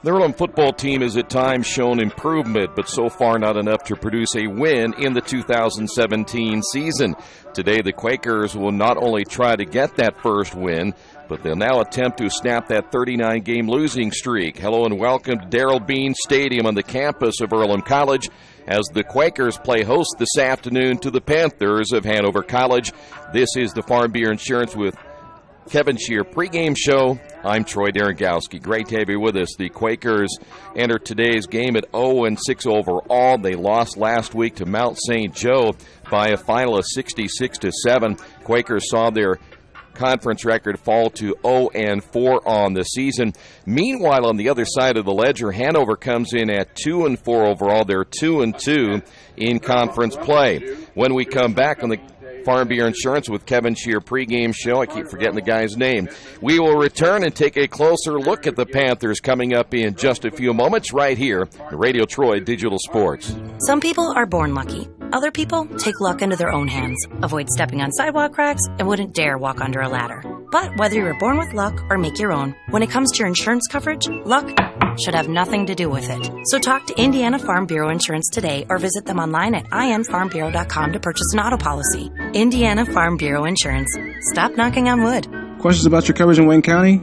The Earlham football team has at times shown improvement, but so far not enough to produce a win in the 2017 season. Today, the Quakers will not only try to get that first win, but they'll now attempt to snap that 39-game losing streak. Hello and welcome to Darrell Bean Stadium on the campus of Earlham College as the Quakers play host this afternoon to the Panthers of Hanover College. This is the Farm Bureau Insurance with Kevin Shear pregame show. I'm Troy Darengowski. Great to have you with us. The Quakers enter today's game at 0-6 overall. They lost last week to Mount St. Joe by a final of 66-7. Quakers saw their conference record fall to 0-4 on the season. Meanwhile, on the other side of the ledger, Hanover comes in at 2-4 overall. They're 2-2 in conference play. When we come back on the Farm Bureau Insurance with Kevin Shear pregame show. I keep forgetting the guy's name. We will return and take a closer look at the Panthers coming up in just a few moments right here at Radio Troy Digital Sports. Some people are born lucky. Other people take luck into their own hands, avoid stepping on sidewalk cracks, and wouldn't dare walk under a ladder. But whether you're born with luck or make your own, when it comes to your insurance coverage, luck should have nothing to do with it. So talk to Indiana Farm Bureau Insurance today or visit them online at infarmbureau.com to purchase an auto policy. Indiana Farm Bureau Insurance. Stop knocking on wood. Questions about your coverage in Wayne County?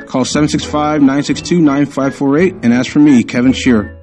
Call 765-962-9548 and ask for me, Kevin Shear.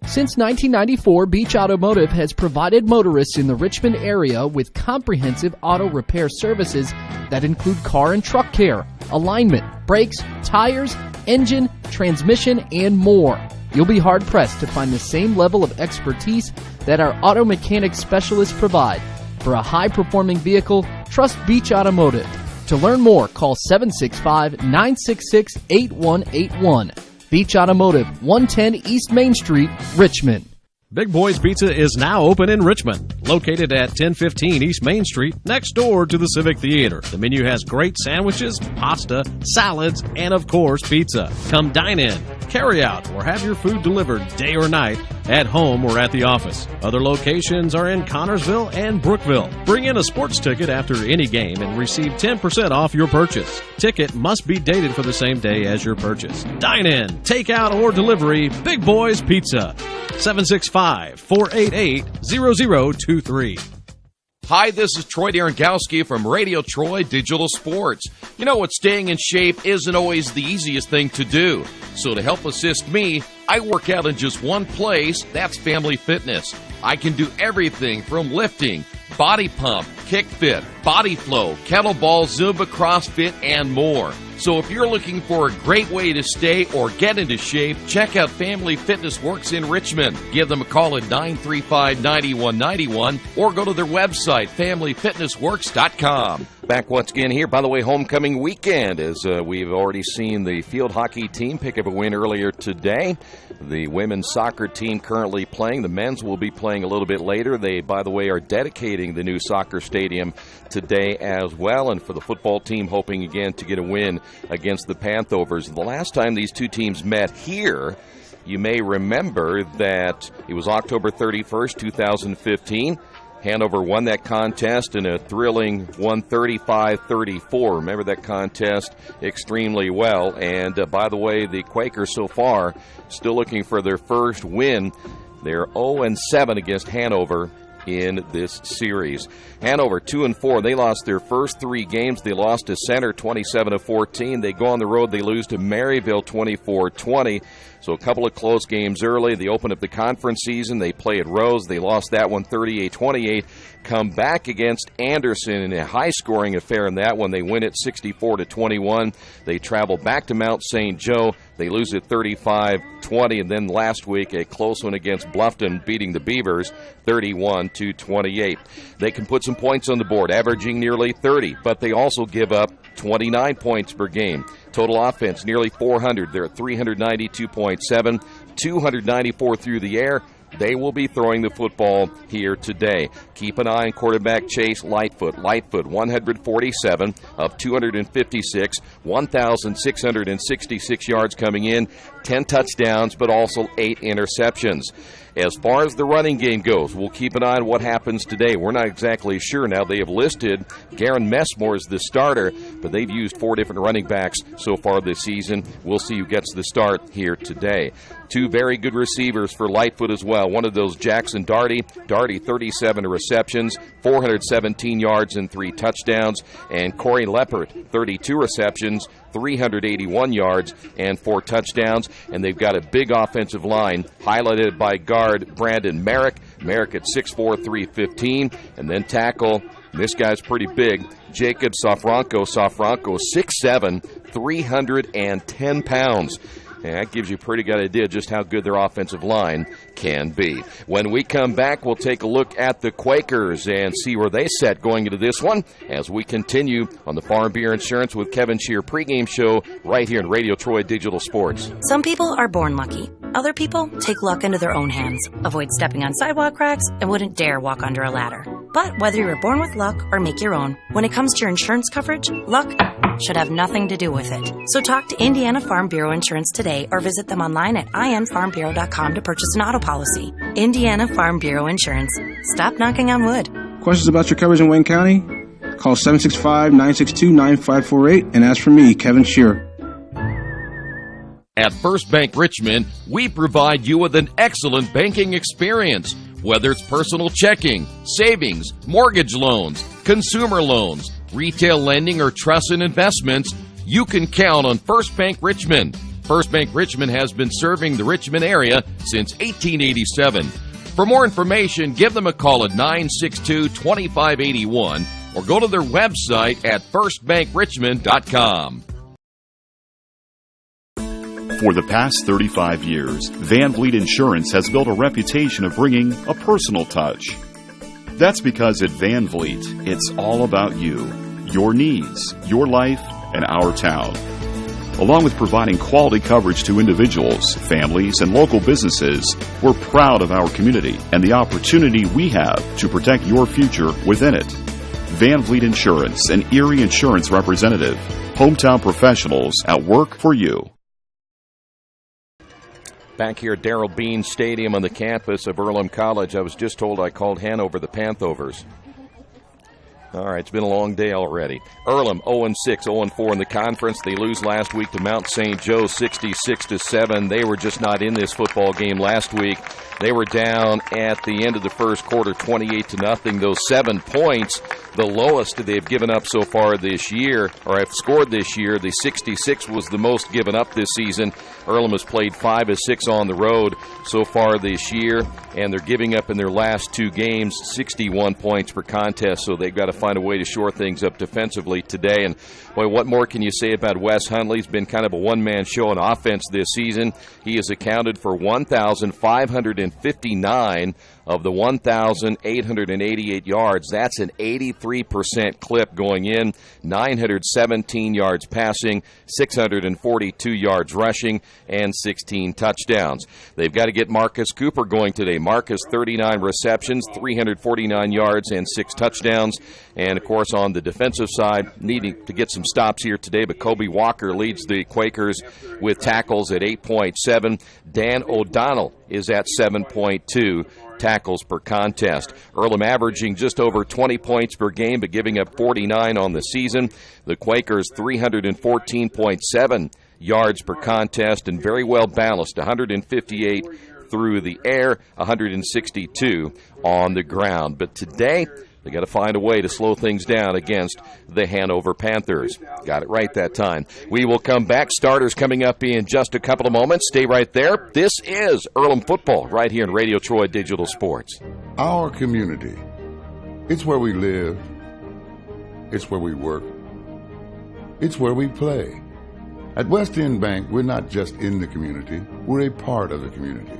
Since 1994, Beach Automotive has provided motorists in the Richmond area with comprehensive auto repair services that include car and truck care, alignment, brakes, tires, engine, transmission, and more. You'll be hard-pressed to find the same level of expertise that our auto mechanic specialists provide. For a high-performing vehicle, trust Beach Automotive. To learn more, call 765-966-8181. Beach Automotive, 110 East Main Street, Richmond. Big Boys Pizza is now open in Richmond, located at 1015 East Main Street, next door to the Civic Theater. The menu has great sandwiches, pasta, salads, and of course, pizza. Come dine in, carry out, or have your food delivered day or night, at home or at the office. Other locations are in Connorsville and Brookville. Bring in a sports ticket after any game and receive 10% off your purchase. Ticket must be dated for the same day as your purchase. Dine in, take out, or delivery, Big Boys Pizza. 765-488-0023. Hi, this is Troy Darengowski from Radio Troy Digital Sports. You know what, staying in shape isn't always the easiest thing to do. So to help assist me, I work out in just one place, that's Family Fitness. I can do everything from lifting, body pump, kick fit, body flow, kettlebell, Zumba, CrossFit, and more. So if you're looking for a great way to stay or get into shape, check out Family Fitness Works in Richmond. Give them a call at 935-9191 or go to their website, familyfitnessworks.com. Back once again here, by the way, homecoming weekend, as we've already seen the field hockey team pick up a win earlier today. The women's soccer team currently playing. The men's will be playing a little bit later. They, by the way, are dedicating the new soccer stadium today as well. And for the football team, hoping again to get a win against the Panthers. The last time these two teams met here, you may remember that it was October 31st, 2015. Hanover won that contest in a thrilling 135-34. Remember that contest extremely well. And by the way, the Quakers so far still looking for their first win. They're 0-7 against Hanover in this series. Hanover 2-4. They lost their first three games. They lost to Center 27-14. They go on the road. They lose to Maryville 24-20. So a couple of close games early. They open up the conference season. They play at Rose. They lost that one 38-28. Come back against Anderson in a high-scoring affair in that one. They win it 64-21. They travel back to Mount St. Joe. They lose it 35-20. And then last week, a close one against Bluffton, beating the Beavers 31-28. They can put some points on the board, averaging nearly 30, but they also give up 29 points per game. Total offense, nearly 400. They're at 392.7, 294 through the air, They will be throwing the football here today. Keep an eye on quarterback Chase Lightfoot. Lightfoot, 147 of 256, 1,666 yards coming in, 10 touchdowns, but also 8 interceptions. As far as the running game goes, we'll keep an eye on what happens today. We're not exactly sure now. They have listed Garen Messmore as the starter, but they've used 4 different running backs so far this season. We'll see who gets the start here today. 2 very good receivers for Lightfoot as well. One of those, Jackson Darty. Darty, 37 receptions, 417 yards and 3 touchdowns. And Corey Leppert, 32 receptions, 381 yards and 4 touchdowns. And they've got a big offensive line highlighted by guard Brandon Merrick. Merrick at 6'4", 315. And then tackle, this guy's pretty big, Jacob Sofranco. Sofranco, 6'7", 310 pounds. And that gives you a pretty good idea just how good their offensive line can be. When we come back, we'll take a look at the Quakers and see where they set going into this one as we continue on the Farm Bureau Insurance with Kevin Shear pregame show right here in Radio Troy Digital Sports. Some people are born lucky. Other people take luck into their own hands, avoid stepping on sidewalk cracks, and wouldn't dare walk under a ladder. But whether you were born with luck or make your own, when it comes to your insurance coverage, luck should have nothing to do with it. So talk to Indiana Farm Bureau Insurance today or visit them online at infarmbureau.com to purchase an auto policy. Indiana Farm Bureau Insurance. Stop knocking on wood. Questions about your coverage in Wayne County? Call 765-962-9548 and ask for me, Kevin Shear. At First Bank Richmond, we provide you with an excellent banking experience. Whether it's personal checking, savings, mortgage loans, consumer loans, retail lending, or trust and investments, you can count on First Bank Richmond. First Bank Richmond has been serving the Richmond area since 1887. For more information, give them a call at 962-2581 or go to their website at firstbankrichmond.com. For the past 35 years, Van Vliet Insurance has built a reputation of bringing a personal touch. That's because at Van Vliet, it's all about you, your needs, your life, and our town. Along with providing quality coverage to individuals, families, and local businesses, we're proud of our community and the opportunity we have to protect your future within it. Van Vliet Insurance, an Erie Insurance representative. Hometown professionals at work for you. Back here at Darrell Bean Stadium on the campus of Earlham College, I was just told I called Hanover the Panthovers. All right, it's been a long day already. Earlham 0-6, 0-4 in the conference. They lose last week to Mount St. Joe 66-7. They were just not in this football game last week. They were down at the end of the first quarter 28-0. Those 7 points, the lowest they've given up so far this year, or have scored this year. The 66 was the most given up this season. Earlham has played 5 of 6 on the road so far this year, and they're giving up in their last 2 games 61 points per contest, so they've got to find a way to shore things up defensively today. And boy, what more can you say about Wes Hundley? He's been kind of a one-man show on offense this season. He has accounted for 1,559 of the 1,888 yards. That's an 83% clip going in, 917 yards passing, 642 yards rushing, and 16 touchdowns. They've got to get Marcus Cooper going today. Marcus, 39 receptions, 349 yards, and 6 touchdowns. And, of course, on the defensive side, needing to get some stops here today, but Kobe Walker leads the Quakers with tackles at 8.7. Dan O'Donnell is at 7.2 tackles per contest. Earlham averaging just over 20 points per game, but giving up 49 on the season. The Quakers 314.7 yards per contest and very well balanced, 158 through the air, 162 on the ground. But today, they got to find a way to slow things down against the Hanover Panthers. Got it right that time. We will come back. Starters coming up in just a couple of moments. Stay right there. This is Earlham Football right here in Radio Troy Digital Sports. Our community. It's where we live. It's where we work. It's where we play. At West End Bank, we're not just in the community. We're a part of the community.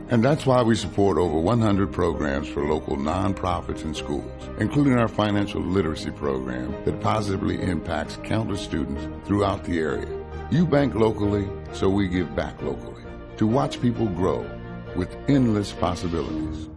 And that's why we support over 100 programs for local nonprofits and schools, including our financial literacy program that positively impacts countless students throughout the area. You bank locally, so we give back locally. To watch people grow, with endless possibilities.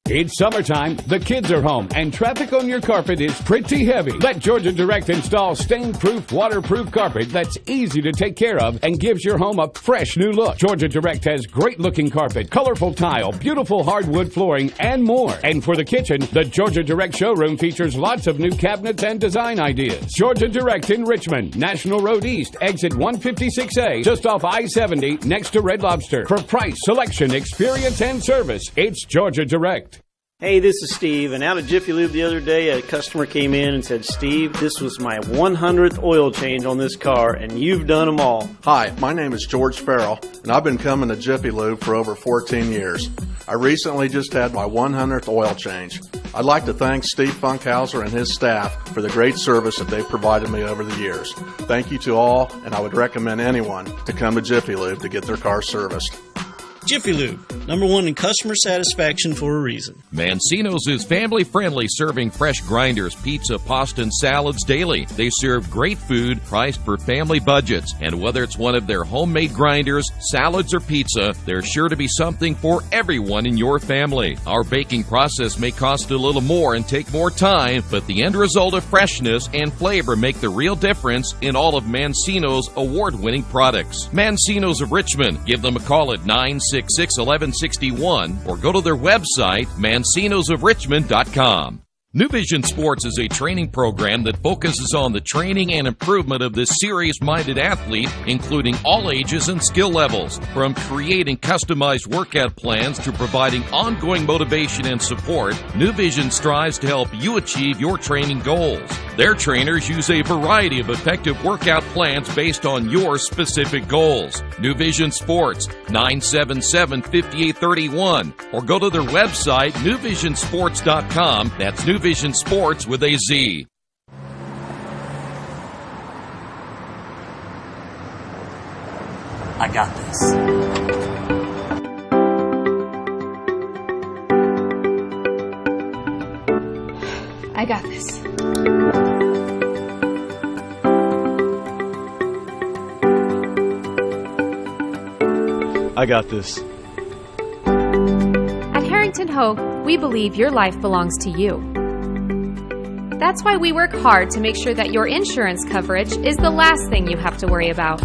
It's summertime, the kids are home, and traffic on your carpet is pretty heavy. Let Georgia Direct install stain-proof, waterproof carpet that's easy to take care of and gives your home a fresh new look. Georgia Direct has great-looking carpet, colorful tile, beautiful hardwood flooring, and more. And for the kitchen, the Georgia Direct showroom features lots of new cabinets and design ideas. Georgia Direct in Richmond, National Road East, exit 156A, just off I-70, next to Red Lobster. For price, selection, experience, and service, it's Georgia Direct. Hey, this is Steve, and out at Jiffy Lube the other day, a customer came in and said, Steve, this was my 100th oil change on this car, and you've done them all. Hi, my name is George Farrell, and I've been coming to Jiffy Lube for over 14 years. I recently just had my 100th oil change. I'd like to thank Steve Funkhauser and his staff for the great service that they've provided me over the years. Thank you to all, and I would recommend anyone to come to Jiffy Lube to get their car serviced. Jiffy Lube, #1 in customer satisfaction for a reason. Mancino's is family-friendly, serving fresh grinders, pizza, pasta, and salads daily. They serve great food priced for family budgets. And whether it's one of their homemade grinders, salads, or pizza, there's sure to be something for everyone in your family. Our baking process may cost a little more and take more time, but the end result of freshness and flavor make the real difference in all of Mancino's award-winning products. Mancino's of Richmond. Give them a call at 966-1161 or go to their website, mancinosofrichmond.com. New Vision Sports is a training program that focuses on the training and improvement of the serious-minded athlete, including all ages and skill levels. From creating customized workout plans to providing ongoing motivation and support, New Vision strives to help you achieve your training goals. Their trainers use a variety of effective workout plans based on your specific goals. New Vision Sports, 977-5831, or go to their website, newvisionsports.com. That's New Vision Sports with a Z. I got this. I got this. I got this. At Harrington Hogue, we believe your life belongs to you. That's why we work hard to make sure that your insurance coverage is the last thing you have to worry about.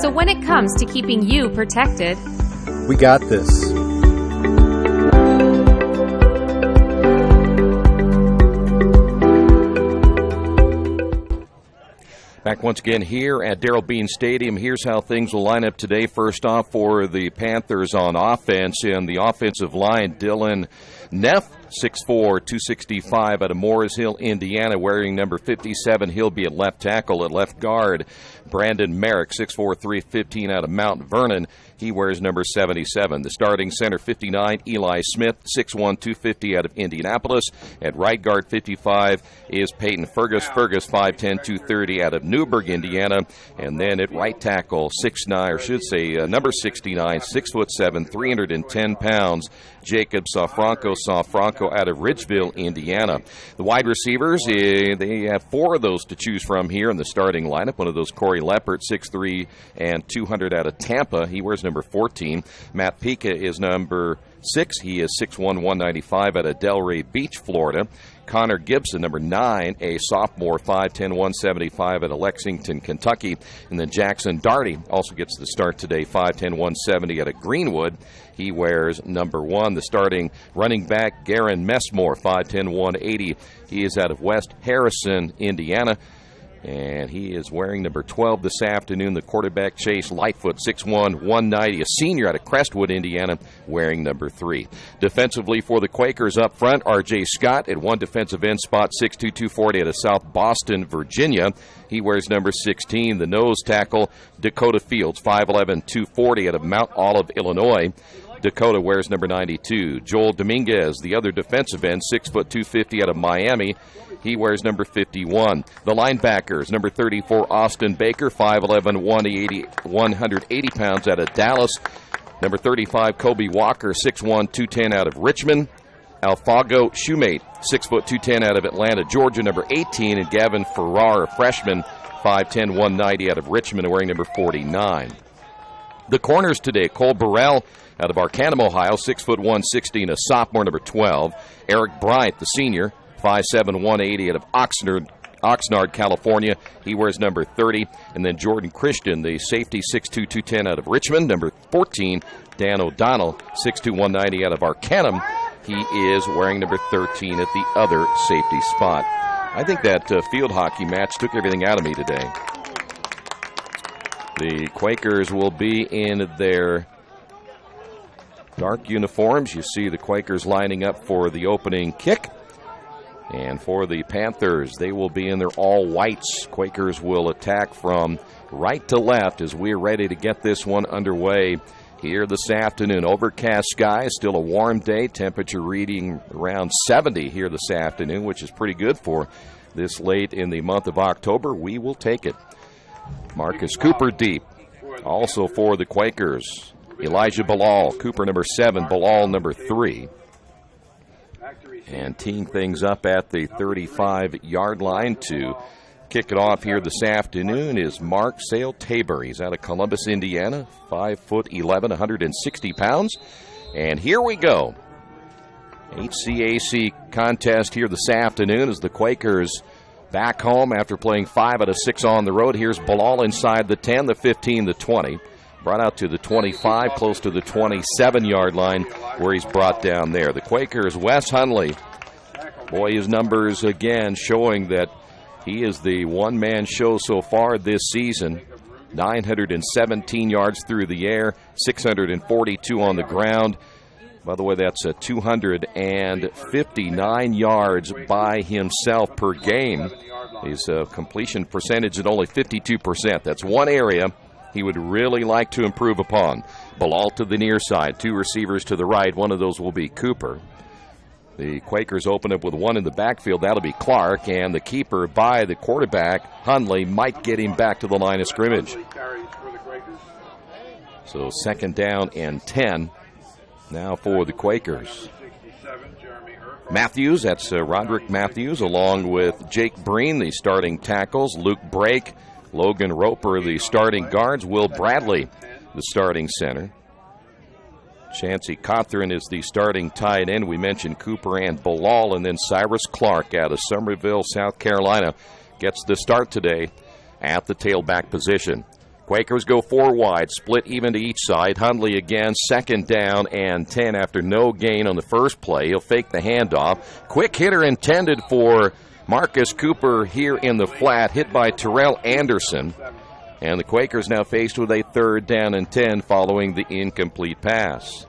So when it comes to keeping you protected, We got this. Back once again here at Darrell Bean Stadium. Here's how things will line up today. First off, for the Panthers on offense, in the offensive line, Dylan Neff, 6'4", 265 out of Morris Hill, Indiana, wearing number 57. He'll be at left tackle. At left guard, Brandon Merrick, 6'4", 315 out of Mount Vernon. He wears number 77. The starting center, 59, Eli Smith, 6'1", 250 out of Indianapolis. At right guard, 55, is Peyton Fergus. Fergus, 5'10", 230 out of Newburgh, Indiana. And then at right tackle, 6'9", or should say number 69, 6'7", 310 pounds, Jacob Safranco out of Ridgeville, Indiana. The wide receivers, they have four of those to choose from here in the starting lineup. One of those, Corey Leppert, 6'3", and 200 out of Tampa. He wears number 14. Matt Pica is number 6. He is 6'1", 195 out of Delray Beach, Florida. Connor Gibson, number 9, a sophomore, 5'10", 175 out of Lexington, Kentucky. And then Jackson Darty also gets the start today, 5'10", 170 out of Greenwood. He wears number 1. The starting running back, Garen Messmore, 5'10", 180. He is out of West Harrison, Indiana. And he is wearing number 12 this afternoon. The quarterback, Chase Lightfoot, 6'1", 190, a senior out of Crestwood, Indiana, wearing number 3. Defensively for the Quakers up front, R.J. Scott at one defensive end spot, 6'2", 240 out of South Boston, Virginia. He wears number 16. The nose tackle, Dakota Fields, 5'11", 240 out of Mount Olive, Illinois. Dakota wears number 92. Joel Dominguez, the other defensive end, 6', 250 out of Miami. He wears number 51. The linebackers, number 34, Austin Baker, 5'11", 180 pounds out of Dallas. Number 35, Kobe Walker, 6'1", 210 out of Richmond. Alfago Shoemate, 6', 210 out of Atlanta, Georgia, number 18. And Gavin Farrar, a freshman, 5'10", 190 out of Richmond, wearing number 49. The corners today, Cole Burrell out of Arcanum, Ohio, 6'1", 160, a sophomore, number 12. Eric Bryant, the senior, 5'7", 180, out of Oxnard, California. He wears number 30. And then Jordan Christian, the safety, 6'2", 210, out of Richmond, number 14. Dan O'Donnell, 6'2", 190, out of Arcanum. He is wearing number 13 at the other safety spot. I think that field hockey match took everything out of me today. The Quakers will be in their dark uniforms. You see the Quakers lining up for the opening kick. And for the Panthers, they will be in their all-whites. Quakers will attack from right to left as we're ready to get this one underway here this afternoon. Overcast skies, still a warm day. Temperature reading around 70 here this afternoon, which is pretty good for this late in the month of October. We will take it. Marcus Cooper deep. Also for the Quakers, Elijah Bilal. Cooper number 7, Bilal number 3. And teeing things up at the 35-yard line to kick it off here this afternoon is Mark Sale Tabor. He's out of Columbus, Indiana, 5'11", 160 pounds. And here we go. HCAC contest here this afternoon as the Quakers back home after playing 5 out of 6 on the road. Here's Bilal inside the 10, the 15, the 20. Brought out to the 25, close to the 27-yard line where he's brought down there. The Quakers, Wes Hundley. Boy, his numbers again showing that he is the one-man show so far this season. 917 yards through the air, 642 on the ground. By the way, that's 259 yards by himself per game. His completion percentage at only 52%. That's one area he would really like to improve upon. Bilal to the near side, 2 receivers to the right. One of those will be Cooper. The Quakers open up with one in the backfield. That'll be Clark, and the keeper by the quarterback, Hundley, might get him back to the line of scrimmage. So 2nd down and 10 now for the Quakers. Matthews, that's Roderick Matthews, along with Jake Breen, the starting tackles, Luke Brake, Logan Roper, the starting guards, Will Bradley, the starting center. Chancey Cothran is the starting tight end. We mentioned Cooper and Bilal, and then Cyrus Clark out of Summerville, South Carolina, gets the start today at the tailback position. Quakers go 4 wide, split even to each side. Hundley again, 2nd down and 10 after no gain on the first play. He'll fake the handoff. Quick hitter intended for Marcus Cooper here in the flat, hit by Terrell Anderson. And the Quakers now faced with a 3rd down and 10 following the incomplete pass.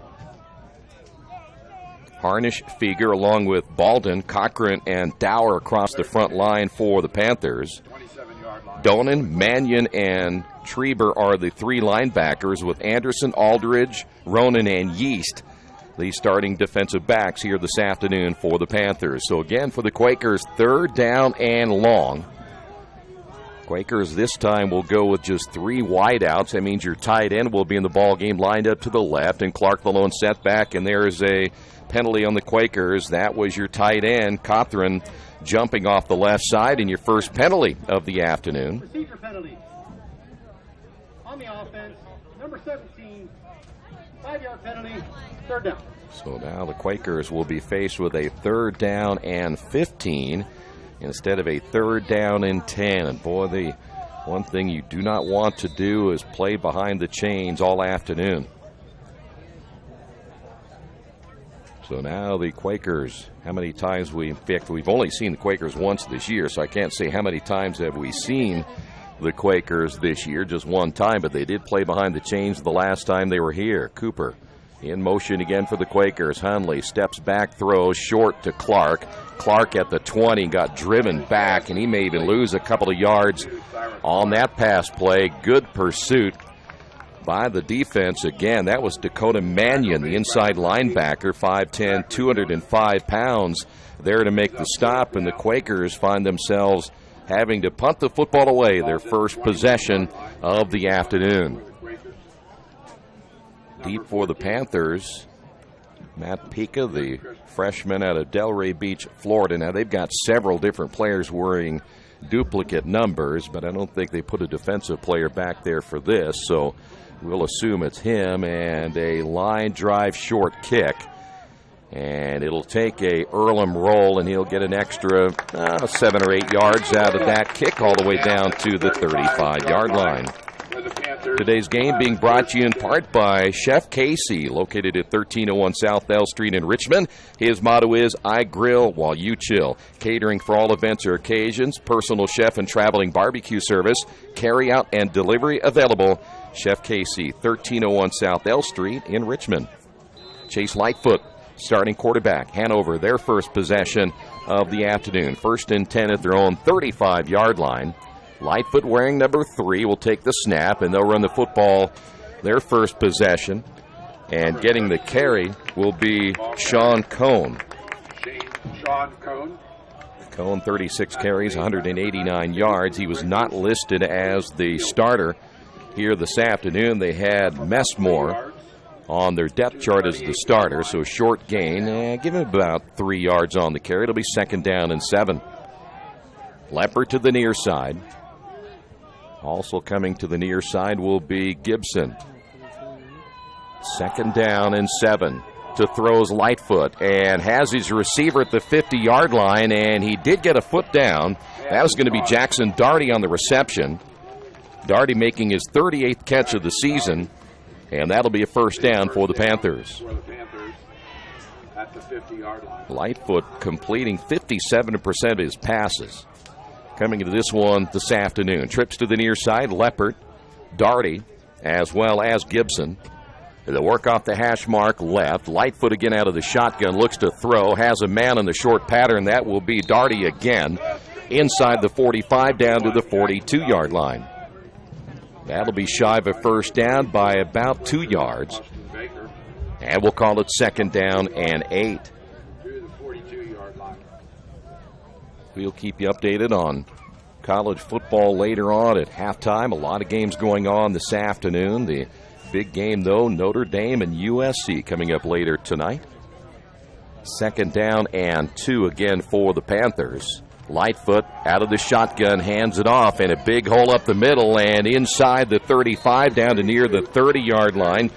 Harnish, Feger, along with Baldwin, Cochran, and Dower across the front line for the Panthers. Donan, Mannion, and Treber are the 3 linebackers, with Anderson, Aldridge, Ronan, and Yeast the starting defensive backs here this afternoon for the Panthers. So again, for the Quakers, 3rd down and long. Quakers this time will go with just 3 wideouts. That means your tight end will be in the ball game, lined up to the left, and Clark the lone setback, and there is a penalty on the Quakers. That was your tight end, Cothran, jumping off the left side, and your first penalty of the afternoon. Procedure penalty on the offense, number 17, 5-yard penalty, 3rd down. So now the Quakers will be faced with a 3rd down and 15 instead of a 3rd down and 10. And boy, the one thing you do not want to do is play behind the chains all afternoon. So now the Quakers, how many times we've only seen the Quakers once this year, so I can't say how many times have we seen the Quakers this year, just one time, but they did play behind the chains the last time they were here. Cooper in motion again for the Quakers. Hundley steps back, throws short to Clark. Clark at the 20 got driven back, and he may even lose a couple of yards on that pass play. Good pursuit by the defense. Again, that was Dakota Mannion, the inside linebacker, 5'10", 205 pounds, there to make the stop, and the Quakers find themselves having to punt the football away, their first possession of the afternoon. Deep for the Panthers, Matt Pica, the freshman out of Delray Beach, Florida. Now, they've got several different players wearing duplicate numbers, but I don't think they put a defensive player back there for this. So We'll assume it's him, and a line drive short kick. And it'll take a Earlham roll, and he'll get an extra 7 or 8 yards out of that kick all the way down to the 35-yard line. Today's game being brought to you in part by Chef Casey, located at 1301 South L Street in Richmond. His motto is, I grill while you chill. Catering for all events or occasions, personal chef and traveling barbecue service, carry out and delivery available. Chef Casey, 1301 South L Street in Richmond. Chase Lightfoot, starting quarterback. Hanover, their first possession of the afternoon. 1st and 10 at their own 35-yard line. Lightfoot, wearing number 3, will take the snap, and they'll run the football their first possession. And getting the carry will be Sean Cohn. Cohn, 36 carries, 189 yards. He was not listed as the starter here this afternoon. They had Messmore on their depth chart as the starter, so short gain. Give him about 3 yards on the carry. It'll be 2nd down and 7. Leppert to the near side. Also coming to the near side will be Gibson. 2nd down and 7. To throws Lightfoot, and has his receiver at the 50-yard line, and he did get a foot down. That was going to be Jackson Daugherty on the reception. Daugherty making his 38th catch of the season, and that'll be a 1st down for the Panthers. Lightfoot completing 57% of his passes. Coming into this one this afternoon. Trips to the near side, Leppert, Daugherty, as well as Gibson. They'll work off the hash mark left. Lightfoot again out of the shotgun, looks to throw, has a man in the short pattern. That will be Daugherty again. Inside the 45 down to the 42-yard line. That'll be shy of a 1st down by about 2 yards. And we'll call it 2nd down and 8. We'll keep you updated on college football later on at halftime. A lot of games going on this afternoon. The big game, though, Notre Dame and USC coming up later tonight. 2nd down and 2 again for the Panthers. Lightfoot out of the shotgun, hands it off, and a big hole up the middle and inside the 35 down to near the 30-yard line.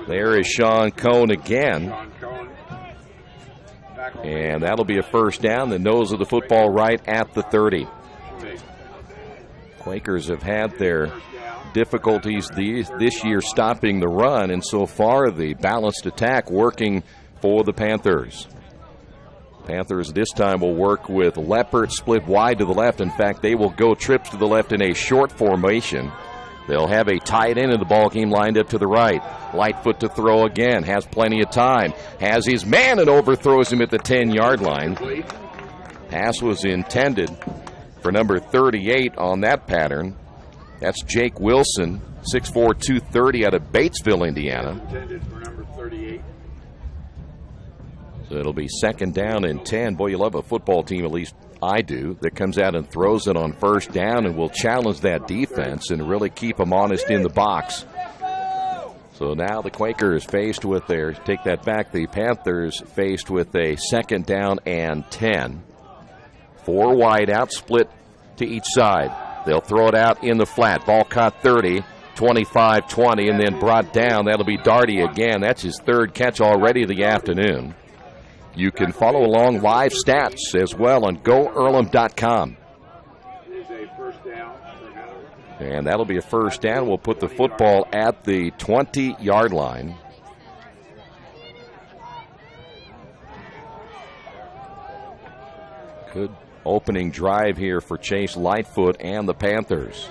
There is Sean Cohn again. And that'll be a 1st down, the nose of the football right at the 30. Quakers have had their difficulties this year stopping the run, and so far the balanced attack working for the Panthers. Panthers this time will work with Leppert split wide to the left. In fact, they will go trips to the left in a short formation. They'll have a tight end of the ball game lined up to the right. Lightfoot to throw again. Has plenty of time. Has his man and overthrows him at the 10-yard line. Pass was intended for number 38 on that pattern. That's Jake Wilson, 6'4", 230 out of Batesville, Indiana. Intended for number 38. So it'll be 2nd down and 10. Boy, you love a football team, at least I do, that comes out and throws it on 1st down and will challenge that defense and really keep them honest in the box. So now the Quakers faced with their, take that back, the Panthers faced with a 2nd down and 10. 4 wide out, split to each side. They'll throw it out in the flat. Ball caught 30, 25, 20, and then brought down. That'll be Daugherty again. That's his 3rd catch already of the afternoon. You can follow along live stats as well on GoEarlham.com. And that'll be a 1st down. We'll put the football at the 20-yard line. Good opening drive here for Chase Lightfoot and the Panthers.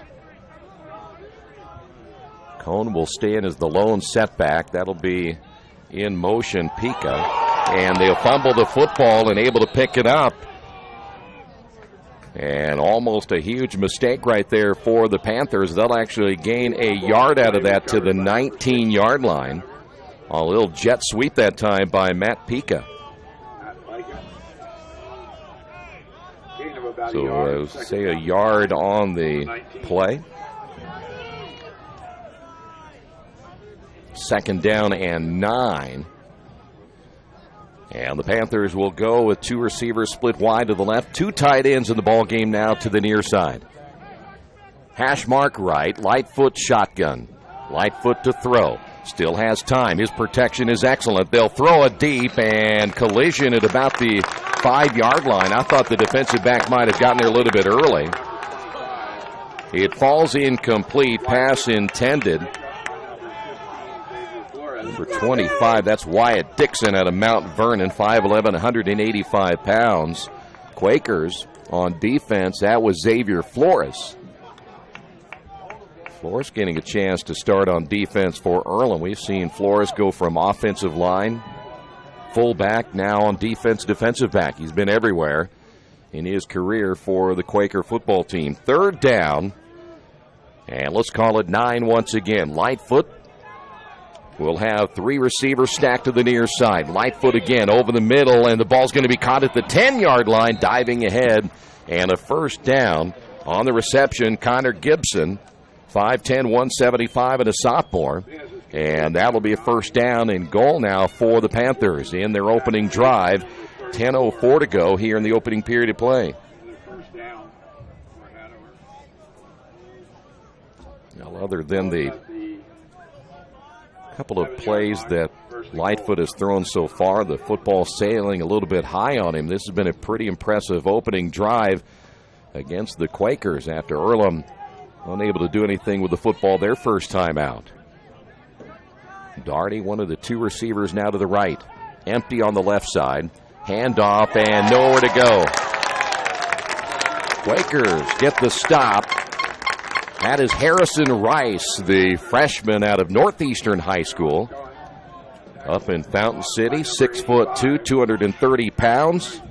Cohn will stay in as the lone setback. That'll be in motion Pika. And they'll fumble the football and able to pick it up. And almost a huge mistake right there for the Panthers. They'll actually gain a yard out of that to the 19-yard line. A little jet sweep that time by Matt Pika. So say a yard on the play. 2nd down and 9. And the Panthers will go with 2 receivers split wide to the left. 2 tight ends in the ball game now to the near side. Hash mark right, Lightfoot shotgun. Lightfoot to throw. Still has time. His protection is excellent. They'll throw it deep and collision at about the 5-yard line. I thought the defensive back might have gotten there a little bit early. It falls incomplete. Pass intended. Number 25, that's Wyatt Dixon out of Mount Vernon, 5'11", 185 pounds. Quakers on defense, that was Xavier Flores. Flores getting a chance to start on defense for Earlham. We've seen Flores go from offensive line, fullback, now on defense, defensive back. He's been everywhere in his career for the Quaker football team. 3rd down, and let's call it 9 once again. Lightfoot will have 3 receivers stacked to the near side. Lightfoot again over the middle, and the ball's going to be caught at the 10-yard line, diving ahead, and a 1st down on the reception. Connor Gibson, 5'10", 175, and a sophomore. And that'll be a 1st down and goal now for the Panthers in their opening drive. 10:04 to go here in the opening period of play. Now, other than the couple of plays that Lightfoot has thrown so far, the football sailing a little bit high on him. This has been a pretty impressive opening drive against the Quakers after Earlham unable to do anything with the football their first time out. Daugherty, one of the 2 receivers now to the right. Empty on the left side. Handoff and nowhere to go. Quakers get the stop. That is Harrison Rice, the freshman out of Northeastern High School. Up in Fountain City, 6'2", 230 pounds.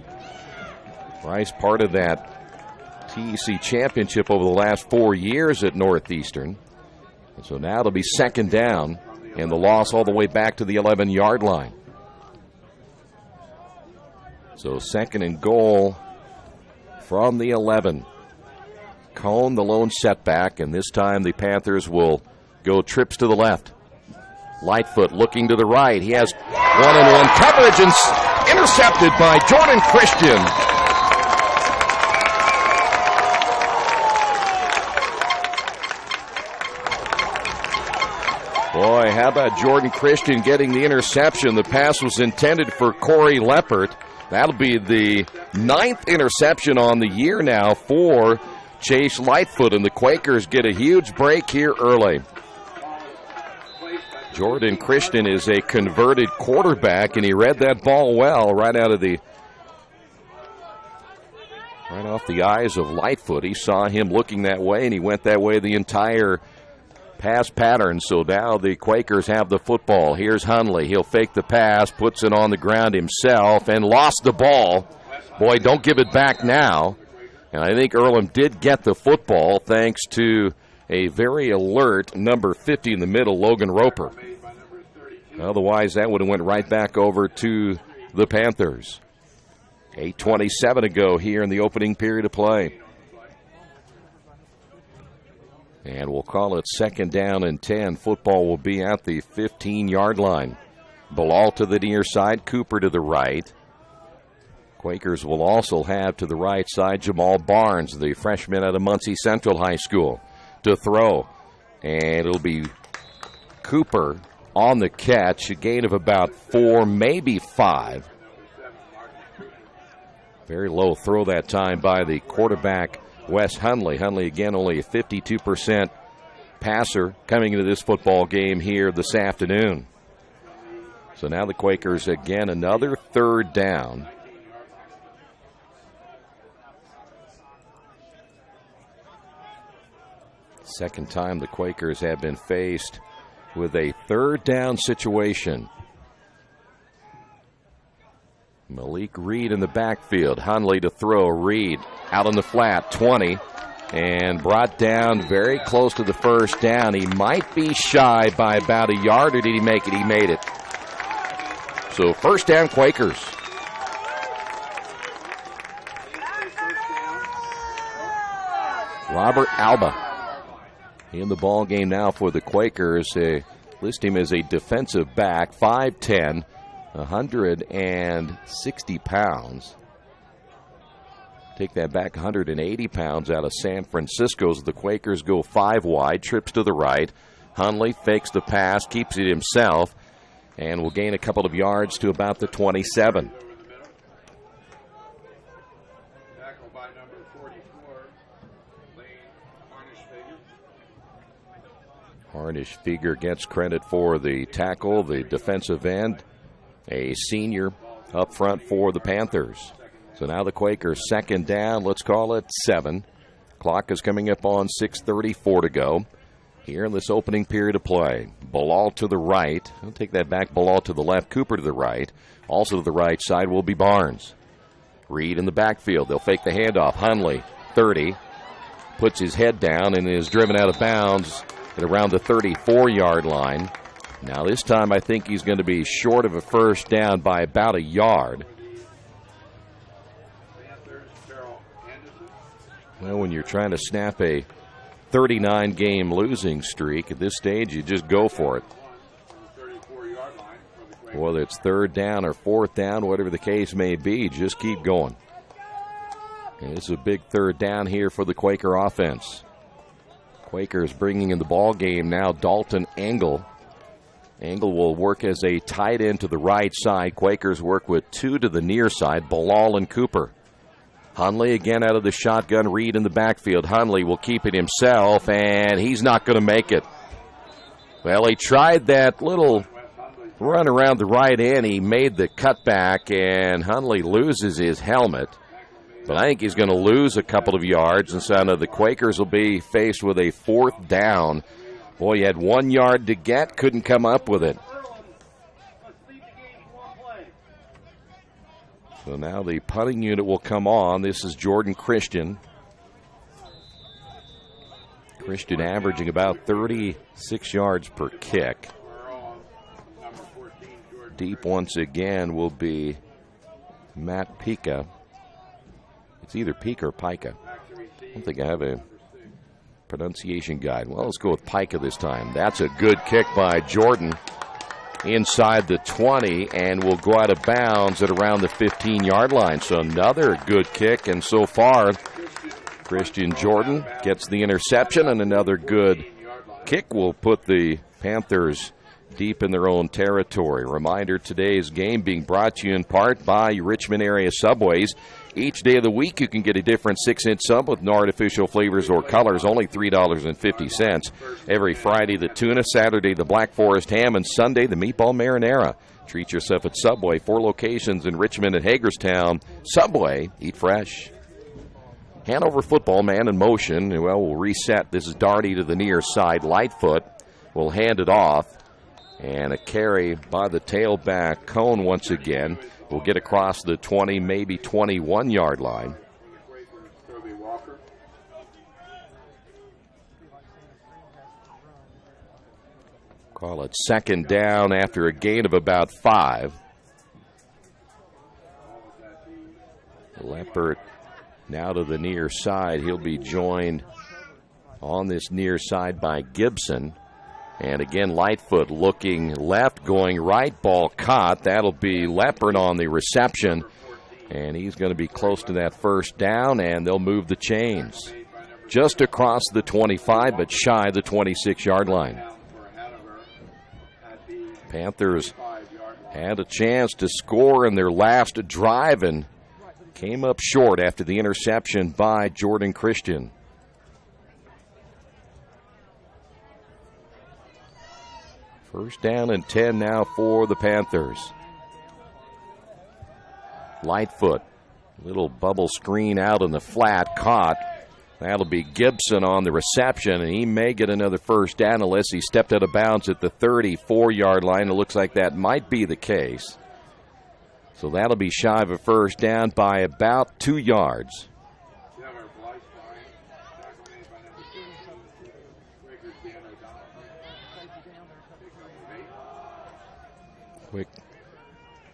Rice part of that TEC championship over the last 4 years at Northeastern. And so now it'll be 2nd down, and the loss all the way back to the 11-yard line. So 2nd and goal from the 11. Cone, the lone setback, and this time the Panthers will go trips to the left. Lightfoot looking to the right. He has one-on-one coverage and intercepted by Jordan Christian. Boy, how about Jordan Christian getting the interception? The pass was intended for Corey Leppert. That'll be the 9th interception on the year now for Chase Lightfoot, and the Quakers get a huge break here early. Jordan Christian is a converted quarterback, and he read that ball well right off the eyes of Lightfoot. He saw him looking that way, and he went that way the entire pass pattern. So now the Quakers have the football. Here's Hunley. He'll fake the pass, puts it on the ground himself, and lost the ball. Boy, don't give it back now. And I think Earlham did get the football thanks to a very alert number 50 in the middle, Logan Roper. Otherwise, that would have went right back over to the Panthers. 8:27 to go here in the opening period of play. And we'll call it 2nd down and 10. Football will be at the 15-yard line. Bilal to the near side, Cooper to the right. Quakers will also have to the right side Jamal Barnes, the freshman out of Muncie Central High School, to throw. And it'll be Cooper on the catch, a gain of about 4, maybe 5. Very low throw that time by the quarterback, Wes Hunley. Hunley, again, only a 52% passer coming into this football game here this afternoon. So now the Quakers, again, another 3rd down. Second time the Quakers have been faced with a 3rd down situation. Malik Reed in the backfield. Hunley to throw. Reed out on the flat, 20, and brought down very close to the 1st down. He might be shy by about a yard, or did he make it? He made it. So 1st down, Quakers. Robert Alba in the ball game now for the Quakers. List him as a defensive back, 5'10", 160 pounds. Take that back, 180 pounds out of San Francisco. The Quakers go 5 wide, trips to the right. Hundley fakes the pass, keeps it himself, and will gain a couple of yards to about the 27. Harnish-Fieger gets credit for the tackle, the defensive end, a senior up front for the Panthers. So now the Quakers second down, let's call it 7. Clock is coming up on 6:34 to go here in this opening period of play. Bilal to the right. I'll take that back. Bilal to the left. Cooper to the right. Also to the right side will be Barnes. Reed in the backfield. They'll fake the handoff. Hundley, 30. Puts his head down and is driven out of bounds at around the 34-yard line. Now this time I think he's going to be short of a first down by about a yard. Well, when you're trying to snap a 39-game losing streak at this stage, you just go for it. Whether it's third down or fourth down, whatever the case may be, just keep going. And this is a big third down here for the Quaker offense. Quakers bringing in the ball game now Dalton Engel. Engel will work as a tight end to the right side. Quakers work with 2 to the near side, Bilal and Cooper. Hundley again out of the shotgun. Reed in the backfield. Hundley will keep it himself, and he's not going to make it. Well, he tried that little run around the right end. He made the cutback, and Hundley loses his helmet. But I think he's going to lose a couple of yards, and so the Quakers will be faced with a fourth down. Boy, he had 1 yard to get, couldn't come up with it. So now the punting unit will come on. This is Jordan Christian. Christian averaging about 36 yards per kick. Deep once again will be Matt Pica. It's either Pica or Pica. I don't think I have a pronunciation guide. Well, let's go with Pica this time. That's a good kick by Jordan. Inside the 20 and will go out of bounds at around the 15-yard line. So another good kick, and so far Christian Jordan gets the interception, and another good kick will put the Panthers deep in their own territory. Reminder, today's game being brought to you in part by Richmond area Subways. Each day of the week, you can get a different 6-inch sub with no artificial flavors or colors, only $3.50. Every Friday, the tuna, Saturday, the Black Forest ham, and Sunday, the meatball marinara. Treat yourself at Subway. 4 locations in Richmond and Hagerstown. Subway, eat fresh. Hanover football, man in motion. Well, we'll reset. This is Darty to the near side. Lightfoot will hand it off. And a carry by the tailback, Cone once again. Will get across the 20, maybe 21-yard line. Call it second down after a gain of about 5. Leppert now to the near side. He'll be joined on this near side by Gibson. And again, Lightfoot looking left, going right, ball caught. That'll be Leppert on the reception. And he's going to be close to that first down, and they'll move the chains. Just across the 25, but shy the 26-yard line. Panthers had a chance to score in their last drive and came up short after the interception by Jordan Christian. First down and 10 now for the Panthers. Lightfoot, little bubble screen out in the flat, caught. That'll be Gibson on the reception, and he may get another first down unless he stepped out of bounds at the 34-yard line. It looks like that might be the case. So that'll be shy of a first down by about 2 yards. Quick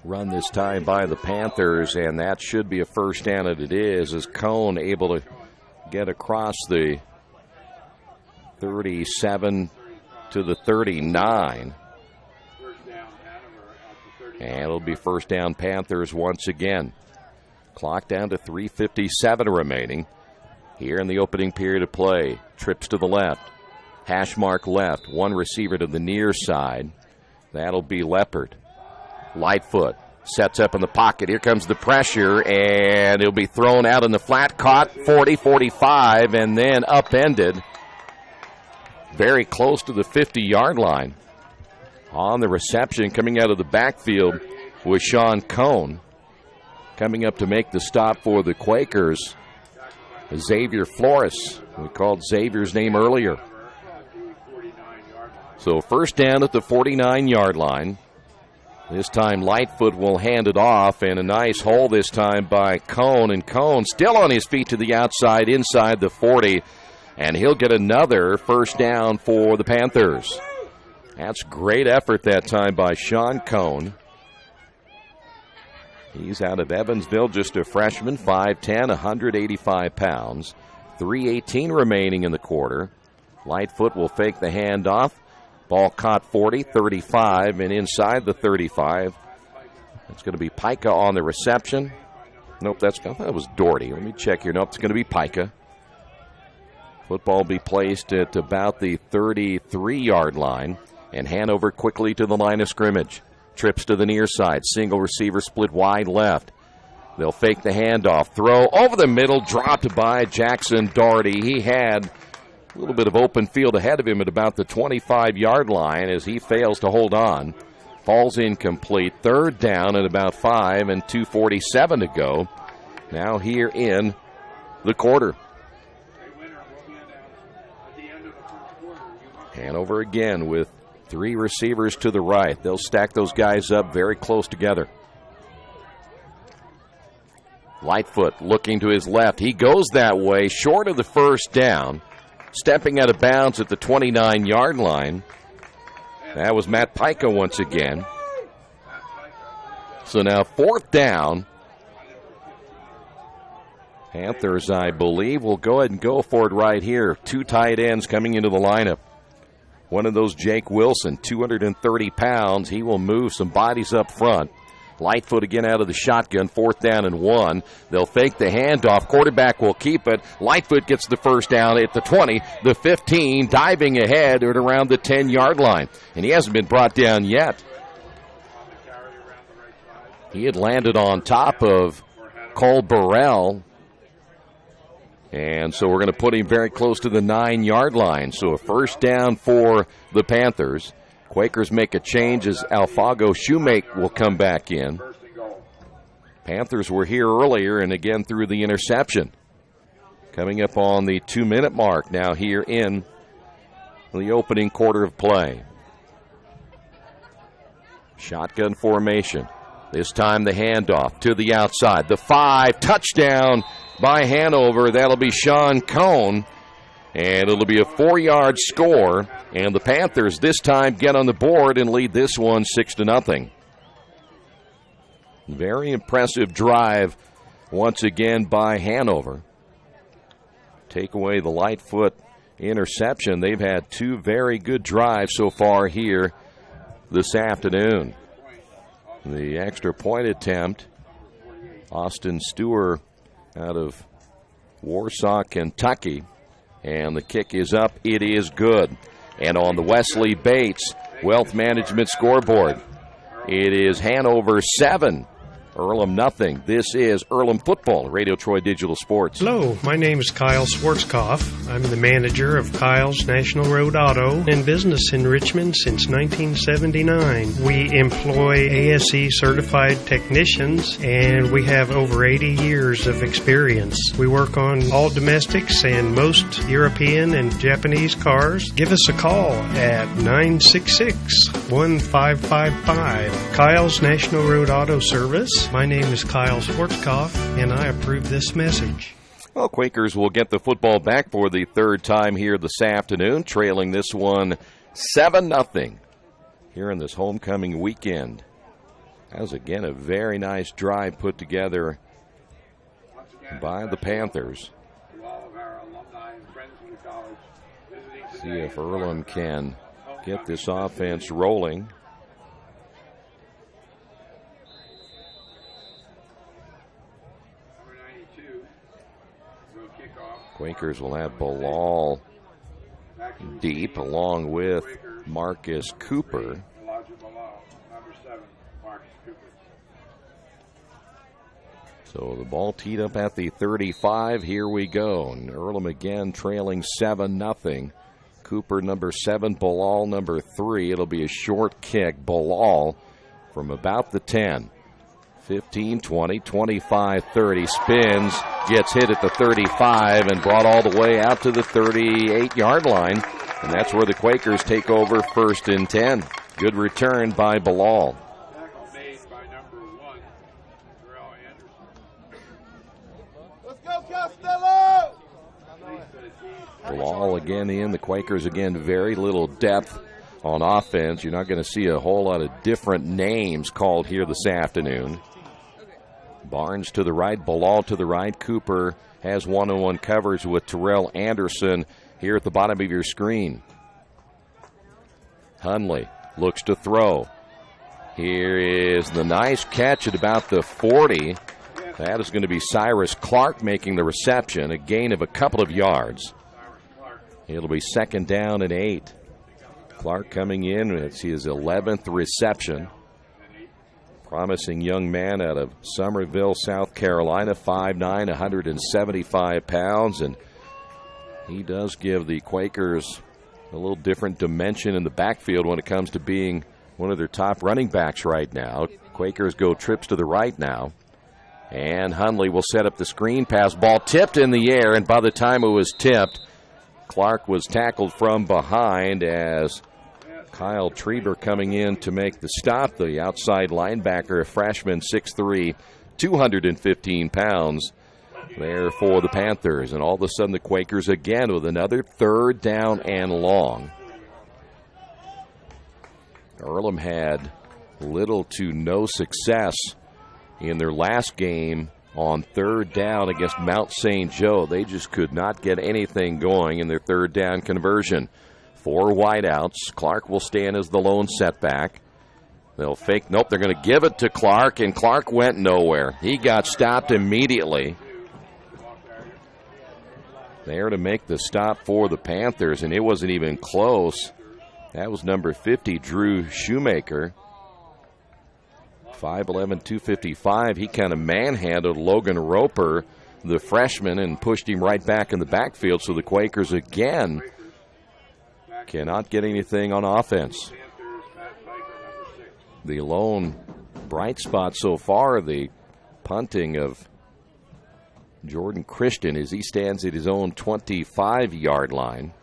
run this time by the Panthers, and that should be a first down, and it is, as Cone able to get across the 37 to the 39. And it'll be first down Panthers once again. Clock down to 3:57 remaining here in the opening period of play. Trips to the left. Hash mark left. One receiver to the near side. That'll be Leopard. Lightfoot sets up in the pocket. Here comes the pressure, and it'll be thrown out in the flat. Caught 40, 45, and then upended. Very close to the 50-yard line. On the reception, coming out of the backfield was Sean Cohn. Coming up to make the stop for the Quakers, Xavier Flores. We called Xavier's name earlier. So first down at the 49-yard line. This time Lightfoot will hand it off, and a nice hole this time by Cohn. And Cohn still on his feet to the outside, inside the 40. And he'll get another first down for the Panthers. That's great effort that time by Sean Cohn. He's out of Evansville, just a freshman, 5'10", 185 pounds. 3:18 remaining in the quarter. Lightfoot will fake the handoff. Ball caught 40, 35, and inside the 35. It's going to be Pica on the reception. Nope, that was Doherty. Let me check here. Nope, it's going to be Pica. Football will be placed at about the 33-yard line, and Hanover quickly to the line of scrimmage. Trips to the near side. Single receiver split wide left. They'll fake the handoff. Throw over the middle, dropped by Jackson Doherty. He had a little bit of open field ahead of him at about the 25-yard line as he fails to hold on. Falls incomplete. Third down at about 5 and 2:47 to go. Now here in the quarter. Hanover again with 3 receivers to the right. They'll stack those guys up very close together. Lightfoot looking to his left. He goes that way, short of the first down. Stepping out of bounds at the 29-yard line. That was Matt Pica once again. So now fourth down. Panthers, I believe, will go ahead and go for it right here. 2 tight ends coming into the lineup. One of those, Jake Wilson, 230 pounds. He will move some bodies up front. Lightfoot again out of the shotgun, 4th down and 1. They'll fake the handoff. Quarterback will keep it. Lightfoot gets the first down at the 20, the 15, diving ahead at around the 10-yard line. And he hasn't been brought down yet. He had landed on top of Cole Burrell. And so we're going to put him very close to the 9-yard line. So a first down for the Panthers. Quakers make a change as Alfago Shoemake will come back in. Panthers were here earlier and again through the interception. Coming up on the 2-minute mark now here in the opening quarter of play. Shotgun formation. This time the handoff to the outside. The 5, touchdown by Hanover. That'll be Sean Cohn. And it'll be a 4-yard score. And the Panthers this time get on the board and lead this one 6-0. Very impressive drive once again by Hanover. Take away the Lightfoot interception. They've had 2 very good drives so far here this afternoon. The extra point attempt, Austin Stewart out of Warsaw, Kentucky. And the kick is up. It is good. And on the Wesley Bates Wealth Management scoreboard, it is Hanover 7, Earlham nothing. This is Earlham Football, Radio Troy Digital Sports. Hello, my name is Kyle Schwarzkopf. I'm the manager of Kyle's National Road Auto, in business in Richmond since 1979. We employ ASE certified technicians, and we have over 80 years of experience. We work on all domestics and most European and Japanese cars. Give us a call at 966-1555. Kyle's National Road Auto Service. My name is Kyle Schwarzkopf, and I approve this message. Well, Quakers will get the football back for the 3rd time here this afternoon, trailing this one 7-0 here in this homecoming weekend. That was, again, a very nice drive put together by the Panthers. See if Earlham can get this offense rolling. Quakers will have Bilal deep along with Marcus Cooper. So the ball teed up at the 35. Here we go. And Earlham again trailing 7-0. Cooper number 7, Bilal number 3. It'll be a short kick. Bilal from about the 10. 15, 20, 25, 30. Spins, gets hit at the 35 and brought all the way out to the 38-yard line. And that's where the Quakers take over 1st and 10. Good return by Bilal. Bilal again in. The Quakers again, very little depth on offense. You're not going to see a whole lot of different names called here this afternoon. Barnes to the right, Bilal to the right. Cooper has one-on-one coverage with Terrell Anderson here at the bottom of your screen. Hundley looks to throw. Here is the nice catch at about the 40. That is going to be Cyrus Clark making the reception, a gain of a couple of yards. It'll be 2nd down and 8. Clark coming in. It's his 11th reception. Promising young man out of Summerville, South Carolina, 5'9", 175 pounds. And he does give the Quakers a little different dimension in the backfield when it comes to being one of their top running backs right now. Quakers go trips to the right now. And Hundley will set up the screen pass. Ball tipped in the air, and by the time it was tipped, Clark was tackled from behind as Kyle Trieber coming in to make the stop. The outside linebacker, a freshman, 6'3", 215 pounds there for the Panthers. And all of a sudden the Quakers again with another 3rd down and long. Earlham had little to no success in their last game on 3rd down against Mount St. Joe. They just could not get anything going in their 3rd down conversion. 4 wideouts. Clark will stand as the lone setback. They'll fake. Nope, they're going to give it to Clark, and Clark went nowhere. He got stopped immediately. There to make the stop for the Panthers, and it wasn't even close. That was number 50, Drew Shoemaker. 5'11", 255. He kind of manhandled Logan Roper, the freshman, and pushed him right back in the backfield. So the Quakers again cannot get anything on offense. The lone bright spot so far, the punting of Jordan Christian as he stands at his own 25-yard line.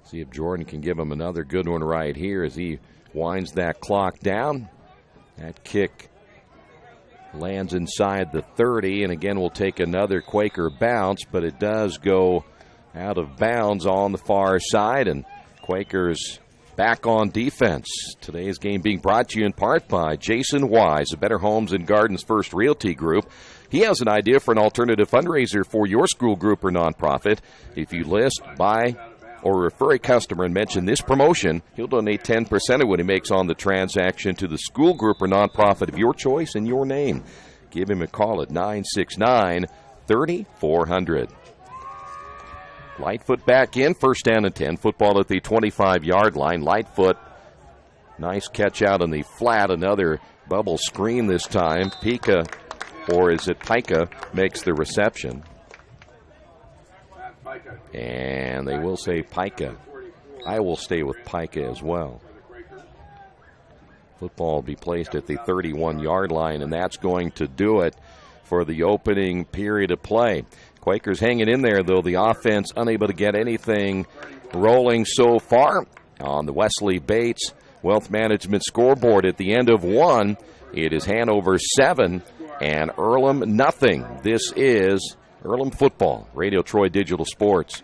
See if Jordan can give him another good one right here as he winds that clock down. That kick lands inside the 30, and again will take another Quaker bounce, but it does go out of bounds on the far side, and Quakers back on defense. Today's game being brought to you in part by Jason Wise, a Better Homes and Gardens First Realty Group. He has an idea for an alternative fundraiser for your school group or nonprofit. If you list, buy, or refer a customer and mention this promotion, he'll donate 10% of what he makes on the transaction to the school group or nonprofit of your choice in your name. Give him a call at 969-3400. Lightfoot back in, 1st down and 10. Football at the 25-yard line. Lightfoot, nice catch out on the flat. Another bubble screen this time. Pika, or is it Pika, makes the reception. And they will say Pika. I will stay with Pika as well. Football will be placed at the 31-yard line, and that's going to do it for the opening period of play. Quakers hanging in there, though. The offense unable to get anything rolling so far. On the Wesley Bates Wealth Management scoreboard at the end of 1, it is Hanover 7 and Earlham nothing. This is Earlham football. Radio Troy Digital Sports.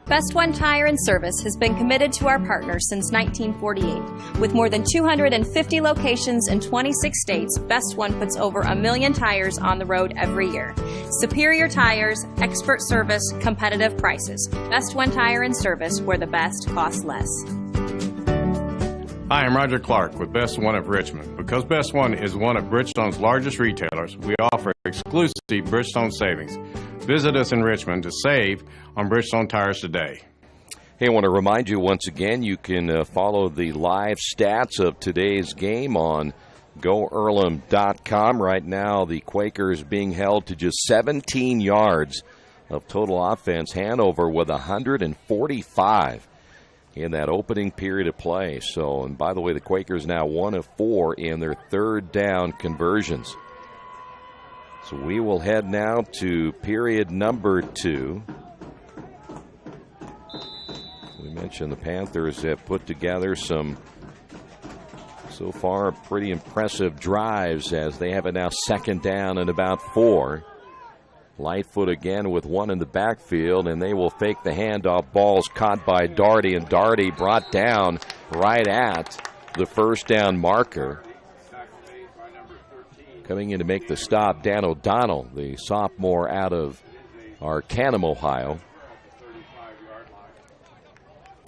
Best One Tire and Service has been committed to our partners since 1948. With more than 250 locations in 26 states, Best One puts over 1 million tires on the road every year. Superior tires, expert service, competitive prices. Best One Tire and Service, where the best costs less. Hi, I'm Roger Clark with Best One of Richmond. Because Best One is one of Bridgestone's largest retailers, we offer exclusive Bridgestone savings. Visit us in Richmond to save on Bridgestone tires today. Hey, I want to remind you once again, you can follow the live stats of today's game on GoEarlham.com. Right now, the Quakers being held to just 17 yards of total offense. Hanover with 145 in that opening period of play. So, and by the way, the Quakers now 1 of 4 in their third down conversions. So we will head now to period number 2. We mentioned the Panthers have put together some, so far, pretty impressive drives as they have it now second down and about 4. Lightfoot again with 1 in the backfield, and they will fake the handoff. Ball's caught by Daugherty, and Daugherty brought down right at the first down marker. Coming in to make the stop, Dan O'Donnell, the sophomore out of Arcanum, Ohio.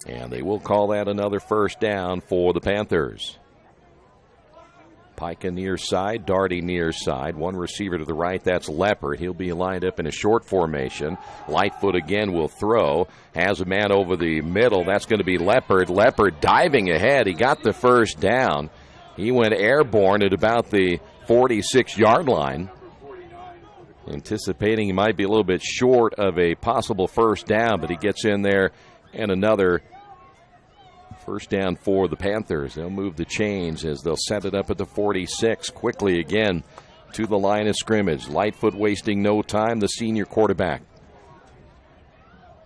And they will call that another first down for the Panthers. Pika near side, Daugherty near side. One receiver to the right, that's Leopard. He'll be lined up in a short formation. Lightfoot again will throw. Has a man over the middle. That's going to be Leopard. Leopard diving ahead. He got the first down. He went airborne at about the 46-yard line. Anticipating he might be a little bit short of a possible first down, but he gets in there and another first down for the Panthers. They'll move the chains as they'll set it up at the 46. Quickly again to the line of scrimmage. Lightfoot wasting no time, the senior quarterback.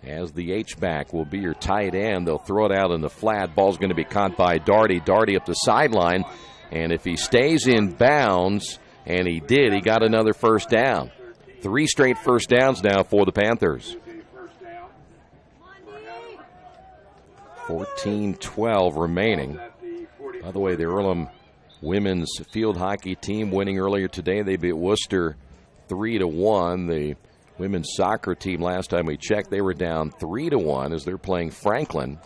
As the H-back will be your tight end. They'll throw it out in the flat. Ball's going to be caught by Daugherty. Daugherty up the sideline. And if he stays in bounds, and he did, he got another first down. 3 straight first downs now for the Panthers. 14-12 remaining. By the way, the Earlham women's field hockey team winning earlier today. They beat Worcester 3-1. The women's soccer team, last time we checked, they were down 3-1 as they're playing Franklin.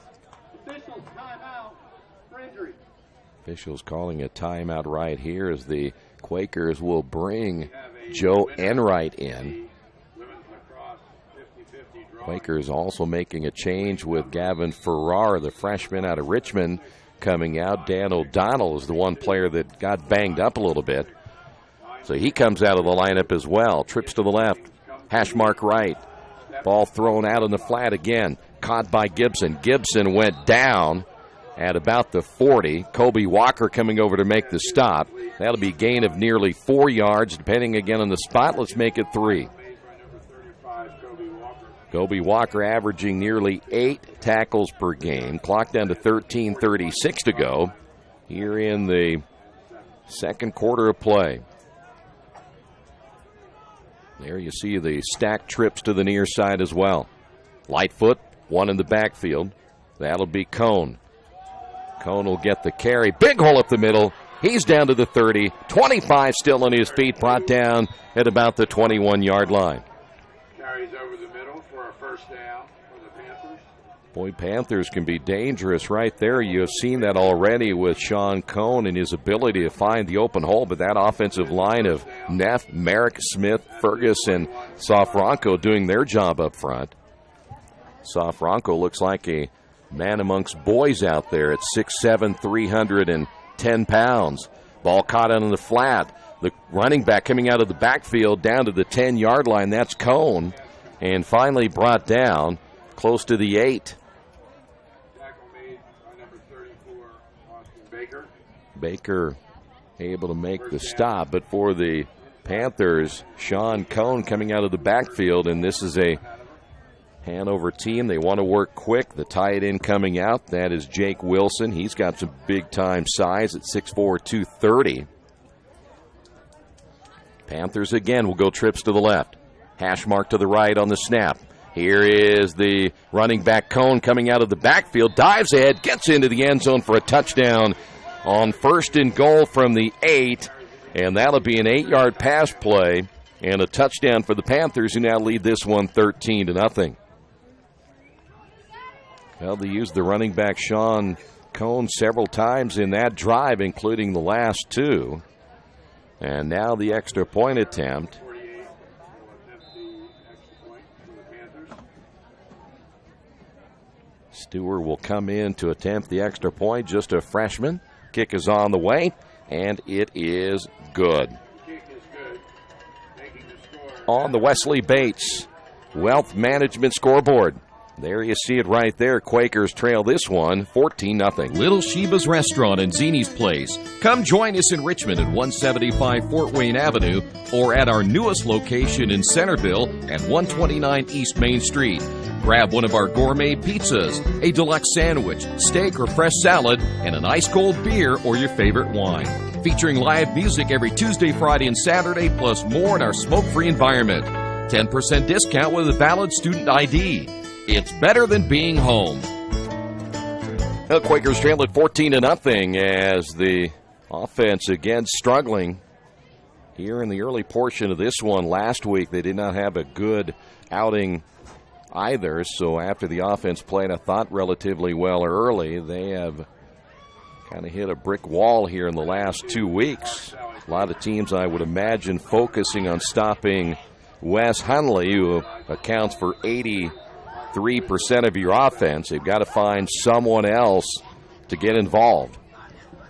Officials calling a timeout right here as the Quakers will bring Joe Enright in. Quakers also making a change with Gavin Farrar, the freshman out of Richmond, coming out. Dan O'Donnell is the one player that got banged up a little bit. So he comes out of the lineup as well. Trips to the left. Hash mark right. Ball thrown out in the flat again. Caught by Gibson. Gibson went down at about the 40. Kobe Walker coming over to make the stop. That'll be a gain of nearly 4 yards. Depending again on the spot, let's make it 3. Kobe Walker averaging nearly 8 tackles per game. Clock down to 13:36 to go here in the second quarter of play. There you see the stacked trips to the near side as well. Lightfoot, 1 in the backfield. That'll be Cone. Cone will get the carry. Big hole up the middle. He's down to the 30. 25 still on his feet. Brought down at about the 21-yard line. Carries over the middle for a first down for the Panthers. Boy, Panthers can be dangerous right there. You have seen that already with Sean Cone and his ability to find the open hole, but that offensive line of Neff, Merrick, Smith, Fergus, and Sofranco doing their job up front. Sofranco looks like a man amongst boys out there at 6'7", 310 pounds. Ball caught out in the flat. The running back coming out of the backfield down to the 10-yard line. That's Cone. And finally brought down close to the 8. Tackle made by number 34, Austin Baker. Baker able to make the stop. But for the Panthers, Sean Cone coming out of the backfield. And this is a Hanover team. They want to work quick. The tight end coming out, that is Jake Wilson. He's got some big-time size at 6'4", 230. Panthers again will go trips to the left. Hash mark to the right on the snap. Here is the running back Cone coming out of the backfield. Dives ahead, gets into the end zone for a touchdown on 1st and goal from the 8. And that'll be an 8-yard pass play and a touchdown for the Panthers, who now lead this one 13-0. Well, they used the running back Sean Cone several times in that drive, including the last 2. And now the extra point attempt. Stewart will come in to attempt the extra point, just a freshman. Kick is on the way, and it is good. On the Wesley Bates Wealth Management scoreboard. There you see it right there. Quakers trail this one 14-0. Little Sheba's Restaurant and Zini's Place. Come join us in Richmond at 175 Fort Wayne Avenue or at our newest location in Centerville at 129 East Main Street. Grab one of our gourmet pizzas, a deluxe sandwich, steak or fresh salad, and an ice-cold beer or your favorite wine. Featuring live music every Tuesday, Friday, and Saturday, plus more in our smoke-free environment. 10% discount with a valid student ID. It's better than being home. The Quakers trail at 14-0 as the offense again struggling here in the early portion of this one. Last week they did not have a good outing either, so after the offense played, I thought, relatively well early, they have kind of hit a brick wall here in the last 2 weeks. A lot of teams, I would imagine, focusing on stopping Wes Hunley, who accounts for 83% of your offense. They've got to find someone else to get involved,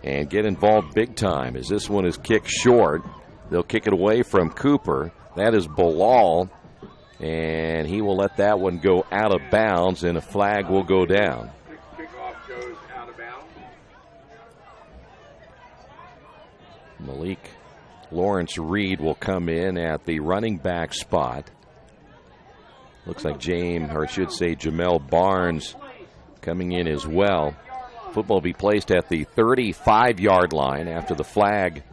and get involved big time, as this one is kicked short. They'll kick it away from Cooper. That is Bilal, and he will let that one go out of bounds, and a flag will go down. Kickoff goes out of bounds. Malik Lawrence Reed will come in at the running back spot. Looks like Jamel Barnes coming in as well. Football will be placed at the 35-yard line after the flag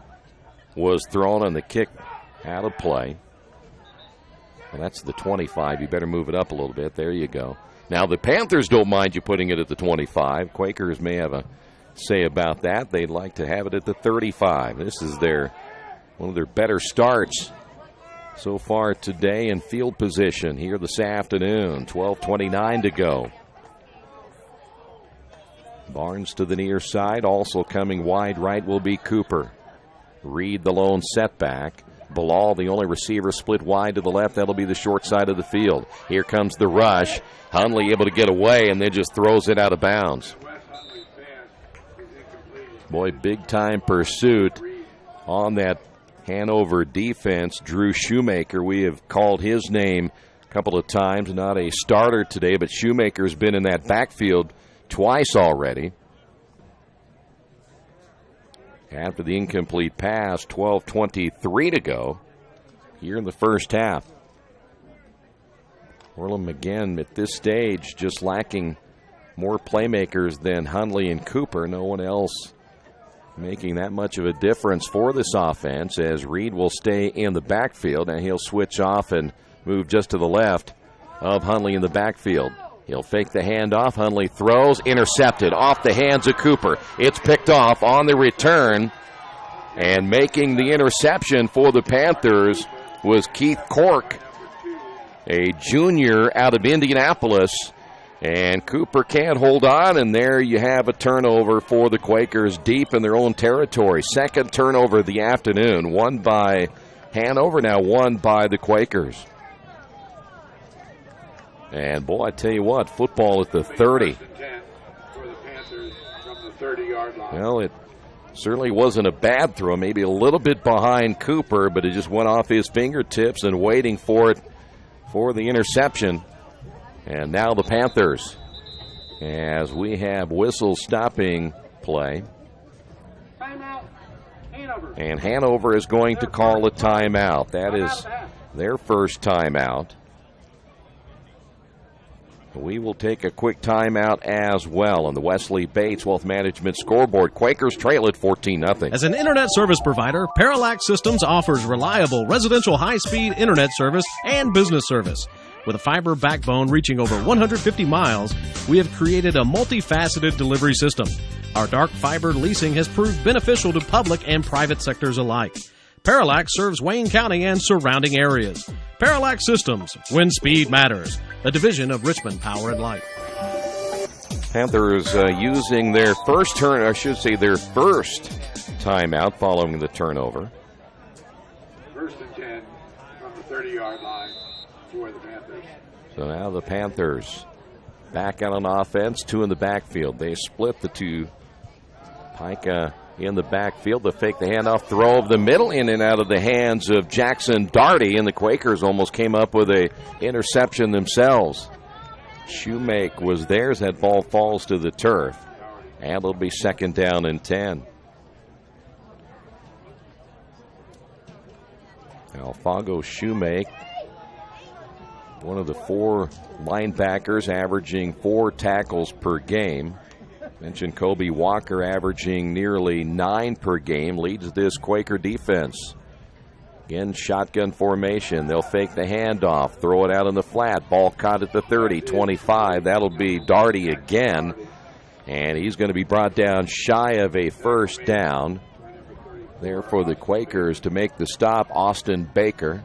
was thrown on the kick out of play. Well, that's the 25. You better move it up a little bit. There you go. Now, the Panthers don't mind you putting it at the 25. Quakers may have a say about that. They'd like to have it at the 35. This is one of their better starts so far today in field position here this afternoon. 12:29 to go. Barnes to the near side. Also coming wide right will be Cooper. Reed the lone setback. Bilal, the only receiver, split wide to the left. That'll be the short side of the field. Here comes the rush. Hunley able to get away and then just throws it out of bounds. Boy, big-time pursuit on that Hanover defense. Drew Shoemaker, we have called his name a couple of times. Not a starter today, but Shoemaker's been in that backfield twice already. After the incomplete pass, 12:23 to go here in the first half. Earlham again at this stage just lacking more playmakers than Hunley and Cooper. No one else making that much of a difference for this offense, as Reed will stay in the backfield, and he'll switch off and move just to the left of Hunley in the backfield. He'll fake the handoff. Hunley throws, intercepted off the hands of Cooper. It's picked off on the return, and making the interception for the Panthers was Keith Cork, a junior out of Indianapolis. And Cooper can't hold on, and there you have a turnover for the Quakers deep in their own territory. Second turnover of the afternoon, one by Hanover, now one by the Quakers. And, boy, I tell you what, football at the 30. Well, it certainly wasn't a bad throw, maybe a little bit behind Cooper, but it just went off his fingertips and waiting for it for the interception. And now the Panthers, as we have whistles stopping play. Timeout, Hanover. And Hanover is going to call a timeout. That is their first timeout. We will take a quick timeout as well on the Wesley Bates Wealth Management scoreboard. Quakers trail at 14-0. As an internet service provider, Parallax Systems offers reliable residential high-speed internet service and business service. With a fiber backbone reaching over 150 miles, we have created a multifaceted delivery system. Our dark fiber leasing has proved beneficial to public and private sectors alike. Parallax serves Wayne County and surrounding areas. Parallax Systems, when speed matters, a division of Richmond Power and Light. Panthers using their first timeout following the turnover. First and 10 from the 30-yard line for the Panthers. So now the Panthers back out on offense, 2 in the backfield. They split the 2. Pica in the backfield. They fake the handoff, throw of the middle, in and out of the hands of Jackson Darty, and the Quakers almost came up with a interception themselves. Shoemake was theirs. That ball falls to the turf, and it'll be 2nd down and 10. Alfago Shoemake, one of the 4 linebackers, averaging 4 tackles per game. Mentioned Kobe Walker averaging nearly 9 per game, leads this Quaker defense. Again, shotgun formation. They'll fake the handoff, throw it out in the flat. Ball caught at the 30, 25. That'll be Darty again, and he's going to be brought down shy of a 1st down. There for the Quakers to make the stop, Austin Baker.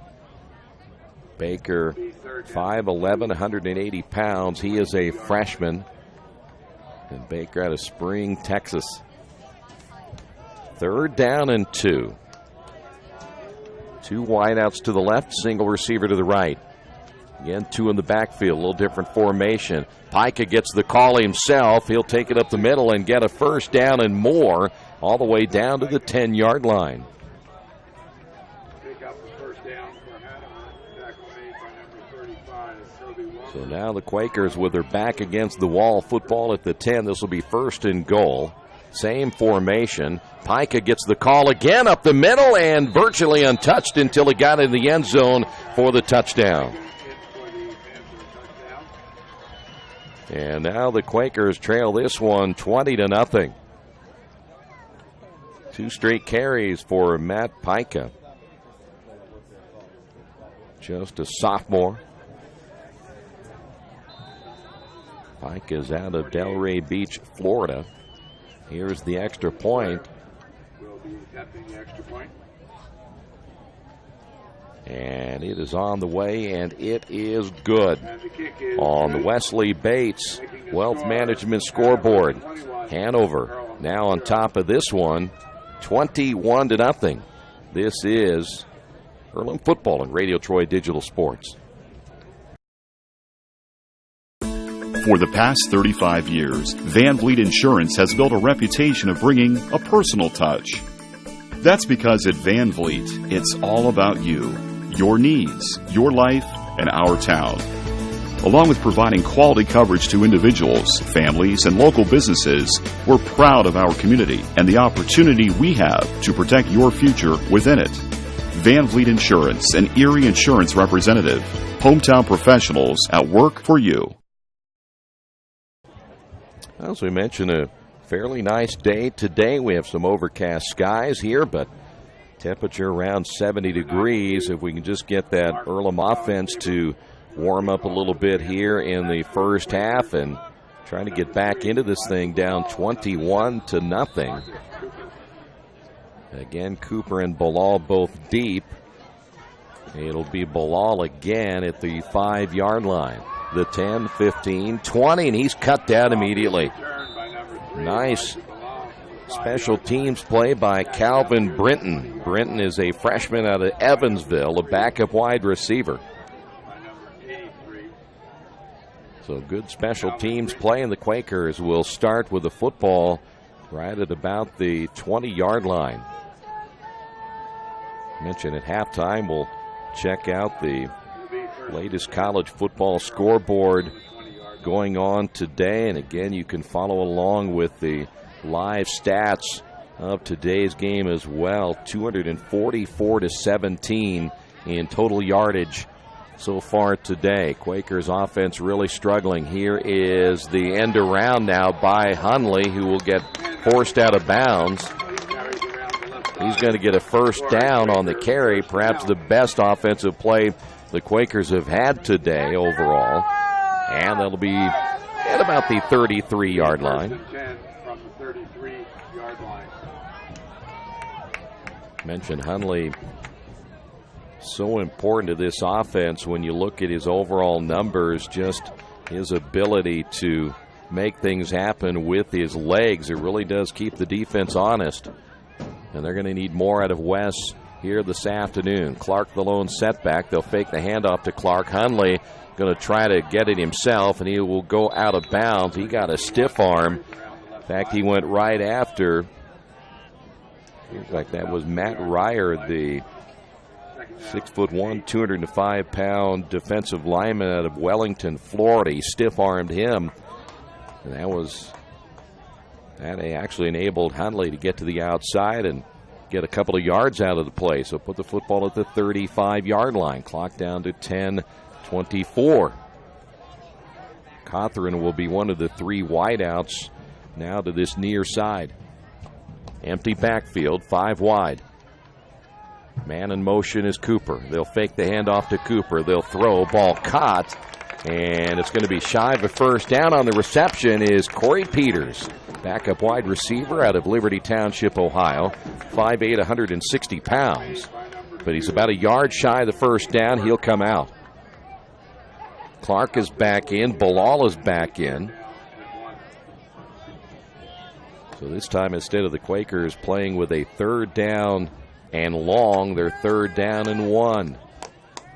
Baker, 5'11", 180 pounds. He is a freshman. And Baker out of Spring, Texas. 3rd down and 2. 2 wideouts to the left, single receiver to the right. Again, 2 in the backfield, a little different formation. Pica gets the call himself. He'll take it up the middle and get a 1st down and more, all the way down to the 10-yard line. Pick up the 1st down for Hanover. Tackle made by number 35, Kobe Walker. So now the Quakers with their back against the wall, football at the 10. This will be 1st and goal. Same formation. Pica gets the call again up the middle and virtually untouched until he got in the end zone for the touchdown. And now the Quakers trail this one 20-0. 2 straight carries for Matt Pica. Just a sophomore. Pica's out of Delray Beach, Florida. Here's the extra point. Will be attempting the extra point. And it is on the way, and it is good. On the Wesley Bates Wealth Management scoreboard. Hanover now on top of this one, 21-0. This is Earlham football and Radio Troy Digital Sports. For the past 35 years, Van Vliet Insurance has built a reputation of bringing a personal touch. That's because at Van Vliet, it's all about you, your needs, your life, and our town. Along with providing quality coverage to individuals, families, and local businesses, we're proud of our community and the opportunity we have to protect your future within it. Van Vliet Insurance, an Erie Insurance representative. Hometown professionals at work for you. As we mentioned, a fairly nice day today. We have some overcast skies here, but temperature around 70 degrees. If we can just get that Earlham offense to warm up a little bit here in the first half and trying to get back into this thing down 21-0. Again, Cooper and Bilal both deep. It'll be Bilal again at the 5-yard line. The 10, 15, 20, and he's cut down immediately. Nice special teams play by Calvin Brinton. Brinton is a freshman out of Evansville, a backup wide receiver. So good special teams play, and the Quakers will start with the football right at about the 20-yard line. Mentioned at halftime, we'll check out the latest college football scoreboard going on today. And again, you can follow along with the live stats of today's game as well. 244-17 in total yardage so far today. Quakers offense really struggling. Here is the end around now by Hunley, who will get forced out of bounds. He's going to get a first down on the carry, perhaps the best offensive play the Quakers have had today overall. And that'll be at about the 33-yard line. Mentioned Hunley, so important to this offense when you look at his overall numbers, just his ability to make things happen with his legs. It really does keep the defense honest. And they're going to need more out of Wes here this afternoon. Clark the lone setback. They'll fake the handoff to Clark. Hundley going to try to get it himself, and he will go out of bounds. He got a stiff arm. In fact, he went right after. Seems like that was Matt Ryer, the 6'1", 205-pound defensive lineman out of Wellington, Florida. He stiff-armed him, and that actually enabled Hundley to get to the outside and get a couple of yards out of the play. So put the football at the 35-yard line. Clock down to 10:24. Cawthron will be one of the three wideouts now to this near side. Empty backfield, 5 wide. Man in motion is Cooper. They'll fake the handoff to Cooper. They'll throw. Ball caught. And it's going to be shy of a first down. On the reception is Corey Peters, backup wide receiver out of Liberty Township, Ohio. 5'8", 160 pounds. But he's about a yard shy of the first down. He'll come out. Clark is back in. Bilal is back in. So this time, instead of the Quakers playing with a 3rd down and long, they're 3rd down and 1.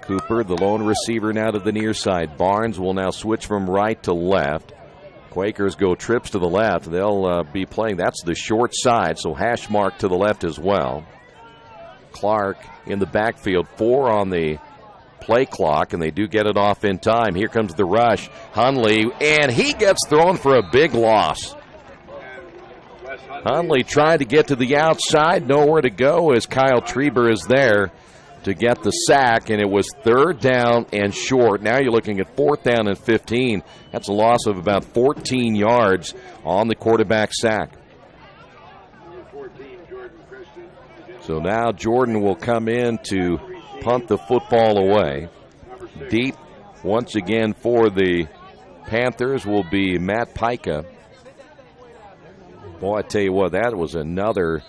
Cooper, the lone receiver, now to the near side. Barnes will now switch from right to left. Quakers go trips to the left. They'll be playing. That's the short side, so hash mark to the left as well. Clark in the backfield, 4 on the play clock, and they do get it off in time. Here comes the rush. Hundley, and he gets thrown for a big loss. Hundley tried to get to the outside, nowhere to go as Kyle Trieber is there to get the sack, and it was 3rd down and short. Now you're looking at 4th down and 15. That's a loss of about 14 yards on the quarterback sack. So now Jordan will come in to punt the football away. Deep once again for the Panthers will be Matt Pica. Boy, I tell you what, that was another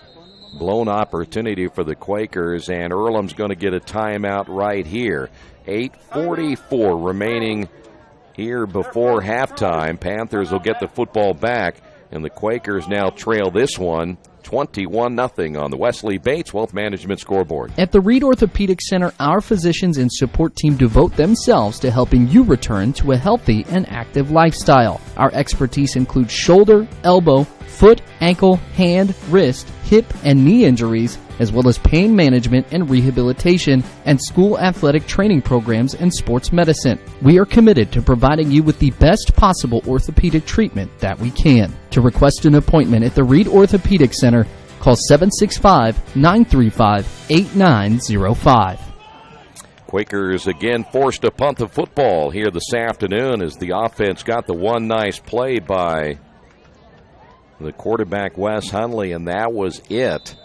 blown opportunity for the Quakers, and Earlham's going to get a timeout right here. 8:44 remaining here before halftime. Panthers will get the football back, and the Quakers now trail this one 21-0 on the Wesley Bates Wealth Management scoreboard. At the Reed Orthopedic Center, our physicians and support team devote themselves to helping you return to a healthy and active lifestyle. Our expertise includes shoulder, elbow, foot, ankle, hand, wrist, hip, and knee injuries, as well as pain management and rehabilitation and school athletic training programs and sports medicine. We are committed to providing you with the best possible orthopedic treatment that we can. To request an appointment at the Reed Orthopedic Center, call 765-935-8905. Quakers again forced to punt the football here this afternoon as the offense got the one nice play by the quarterback Wes Hundley, and that was it.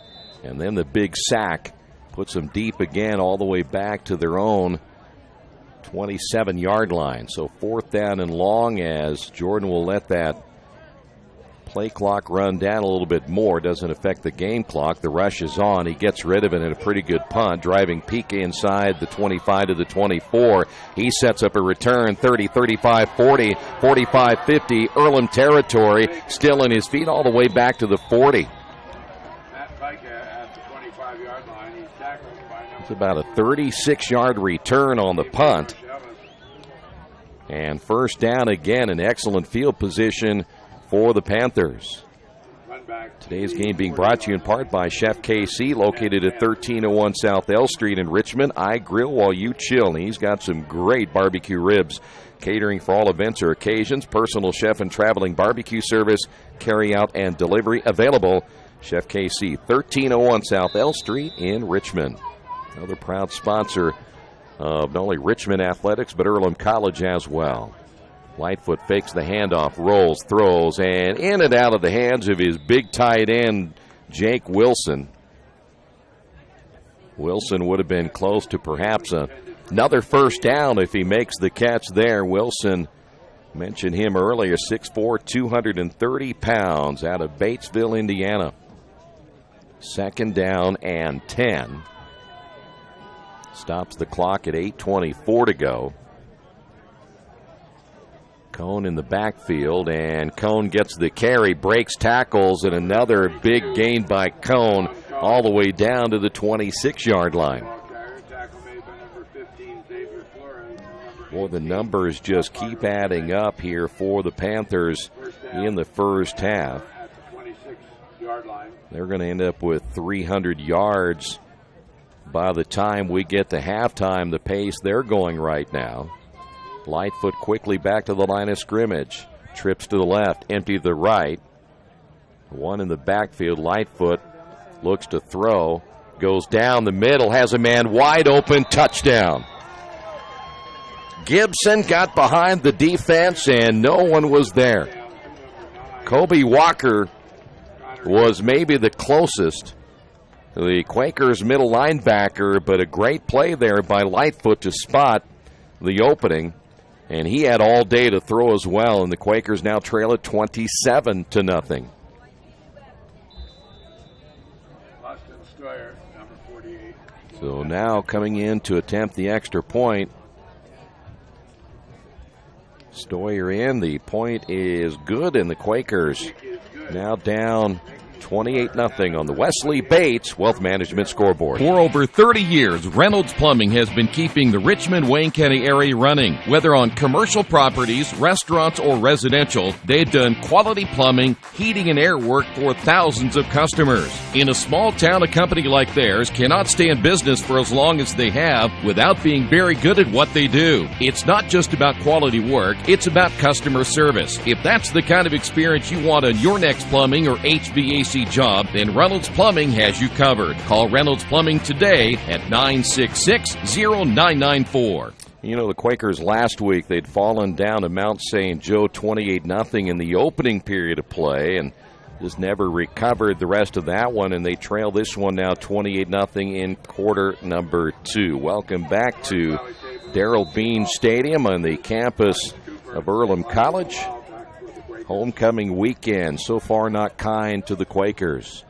And then the big sack puts them deep again all the way back to their own 27-yard line. So 4th down and long as Jordan will let that play clock run down a little bit more. Doesn't affect the game clock. The rush is on. He gets rid of it in a pretty good punt, driving Pique inside the 25 to the 24. He sets up a return, 30, 35, 40, 45, 50. Earlham territory, still in his feet all the way back to the 40. It's about a 36-yard return on the punt. And 1st down again, an excellent field position for the Panthers. Today's game being brought to you in part by Chef KC, located at 1301 South L Street in Richmond. I grill while you chill. And he's got some great barbecue ribs. Catering for all events or occasions. Personal chef and traveling barbecue service. Carry out and delivery available. Chef KC, 1301 South L Street in Richmond. Another proud sponsor of not only Richmond Athletics, but Earlham College as well. Lightfoot fakes the handoff, rolls, throws, and in and out of the hands of his big tight end, Jake Wilson. Wilson would have been close to perhaps another 1st down if he makes the catch there. Wilson, mentioned him earlier, 6'4", 230 pounds out of Batesville, Indiana. 2nd down and 10. Stops the clock at 8:24 to go. Cone in the backfield, and Cone gets the carry, breaks tackles, and another big gain by Cone all the way down to the 26-yard line. Well, the numbers just keep adding up here for the Panthers in the first half. They're going to end up with 300 yards by the time we get to halftime, the pace they're going right now. Lightfoot quickly back to the line of scrimmage. Trips to the left, empty to the right. One in the backfield. Lightfoot looks to throw. Goes down the middle, has a man wide open, touchdown. Gibson got behind the defense, and no one was there. Kobe Walker was maybe the closest to the Quakers middle linebacker, but a great play there by Lightfoot to spot the opening, and he had all day to throw as well, and the Quakers now trail it 27-0. So now coming in to attempt the extra point. Stoyer in. The point is good, and the Quakers now down 28-0 on the Wesley Bates Wealth Management scoreboard. For over 30 years, Reynolds Plumbing has been keeping the Richmond, Wayne County area running. Whether on commercial properties, restaurants, or residential, they've done quality plumbing, heating, and air work for thousands of customers. In a small town, a company like theirs cannot stay in business for as long as they have without being very good at what they do. It's not just about quality work, it's about customer service. If that's the kind of experience you want on your next plumbing or HVAC job, then Reynolds Plumbing has you covered. Call Reynolds Plumbing today at 966-0994. You know, the Quakers last week, they'd fallen down to Mount St. Joe 28-0 in the opening period of play and just never recovered the rest of that one, and they trail this one now 28-0 in quarter number 2. Welcome back to Darrell Bean Stadium on the campus of Earlham College. Homecoming weekend, so far not kind to the Quakers.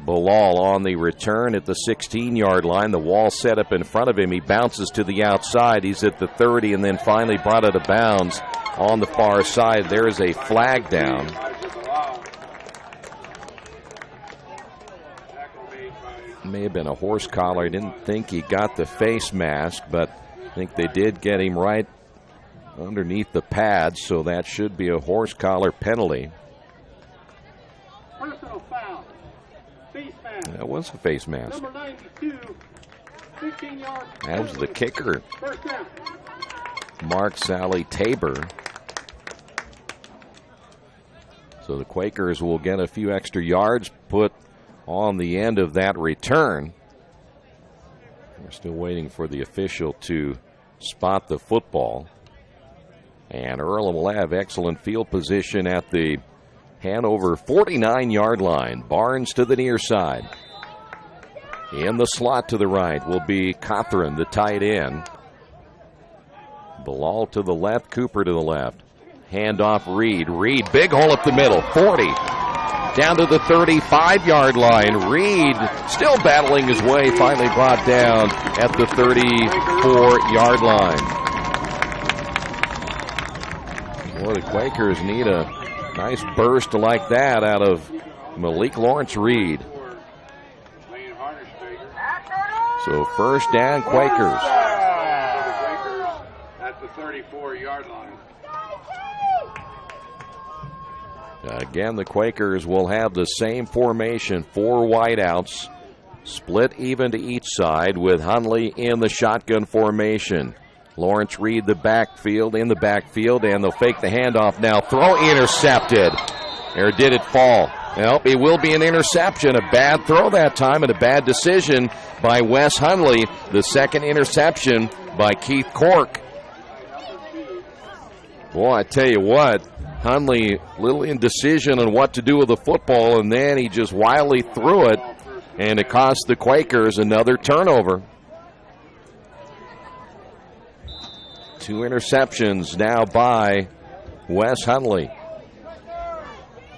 Bilal on the return at the 16-yard line. The wall set up in front of him. He bounces to the outside. He's at the 30 and then finally brought out of bounds on the far side. There is a flag down. May have been a horse collar. I didn't think he got the face mask, but I think they did get him right underneath the pads, so that should be a horse collar penalty. Personal foul. Face mask. That was a face mask. Number 92, 15 yards. That was the kicker, First down. Mark Sally Tabor. So the Quakers will get a few extra yards put on the end of that return. We're still waiting for the official to spot the football. And Earlham will have excellent field position at the Hanover 49-yard line. Barnes to the near side. In the slot to the right will be Cothran, the tight end. Bilal to the left, Cooper to the left. Handoff Reed. Reed, big hole up the middle, 40. Down to the 35-yard line. Reed still battling his way, finally brought down at the 34-yard line. Boy, the Quakers need a nice burst like that out of Malik Lawrence Reed. So first down, Quakers. At the 34-yard line. Again, the Quakers will have the same formation, 4 wideouts, split even to each side with Hunley in the shotgun formation. Lawrence Reed in the backfield, and they'll fake the handoff now. Throw intercepted. Or did it fall? Well, it will be an interception. A bad throw that time and a bad decision by Wes Hunley. The second interception by Keith Cork. Boy, I tell you what, Hunley, little indecision on what to do with the football, and then he just wildly threw it, and it cost the Quakers another turnover. 2 interceptions now by Wes Hunley.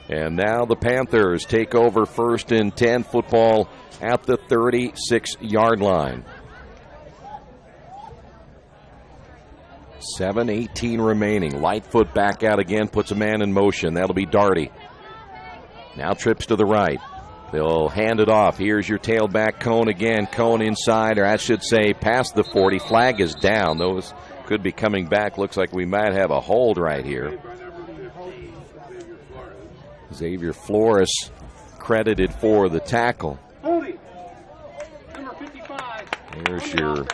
And now the Panthers take over first and 10, football at the 36-yard line. 7:18 remaining. Lightfoot back out again, puts a man in motion. That'll be Darty. Now trips to the right. They'll hand it off. Here's your tailback, Cone again. Cone inside, or I should say past the 40. Flag is down. Those could be coming back. Looks like we might have a hold right here. Xavier Flores credited for the tackle. There's your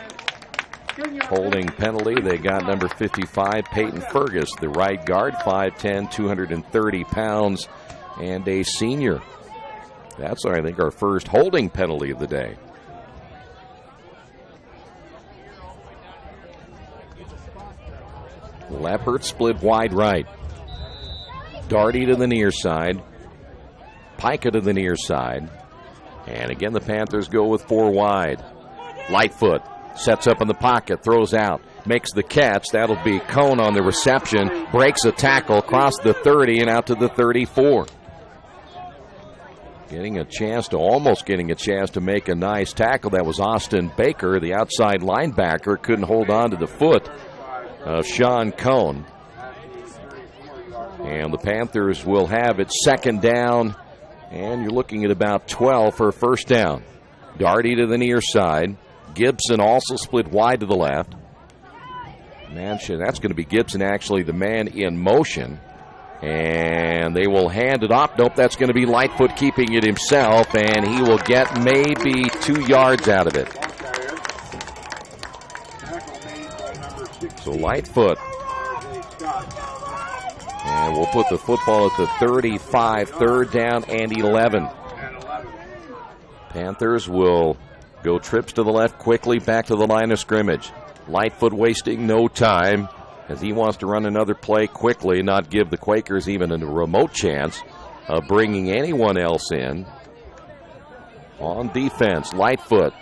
holding penalty. They got number 55, Peyton Fergus, the right guard, 5'10", 230 pounds, and a senior. That's, I think, our first holding penalty of the day. Leppert split wide right. Darty to the near side. Pica to the near side. And again, the Panthers go with 4 wide. Lightfoot sets up in the pocket, throws out, makes the catch. That'll be Cone on the reception. Breaks a tackle across the 30 and out to the 34. Almost getting a chance to make a nice tackle. That was Austin Baker, the outside linebacker. Couldn't hold on to the foot of Sean Cone. And the Panthers will have it second down, and you're looking at about 12 for a first down. Darty to the near side. Gibson also split wide to the left. Manchin, that's going to be Gibson, actually the man in motion. And they will hand it off. Nope, that's going to be Lightfoot keeping it himself, and he will get maybe 2 yards out of it. So Lightfoot. And we'll put the football at the 35, third down and 11. Panthers will go trips to the left quickly back to the line of scrimmage. Lightfoot wasting no time as he wants to run another play quickly, not give the Quakers even a remote chance of bringing anyone else in. On defense, Lightfoot.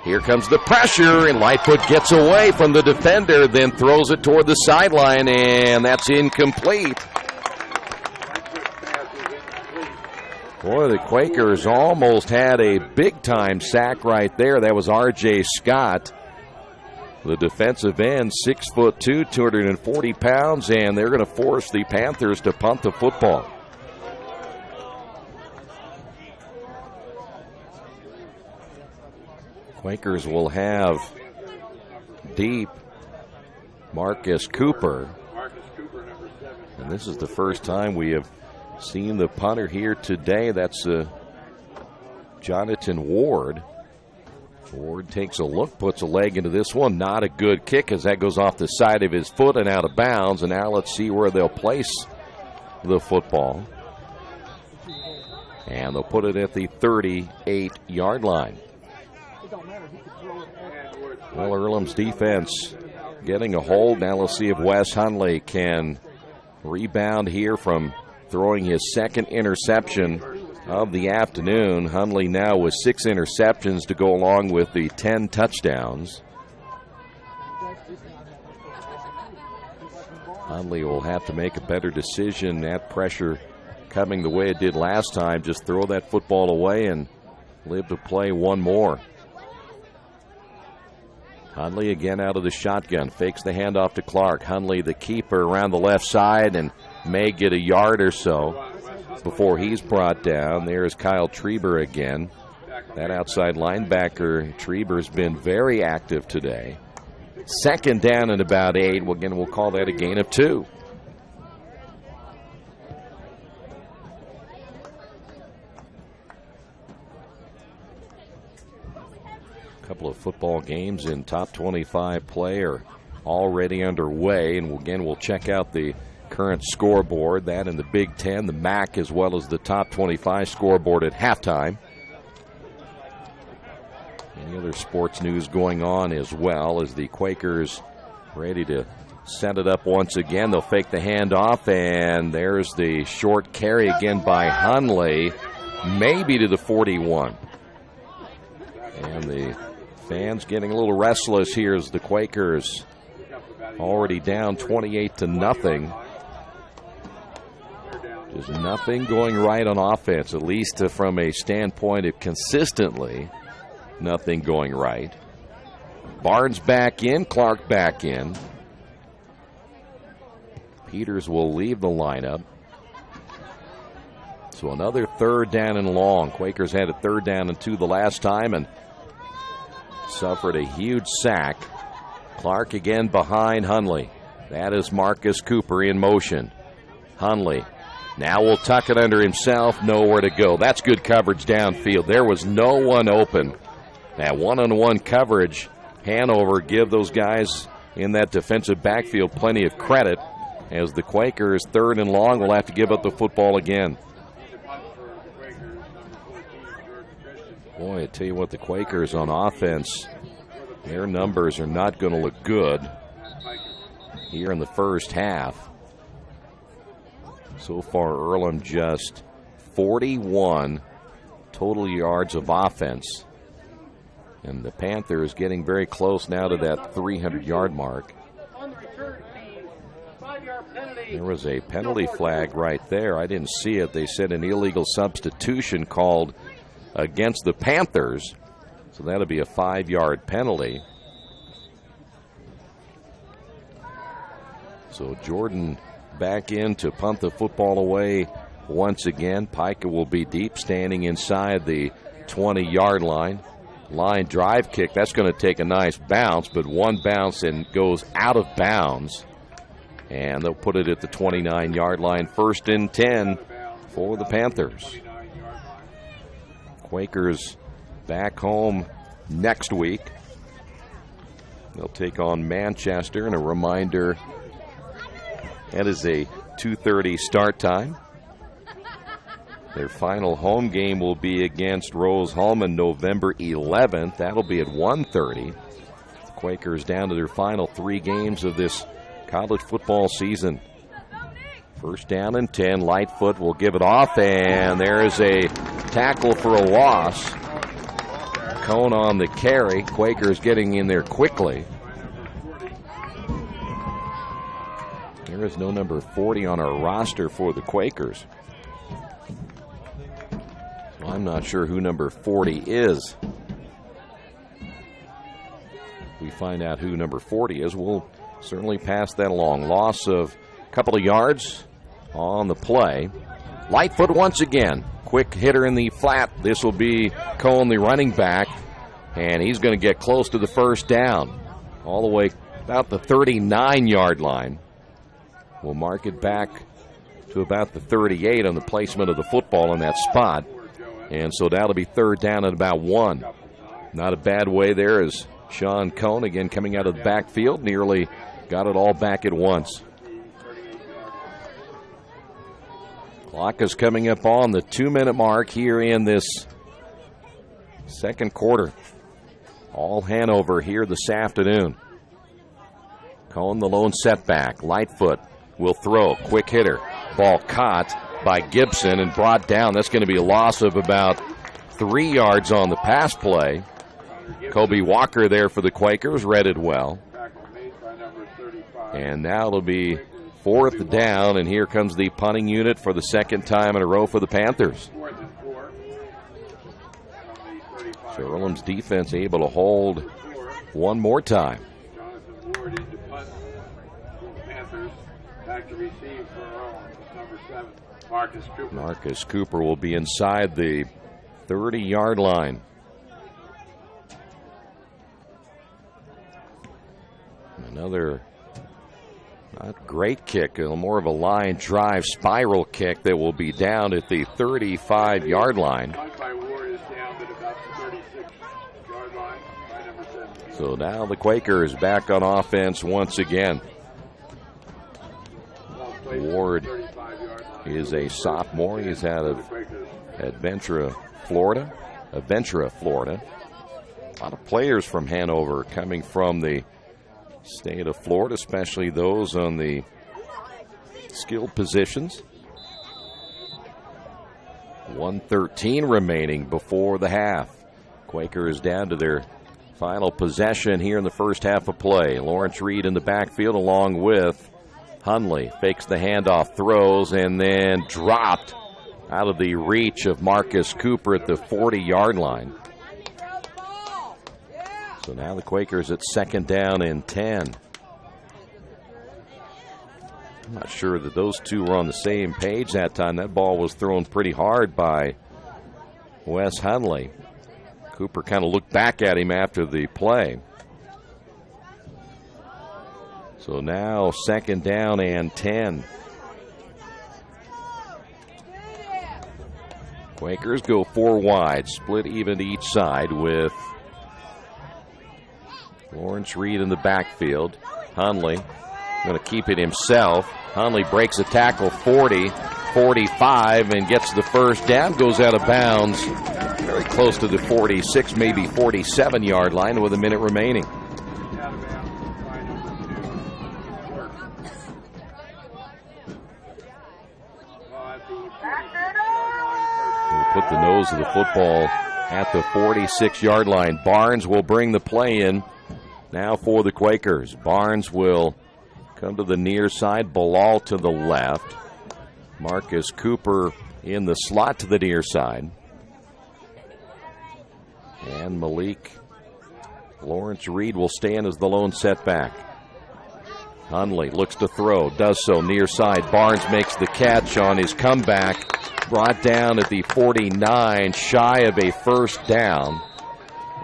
Here comes the pressure, and Lightfoot gets away from the defender, then throws it toward the sideline, and that's incomplete. Boy, the Quakers almost had a big-time sack right there. That was R.J. Scott, the defensive end, 6'2", 240 pounds, and they're going to force the Panthers to punt the football. Quakers will have deep Marcus Cooper. And this is the first time we have seen the punter here today. That's Jonathan Ward. Ward takes a look, puts a leg into this one. Not a good kick as that goes off the side of his foot and out of bounds. And now let's see where they'll place the football. And they'll put it at the 38-yard line. Well, Earlham's defense getting a hold. Now let's see if Wes Hundley can rebound here from throwing his second interception of the afternoon. Hundley now with 6 interceptions to go along with the 10 touchdowns. Hundley will have to make a better decision. That pressure coming the way it did last time. Just throw that football away and live to play one more. Hundley again out of the shotgun. Fakes the handoff to Clark. Hundley, the keeper, around the left side and may get a yard or so before he's brought down. There's Kyle Treber again. That outside linebacker, Treber's been very active today. Second down and about 8. Again, we'll call that a gain of 2. A couple of football games in top 25 play are already underway, and again, we'll check out the current scoreboard, that in the Big Ten, the MAC, as well as the top 25 scoreboard at halftime. Any other sports news going on as well as the Quakers ready to set it up once again. They'll fake the handoff, and there's the short carry again by Hundley, maybe to the 41. And the fans getting a little restless here as the Quakers already down 28-0. There's nothing going right on offense, at least from a standpoint of consistently nothing going right. Barnes back in, Clark back in. Peters will leave the lineup. So So another 3rd down and long. Quakers had a 3rd down and 2 the last time and suffered a huge sack. Clark again behind Hundley. That is Marcus Cooper in motion. Hundley now will tuck it under himself. Nowhere to go. That's good coverage downfield. There was no one open. That one-on-one coverage, Hanover give those guys in that defensive backfield plenty of credit, as the Quakers 3rd and long will have to give up the football again. Boy, I tell you what, the Quakers on offense, their numbers are not going to look good here in the first half. So far, Earlham just 41 total yards of offense. And the Panthers getting very close now to that 300-yard mark. There was a penalty flag right there. I didn't see it. They said an illegal substitution called against the Panthers. So that'll be a 5-yard penalty. So Jordan back in to punt the football away once again. Pica will be deep, standing inside the 20-yard line. Line drive kick, that's going to take a nice bounce, but one bounce and goes out of bounds. And they'll put it at the 29-yard line. 1st and 10 for the Panthers. Quakers back home next week. They'll take on Manchester, and a reminder, that is a 2:30 start time. Their final home game will be against Rose-Hulman November 11th. That'll be at 1:30. The Quakers down to their final 3 games of this college football season. 1st down and 10. Lightfoot will give it off, and there is a tackle for a loss. Cone on the carry. Quakers getting in there quickly. There is no number 40 on our roster for the Quakers. I'm not sure who number 40 is. If we find out who number 40 is, we'll certainly pass that along. Loss of a couple of yards on the play. Lightfoot once again. Quick hitter in the flat. This will be Cone, the running back, and he's going to get close to the 1st down. All the way about the 39-yard line. We'll mark it back to about the 38 on the placement of the football in that spot. And so that'll be 3rd down at about 1. Not a bad way there as Sean Cone again coming out of the backfield. Nearly got it all back at once. Clock is coming up on the 2-minute mark here in this 2nd quarter. All Hanover here this afternoon. Cone the lone setback. Lightfoot will throw. Quick hitter. Ball caught by Gibson and brought down. That's going to be a loss of about 3 yards on the pass play. Kobe Walker there for the Quakers, read it well. And now it'll be 4th down, and here comes the punting unit for the 2nd time in a row for the Panthers. So Earlham's defense able to hold one more time. Back to receive for Earlham, number 7. Marcus Cooper will be inside the 30-yard line. Another not great kick, more of a line drive spiral kick that will be down at the 35-yard line. So now the Quakers back on offense once again. Ward is a sophomore. He's out of Adventura, Florida. A lot of players from Hanover coming from the state of Florida, especially those on the skilled positions. 1:13 remaining before the half. Quakers down to their final possession here in the first half of play. Lawrence Reed in the backfield along with Hundley. Fakes the handoff, throws, and then dropped out of the reach of Marcus Cooper at the 40-yard line. So now the Quakers at 2nd down and 10. I'm not sure that those two were on the same page that time. That ball was thrown pretty hard by Wes Hundley. Cooper kind of looked back at him after the play. So now 2nd down and 10. Quakers go 4 wide, split even to each side with Lawrence Reed in the backfield. Hundley going to keep it himself. Hundley breaks a tackle 40, 45, and gets the first down, goes out of bounds very close to the 46, maybe 47-yard line with a minute remaining. Put the nose of the football at the 46-yard line. Barnes will bring the play in now for the Quakers. Barnes will come to the near side. Bilal to the left. Marcus Cooper in the slot to the near side. And Malik Lawrence Reed will stand as the lone setback. Hundley looks to throw, does so near side. Barnes makes the catch on his comeback. Brought down at the 49, shy of a first down.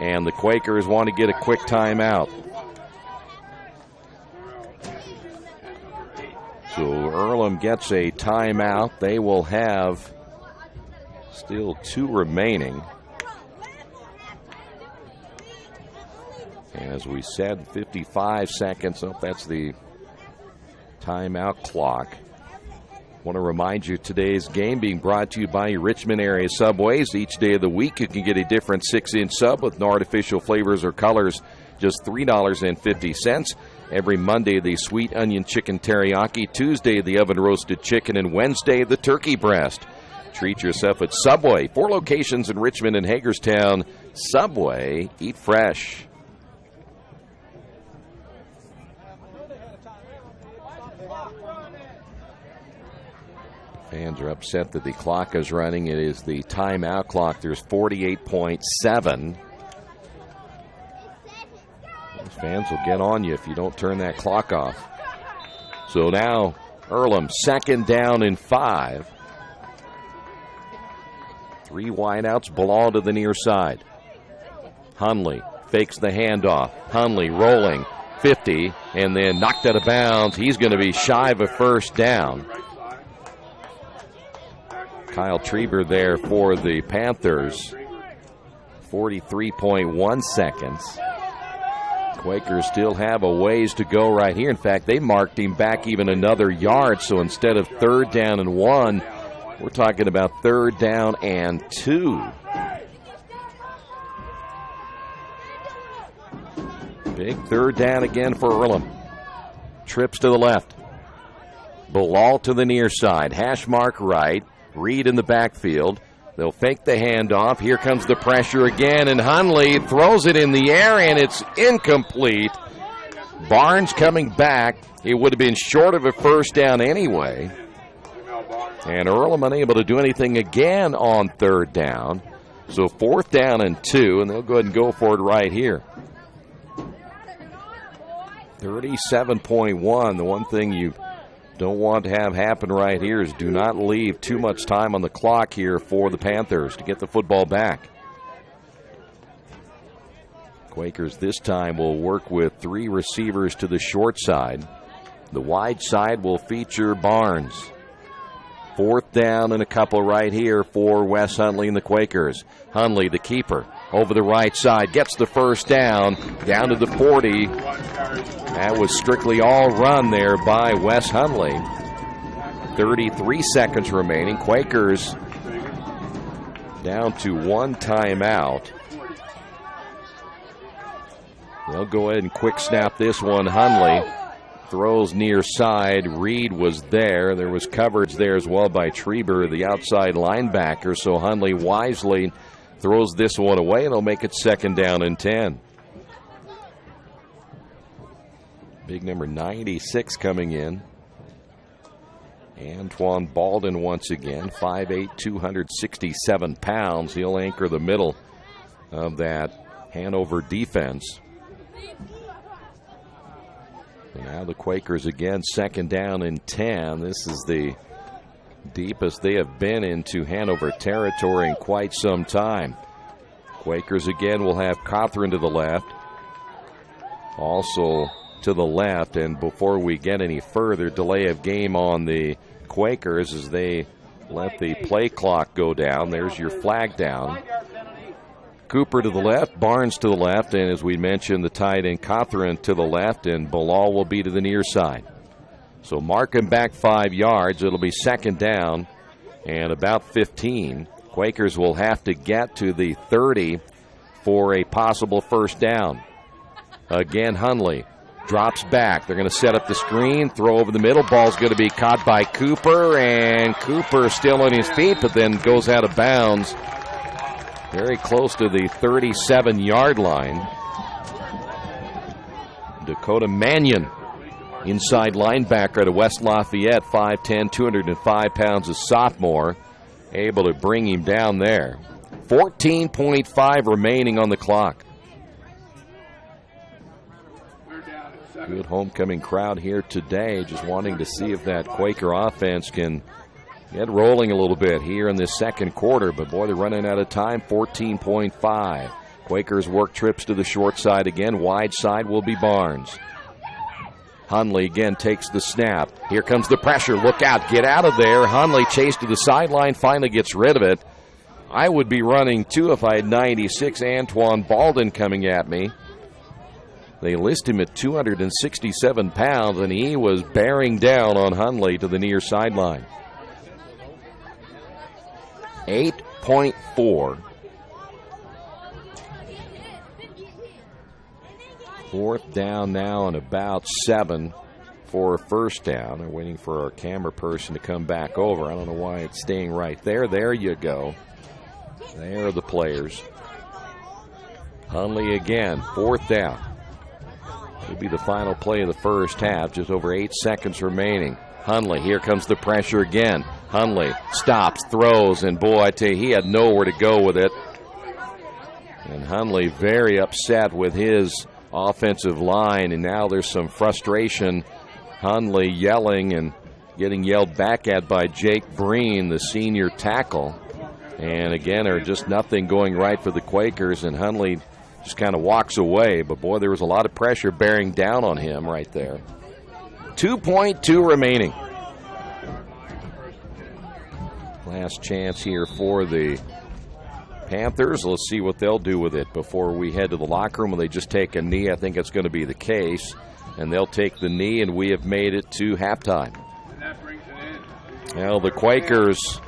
And the Quakers want to get a quick timeout. So Earlham gets a timeout. They will have still 2 remaining. And as we said, 55 seconds. Oh, that's the timeout clock. Want to remind you today's game being brought to you by your Richmond area Subways. Each day of the week you can get a different 6-inch sub with no artificial flavors or colors, just $3.50. Every Monday the sweet onion chicken teriyaki, Tuesday the oven roasted chicken, and Wednesday the turkey breast. Treat yourself at Subway. 4 locations in Richmond and Hagerstown. Subway, eat fresh. Fans are upset that the clock is running. It is the timeout clock. There's 48.7. Fans will get on you if you don't turn that clock off. So now Earlham 2nd down and 5. 3 wideouts, Bilal to the near side. Hundley fakes the handoff. Hundley rolling 50 and then knocked out of bounds. He's going to be shy of a first down. Kyle Trieber there for the Panthers. 43.1 seconds. Quakers still have a ways to go right here. In fact, they marked him back even another yard. So instead of 3rd down and 1, we're talking about 3rd down and 2. Big 3rd down again for Earlham. Trips to the left. Bilal to the near side. Hash mark right. Reed in the backfield. They'll fake the handoff. Here comes the pressure again, and Hundley throws it in the air, and it's incomplete. Barnes coming back. It would have been short of a first down anyway. And Earlham unable to do anything again on 3rd down. So 4th down and 2, and they'll go ahead and go for it right here. 37.1. The one thing you don't want to have happen right here is do not leave too much time on the clock here for the Panthers to get the football back. Quakers this time will work with 3 receivers to the short side. The wide side will feature Barnes. 4th down and a couple right here for Wes Hundley and the Quakers. Hundley, the keeper, over the right side, gets the first down to the 40. That was strictly all run there by Wes Hundley. 33 seconds remaining. Quakers down to 1 timeout. They'll go ahead and quick snap this one. Hundley throws near side. Reed was there. There was coverage there as well by Trieber, the outside linebacker. So Hundley wisely throws this one away, and he'll make it 2nd down and 10. Big number 96 coming in. Antoine Baldwin once again, 5'8", 267 pounds. He'll anchor the middle of that Hanover defense. And now the Quakers again, 2nd down and 10. This is the deepest they have been into Hanover territory in quite some time. Quakers again will have Cothran to the left. Also to the left, and before we get any further, delay of game on the Quakers as they let the play clock go down. There's your flag down. Cooper to the left, Barnes to the left, and as we mentioned, the tight end Cothran to the left, and Bilal will be to the near side. So mark him back 5 yards. It'll be 2nd down and about 15. Quakers will have to get to the 30 for a possible first down. Again, Hundley drops back. They're going to set up the screen, throw over the middle. Ball's going to be caught by Cooper, and Cooper still on his feet, but then goes out of bounds very close to the 37-yard line. Dakota Mannion, inside linebacker to West Lafayette, 5'10", 205 pounds, a sophomore, able to bring him down there. 14.5 remaining on the clock. Good homecoming crowd here today, just wanting to see if that Quaker offense can get rolling a little bit here in this second quarter. But boy, they're running out of time. 14.5. Quakers work trips to the short side again. Wide side will be Barnes. Hundley again takes the snap. Here comes the pressure. Look out. Get out of there. Hundley chased to the sideline, finally gets rid of it. I would be running too if I had 96 Antoine Baldwin coming at me. They list him at 267 pounds, and he was bearing down on Hundley to the near sideline. 8.4. 4th down now and about 7 for a first down. They're waiting for our camera person to come back over. I don't know why it's staying right there. There you go. There are the players. Hundley again, 4th down. Will be the final play of the first half. Just over 8 seconds remaining. Hundley, here comes the pressure again. Hundley stops, throws, and boy, I tell you, he had nowhere to go with it. And Hundley very upset with his offensive line, and now there's some frustration. Hundley yelling and getting yelled back at by Jake Breen, the senior tackle. And again, there's just nothing going right for the Quakers, and Hundley just kind of walks away. But boy, there was a lot of pressure bearing down on him right there. 2.2 remaining. Last chance here for the Panthers. Let's see what they'll do with it before we head to the locker room. Will they just take a knee? I think it's going to be the case. And they'll take the knee, and we have made it to halftime. Well, the Quakers,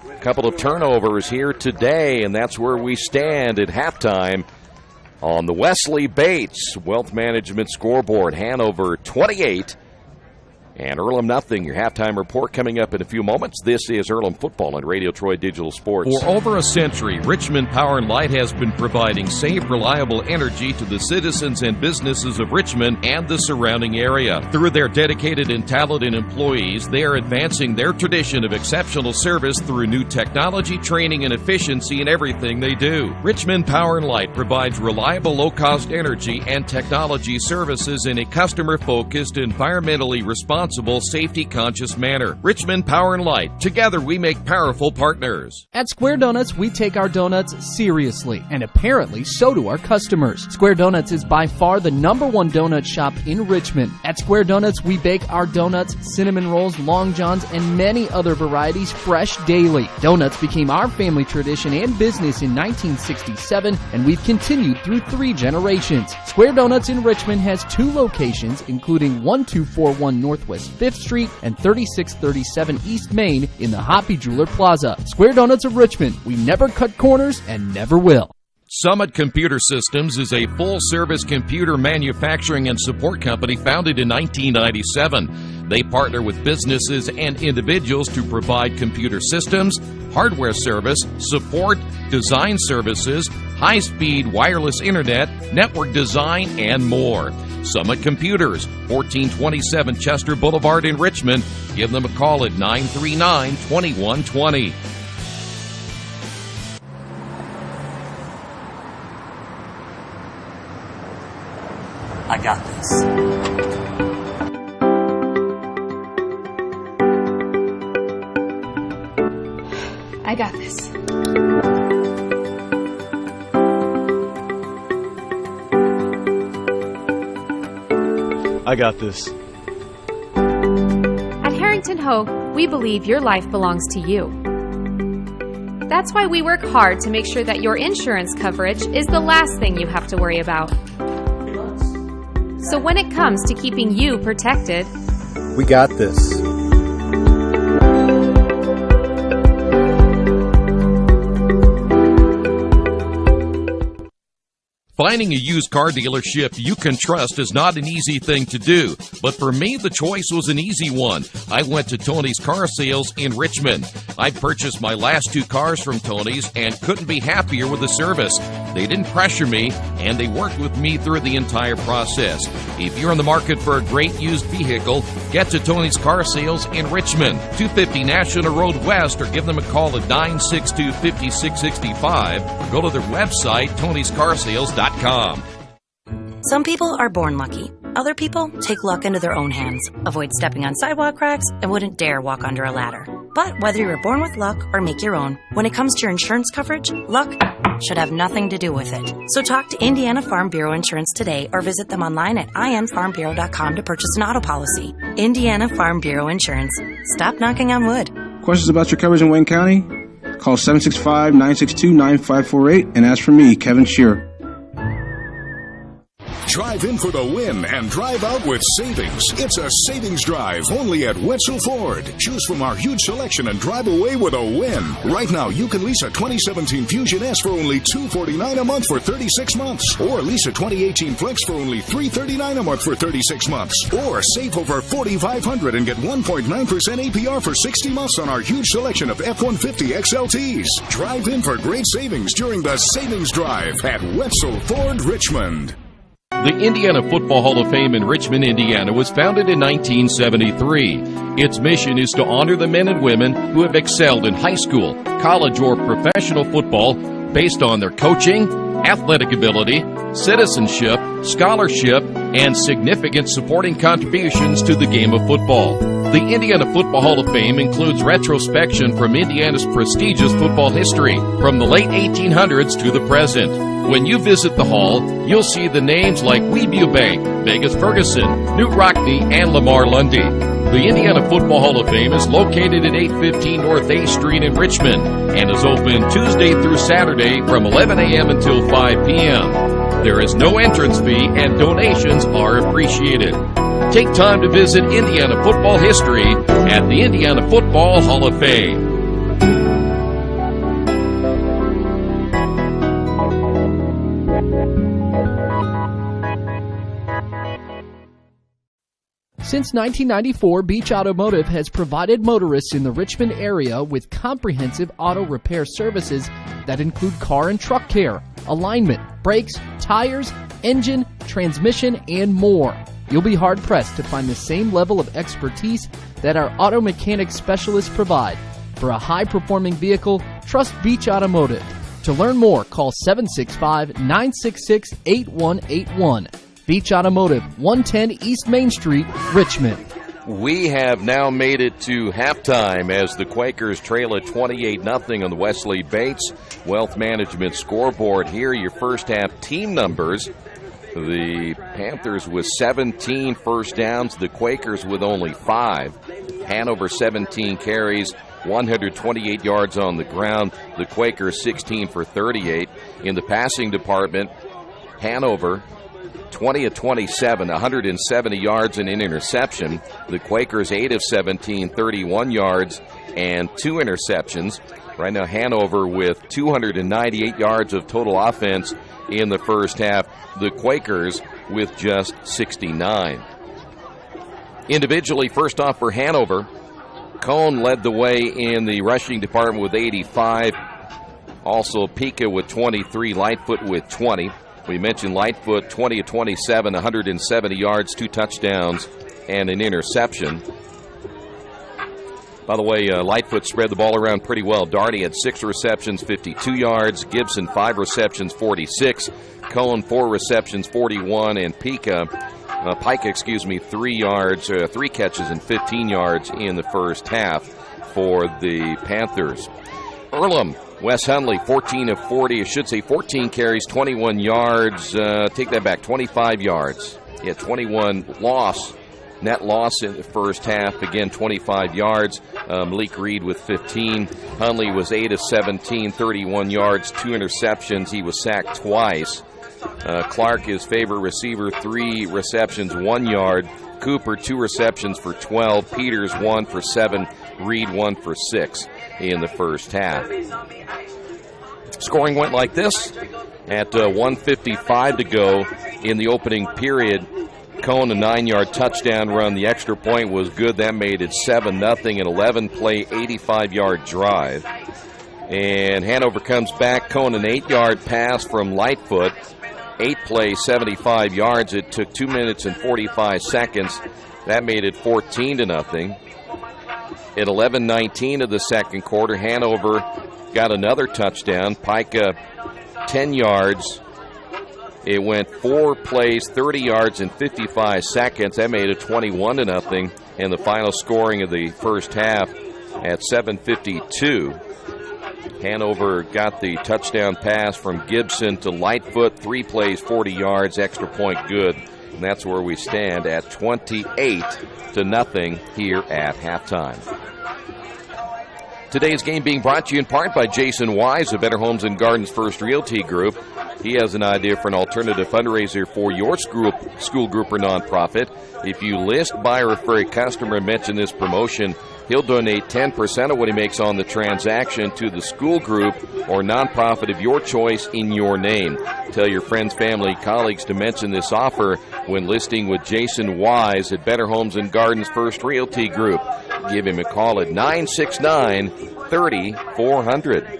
a couple of turnovers here today, and that's where we stand at halftime on the Wesley Bates Wealth Management scoreboard. Hanover 28 and Earlham nothing. Your halftime report coming up in a few moments. This is Earlham Football on Radio Troy Digital Sports. For over a century, Richmond Power and Light has been providing safe, reliable energy to the citizens and businesses of Richmond and the surrounding area. Through their dedicated and talented employees, they are advancing their tradition of exceptional service through new technology, training, and efficiency in everything they do. Richmond Power and Light provides reliable, low-cost energy and technology services in a customer-focused, environmentally responsible, safety-conscious manner. Richmond Power and Light. Together we make powerful partners. At Square Donuts, we take our donuts seriously, and apparently so do our customers. Square Donuts is by far the #1 donut shop in Richmond. At Square Donuts, we bake our donuts, cinnamon rolls, long johns, and many other varieties fresh daily. Donuts became our family tradition and business in 1967, and we've continued through 3 generations. Square Donuts in Richmond has 2 locations, including 1241 Northwest 5th Street and 3637 East Main in the Hoppy Jeweler Plaza. Square Donuts of Richmond. We never cut corners and never will. Summit Computer Systems is a full-service computer manufacturing and support company founded in 1997. They partner with businesses and individuals to provide computer systems, hardware service, support, design services, high-speed wireless internet, network design, and more. Summit Computers, 1427 Chester Boulevard in Richmond. Give them a call at 939-2120. I got this. I got this. I got this. At Harrington Hogue, we believe your life belongs to you. That's why we work hard to make sure that your insurance coverage is the last thing you have to worry about. So when it comes to keeping you protected, We got this. Finding a used car dealership you can trust is not an easy thing to do, but for me, the choice was an easy one. I went to Tony's Car Sales in Richmond. I purchased my last 2 cars from Tony's and couldn't be happier with the service. They didn't pressure me, and they worked with me through the entire process. If you're in the market for a great used vehicle, get to Tony's Car Sales in Richmond, 250 National Road West, or give them a call at 962-5665, or go to their website, tonyscarsales.com. Some people are born lucky. Other people take luck into their own hands, avoid stepping on sidewalk cracks, and wouldn't dare walk under a ladder. But whether you're born with luck or make your own, when it comes to your insurance coverage, luck should have nothing to do with it. So talk to Indiana Farm Bureau Insurance today or visit them online at infarmbureau.com to purchase an auto policy. Indiana Farm Bureau Insurance. Stop knocking on wood. Questions about your coverage in Wayne County? Call 765-962-9548 and ask for me, Kevin Shearer. Drive in for the win and drive out with savings. It's a savings drive only at Wetzel Ford. Choose from our huge selection and drive away with a win. Right now, you can lease a 2017 Fusion S for only $249 a month for 36 months. Or lease a 2018 Flex for only $339 a month for 36 months. Or save over $4,500 and get 1.9% APR for 60 months on our huge selection of F-150 XLTs. Drive in for great savings during the Savings Drive at Wetzel Ford Richmond. The Indiana Football Hall of Fame in Richmond, Indiana was founded in 1973. Its mission is to honor the men and women who have excelled in high school, college, or professional football based on their coaching, athletic ability, citizenship, scholarship, and significant supporting contributions to the game of football. The Indiana Football Hall of Fame includes retrospection from Indiana's prestigious football history, from the late 1800s to the present. When you visit the hall, you'll see the names like Weebu Bank, Vegas Ferguson, Newt Rockne, and Lamar Lundy. The Indiana Football Hall of Fame is located at 815 North A Street in Richmond and is open Tuesday through Saturday from 11 a.m. until 5 p.m. There is no entrance fee and donations are appreciated. Take time to visit Indiana football history at the Indiana Football Hall of Fame. Since 1994, Beach Automotive has provided motorists in the Richmond area with comprehensive auto repair services that include car and truck care, alignment, brakes, tires, engine, transmission, and more. You'll be hard-pressed to find the same level of expertise that our auto mechanic specialists provide. For a high-performing vehicle, trust Beach Automotive. To learn more, call 765-966-8181. Beach Automotive, 110 East Main Street, Richmond. We have now made it to halftime as the Quakers trail at 28-0 on the Wesley Bates Wealth Management scoreboard. Here, your first half team numbers. The Panthers with 17 first downs, the Quakers with only 5. Hanover 17 carries, 128 yards on the ground. The Quakers 16 for 38. In the passing department, Hanover 20 of 27, 170 yards and an interception. The Quakers 8 of 17, 31 yards and 2 interceptions. Right now, Hanover with 298 yards of total offense in the first half. The Quakers with just 69. Individually, first off for Hanover, Cone led the way in the rushing department with 85. Also, Pika with 23, Lightfoot with 20. We mentioned Lightfoot, 20 of 27, 170 yards, 2 touchdowns, and an interception. By the way, Lightfoot spread the ball around pretty well. Darty had 6 receptions, 52 yards. Gibson, 5 receptions, 46. Cohen, 4 receptions, 41. And Pike, 3 catches and 15 yards in the first half for the Panthers. Earlham, Wes Hundley, 14 of 40. I should say 14 carries, 21 yards. Take that back, 25 yards. Yeah, 21 net loss in the first half. Again, 25 yards. Malik Reed with 15. Hundley was 8 of 17, 31 yards, 2 interceptions. He was sacked twice. Clark, his favorite receiver, 3 receptions, 1 yard. Cooper, 2 receptions for 12. Peters, 1 for 7. Reed, 1 for 6 in the first half. Scoring went like this. At 1:55 to go in the opening period, Cohn, a 9-yard touchdown run. The extra point was good. That made it 7-0, an 11-play, 85-yard drive. And Hanover comes back. Cohn, an 8-yard pass from Lightfoot. 8-play, 75 yards. It took 2 minutes and 45 seconds. That made it 14-0. At 11:19 of the second quarter, Hanover got another touchdown. Pica, 10 yards. It went 4 plays, 30 yards in 55 seconds. That made it 21-0. And the final scoring of the first half at 7:52. Hanover got the touchdown pass from Gibson to Lightfoot. 3 plays, 40 yards, extra point good. And that's where we stand at 28-0 here at halftime. Today's game being brought to you in part by Jason Wise of Better Homes and Gardens First Realty Group. He has an idea for an alternative fundraiser for your school group or nonprofit. If you list, buy, or refer a customer and mention this promotion, he'll donate 10% of what he makes on the transaction to the school group or nonprofit of your choice in your name. Tell your friends, family, colleagues to mention this offer when listing with Jason Wise at Better Homes and Gardens First Realty Group. Give him a call at 969-30-400.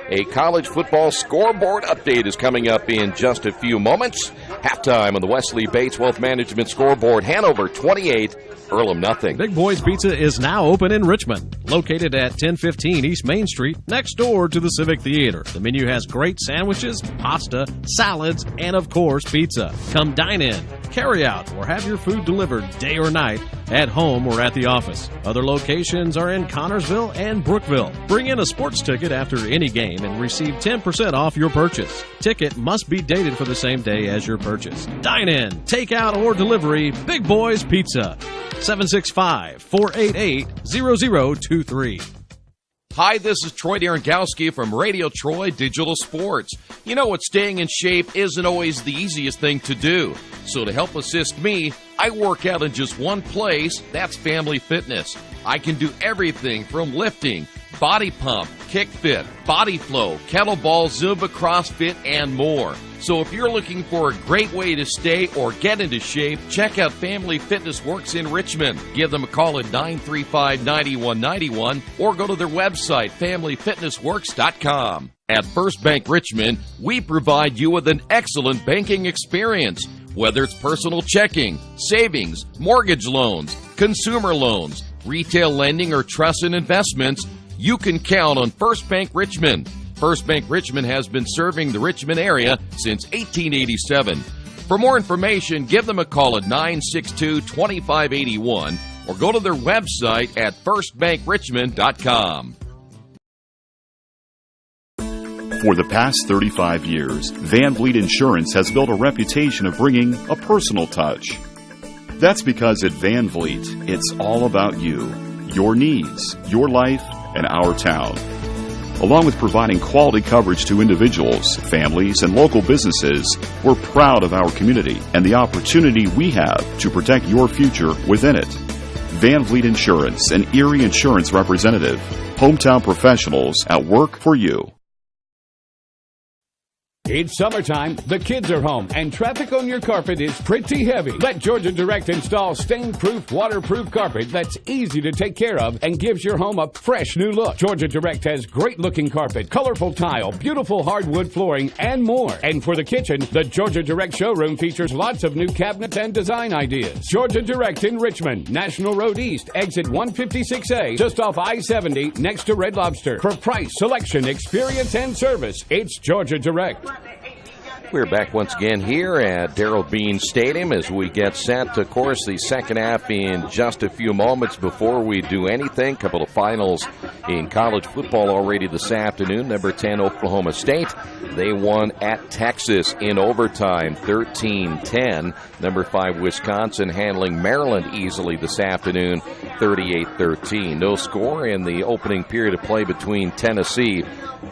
A college football scoreboard update is coming up in just a few moments. Halftime on the Wesley Bates Wealth Management scoreboard. Hanover 28, Earlham nothing. Big Boys Pizza is now open in Richmond. Located at 1015 East Main Street, next door to the Civic Theater. The menu has great sandwiches, pasta, salads, and of course, pizza. Come dine in, carry out, or have your food delivered day or night at home or at the office. Other locations are in Connorsville and Brookville. Bring in a sports ticket after any game and receive 10% off your purchase. Ticket must be dated for the same day as your purchase. Dine in, take out, or delivery. Big Boys Pizza. 765-488-0023. Hi, this is Troy Darengowski from Radio Troy Digital Sports. You know what, staying in shape isn't always the easiest thing to do. So to help assist me, I work out in just one place. That's Family Fitness. I can do everything from lifting, body pump, kick fit, body flow, kettlebell, Zumba, CrossFit, and more. So if you're looking for a great way to stay or get into shape, check out Family Fitness Works in Richmond. Give them a call at 935-9191 or go to their website, familyfitnessworks.com. At First Bank Richmond, we provide you with an excellent banking experience. Whether it's personal checking, savings, mortgage loans, consumer loans, retail lending, or trust and investments, you can count on First Bank Richmond. First Bank Richmond has been serving the Richmond area since 1887. For more information, give them a call at 962-2581 or go to their website at firstbankrichmond.com. For the past 35 years, Van Vliet Insurance has built a reputation of bringing a personal touch. That's because at Van Vliet, it's all about you, your needs, your life, and our town. Along with providing quality coverage to individuals, families, and local businesses, we're proud of our community and the opportunity we have to protect your future within it. Van Vliet Insurance, an Erie Insurance representative. Hometown professionals at work for you. It's summertime, the kids are home, and traffic on your carpet is pretty heavy. Let Georgia Direct install stain-proof, waterproof carpet that's easy to take care of and gives your home a fresh new look. Georgia Direct has great-looking carpet, colorful tile, beautiful hardwood flooring, and more. And for the kitchen, the Georgia Direct showroom features lots of new cabinets and design ideas. Georgia Direct in Richmond, National Road East, exit 156A, just off I-70, next to Red Lobster. For price, selection, experience, and service, it's Georgia Direct. We're back once again here at Darrell Bean Stadium as we get set to, of course, the second half in just a few moments. Before we do anything, a couple of finals In college football already this afternoon, number 10 Oklahoma State, they won at Texas in overtime, 13-10. Number 5 Wisconsin handling Maryland easily this afternoon, 38-13. No score in the opening period of play between Tennessee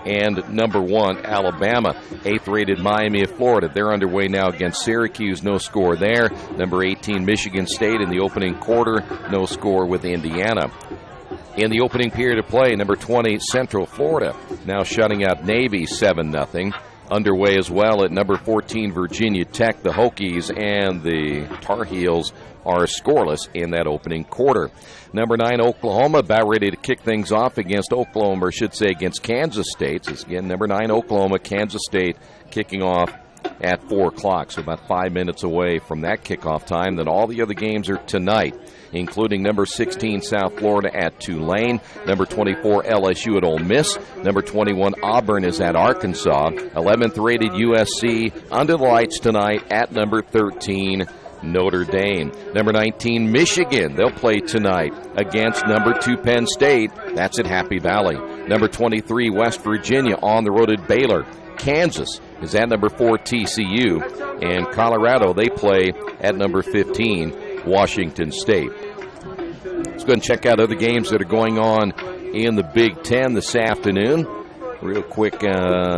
and number 1 Alabama. 8th-rated Miami of Florida, they're underway now against Syracuse. No score there. Number 18 Michigan State in the opening quarter. No score with Indiana. In the opening period of play, number 20 Central Florida now shutting out Navy 7-0. Underway as well at number 14 Virginia Tech. The Hokies and the Tar Heels are scoreless in that opening quarter. Number 9 Oklahoma about ready to kick things off against Oklahoma, or I should say against Kansas State. It's again number 9 Oklahoma, Kansas State kicking off at 4 o'clock, so about 5 minutes away from that kickoff time. Then all the other games are tonight, including number 16 South Florida at Tulane, number 24 LSU at Ole Miss, number 21 Auburn is at Arkansas, 11th rated USC under the lights tonight at number 13 Notre Dame. Number 19 Michigan, they'll play tonight against number 2 Penn State. That's at Happy Valley. Number 23 West Virginia on the road at Baylor. Kansas is at number 4 TCU, and Colorado, they play at number 15 Washington State. Let's go and check out other games that are going on in the Big Ten this afternoon. Real quick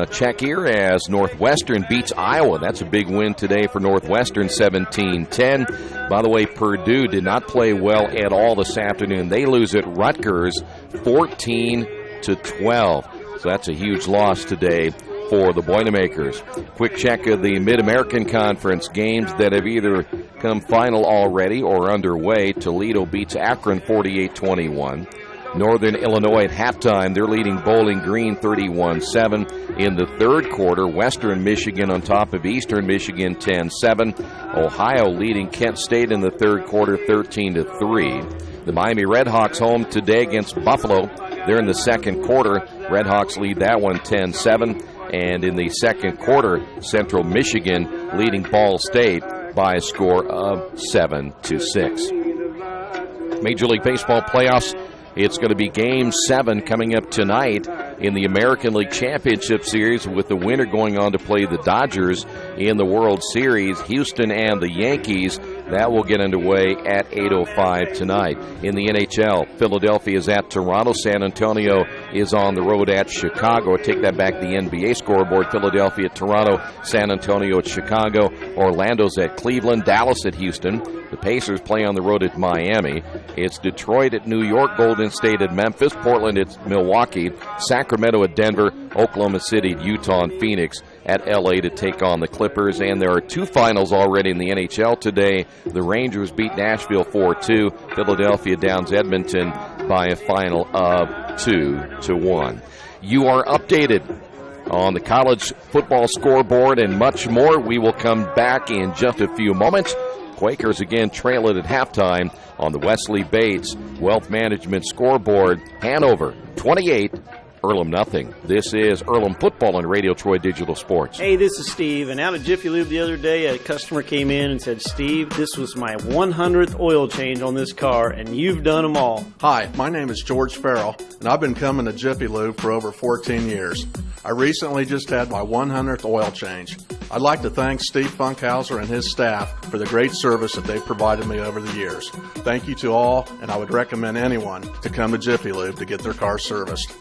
check here as Northwestern beats Iowa. That's a big win today for Northwestern, 17-10. By the way, Purdue did not play well at all this afternoon. They lose at Rutgers, 14-12. So that's a huge loss today for the Boilermakers. Quick check of the Mid-American Conference games that have either come final already or underway. Toledo beats Akron 48-21. Northern Illinois at halftime, they're leading Bowling Green 31-7. In the third quarter, Western Michigan on top of Eastern Michigan 10-7. Ohio leading Kent State in the third quarter 13-3. The Miami Redhawks home today against Buffalo. They're in the second quarter. Redhawks lead that one 10-7. And in the second quarter, Central Michigan leading Ball State by a score of 7-6. Major League Baseball playoffs. It's going to be Game 7 coming up tonight in the American League Championship Series, with the winner going on to play the Dodgers in the World Series. Houston and the Yankees, that will get underway at 8:05 tonight. In the NHL, Philadelphia is at Toronto. San Antonio is on the road at Chicago. Take that back, the NBA scoreboard. Philadelphia at Toronto, San Antonio at Chicago, Orlando's at Cleveland, Dallas at Houston. The Pacers play on the road at Miami. It's Detroit at New York, Golden State at Memphis, Portland at Milwaukee, Sacramento at Denver, Oklahoma City at Utah, and Phoenix at L.A. to take on the Clippers. And there are 2 finals already in the NHL today. The Rangers beat Nashville 4-2. Philadelphia downs Edmonton by a final of 2-1. You are updated on the college football scoreboard and much more. We will come back in just a few moments. Quakers again trail it at halftime on the Wesley Bates Wealth Management scoreboard. Hanover 28, Earlham nothing. This is Earlham Football on Radio Troy Digital Sports. Hey, this is Steve, and out at Jiffy Lube the other day, a customer came in and said, Steve, this was my 100th oil change on this car, and you've done them all. Hi, my name is George Farrell, and I've been coming to Jiffy Lube for over 14 years. I recently just had my 100th oil change. I'd like to thank Steve Funkhauser and his staff for the great service that they've provided me over the years. Thank you to all, and I would recommend anyone to come to Jiffy Lube to get their car serviced.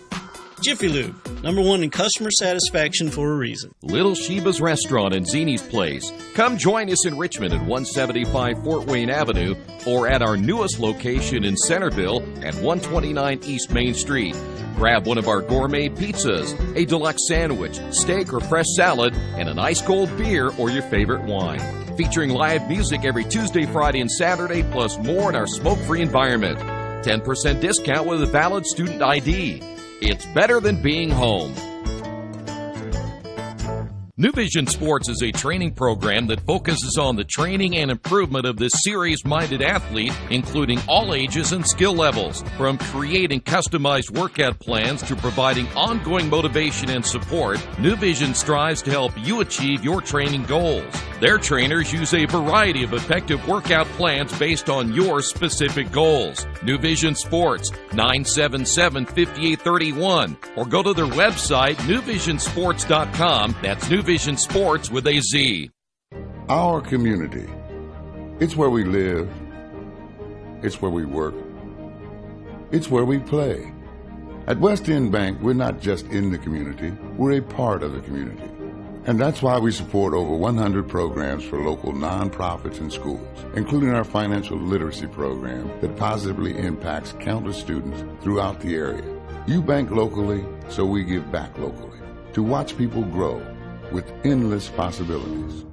Jiffy Lube, #1 in customer satisfaction for a reason. Little Sheba's Restaurant and Zini's Place. Come join us in Richmond at 175 Fort Wayne Avenue or at our newest location in Centerville at 129 East Main Street. Grab one of our gourmet pizzas, a deluxe sandwich, steak or fresh salad, and an ice-cold beer or your favorite wine. Featuring live music every Tuesday, Friday, and Saturday, plus more in our smoke-free environment. 10% discount with a valid student ID. It's better than being home. New Vision Sports is a training program that focuses on the training and improvement of this serious-minded athlete, including all ages and skill levels. From creating customized workout plans to providing ongoing motivation and support, New Vision strives to help you achieve your training goals. Their trainers use a variety of effective workout plans based on your specific goals. New Vision Sports, 977-5831, or go to their website, newvisionsports.com. That's New Vision Sports with a Z. Our community. It's where we live. It's where we work. It's where we play. At West End Bank, we're not just in the community, we're a part of the community. And that's why we support over 100 programs for local nonprofits and schools, including our financial literacy program that positively impacts countless students throughout the area. You bank locally, so we give back locally to watch people grow with endless possibilities.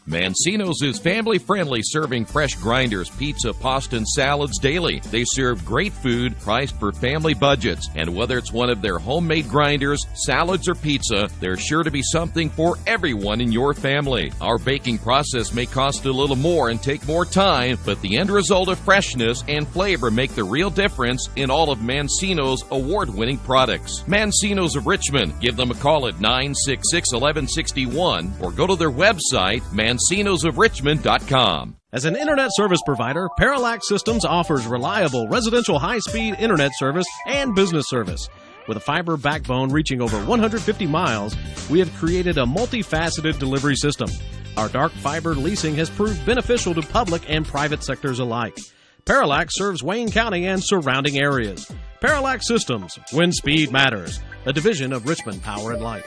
Mancino's is family-friendly, serving fresh grinders, pizza, pasta, and salads daily. They serve great food priced for family budgets. And whether it's one of their homemade grinders, salads, or pizza, there's sure to be something for everyone in your family. Our baking process may cost a little more and take more time, but the end result of freshness and flavor make the real difference in all of Mancino's award-winning products. Mancino's of Richmond. Give them a call at 966-1161 or go to their website, mancinosofrichmond.com. As an internet service provider, Parallax Systems offers reliable residential high-speed internet service and business service. With a fiber backbone reaching over 150 miles, we have created a multifaceted delivery system. Our dark fiber leasing has proved beneficial to public and private sectors alike. Parallax serves Wayne County and surrounding areas. Parallax Systems, when speed matters, a division of Richmond Power and Light.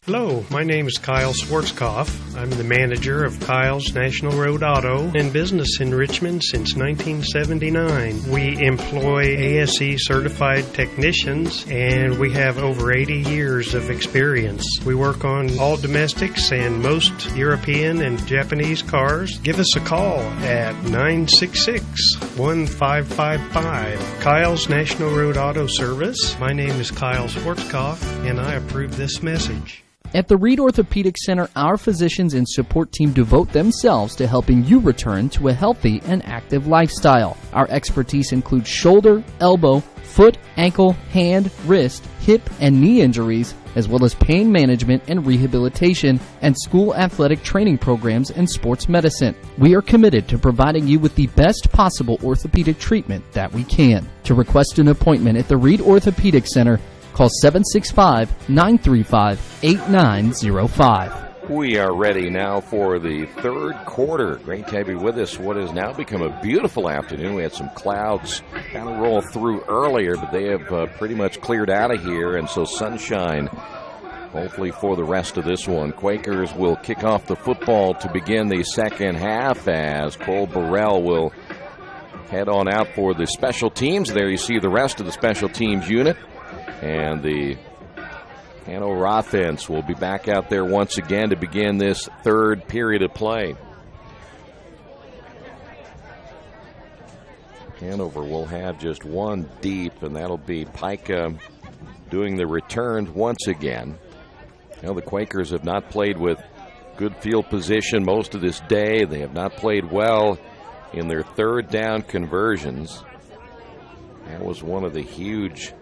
Hello, my name is Kyle Schwarzkopf. I'm the manager of Kyle's National Road Auto and business in Richmond since 1979. We employ ASE certified technicians and we have over 80 years of experience. We work on all domestics and most European and Japanese cars. Give us a call at 966-1555. Kyle's National Road Auto Service. My name is Kyle Schwarzkopf and I approve this message. At the Reed Orthopedic Center, our physicians and support team devote themselves to helping you return to a healthy and active lifestyle. Our expertise includes shoulder, elbow, foot, ankle, hand, wrist, hip, and knee injuries, as well as pain management and rehabilitation, and school athletic training programs and sports medicine. We are committed to providing you with the best possible orthopedic treatment that we can. To request an appointment at the Reed Orthopedic Center, call 765-935-8905. We are ready now for the third quarter. Great to have you with us. What has now become a beautiful afternoon. We had some clouds kind of roll through earlier, but they have pretty much cleared out of here, and so sunshine hopefully for the rest of this one. Quakers will kick off the football to begin the second half as Cole Burrell will head on out for the special teams. There you see the rest of the special teams unit. And the Hanover offense will be back out there once again to begin this third period of play. Hanover will have just one deep, and that'll be Pica doing the returns once again. Now the Quakers have not played with good field position most of this day. They have not played well in their third down conversions. That was one of the huge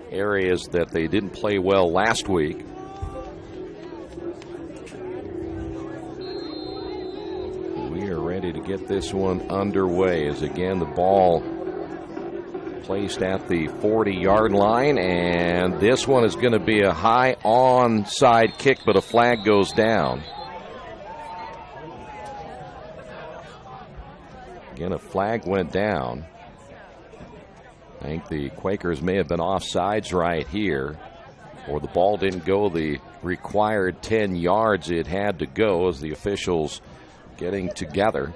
areas that they didn't play well last week. We are ready to get this one underway as again the ball placed at the 40-yard line, and this one is going to be a high onside kick, but a flag goes down. Again, a flag went down. I think the Quakers may have been offsides right here, or the ball didn't go the required 10 yards it had to go as the officials getting together.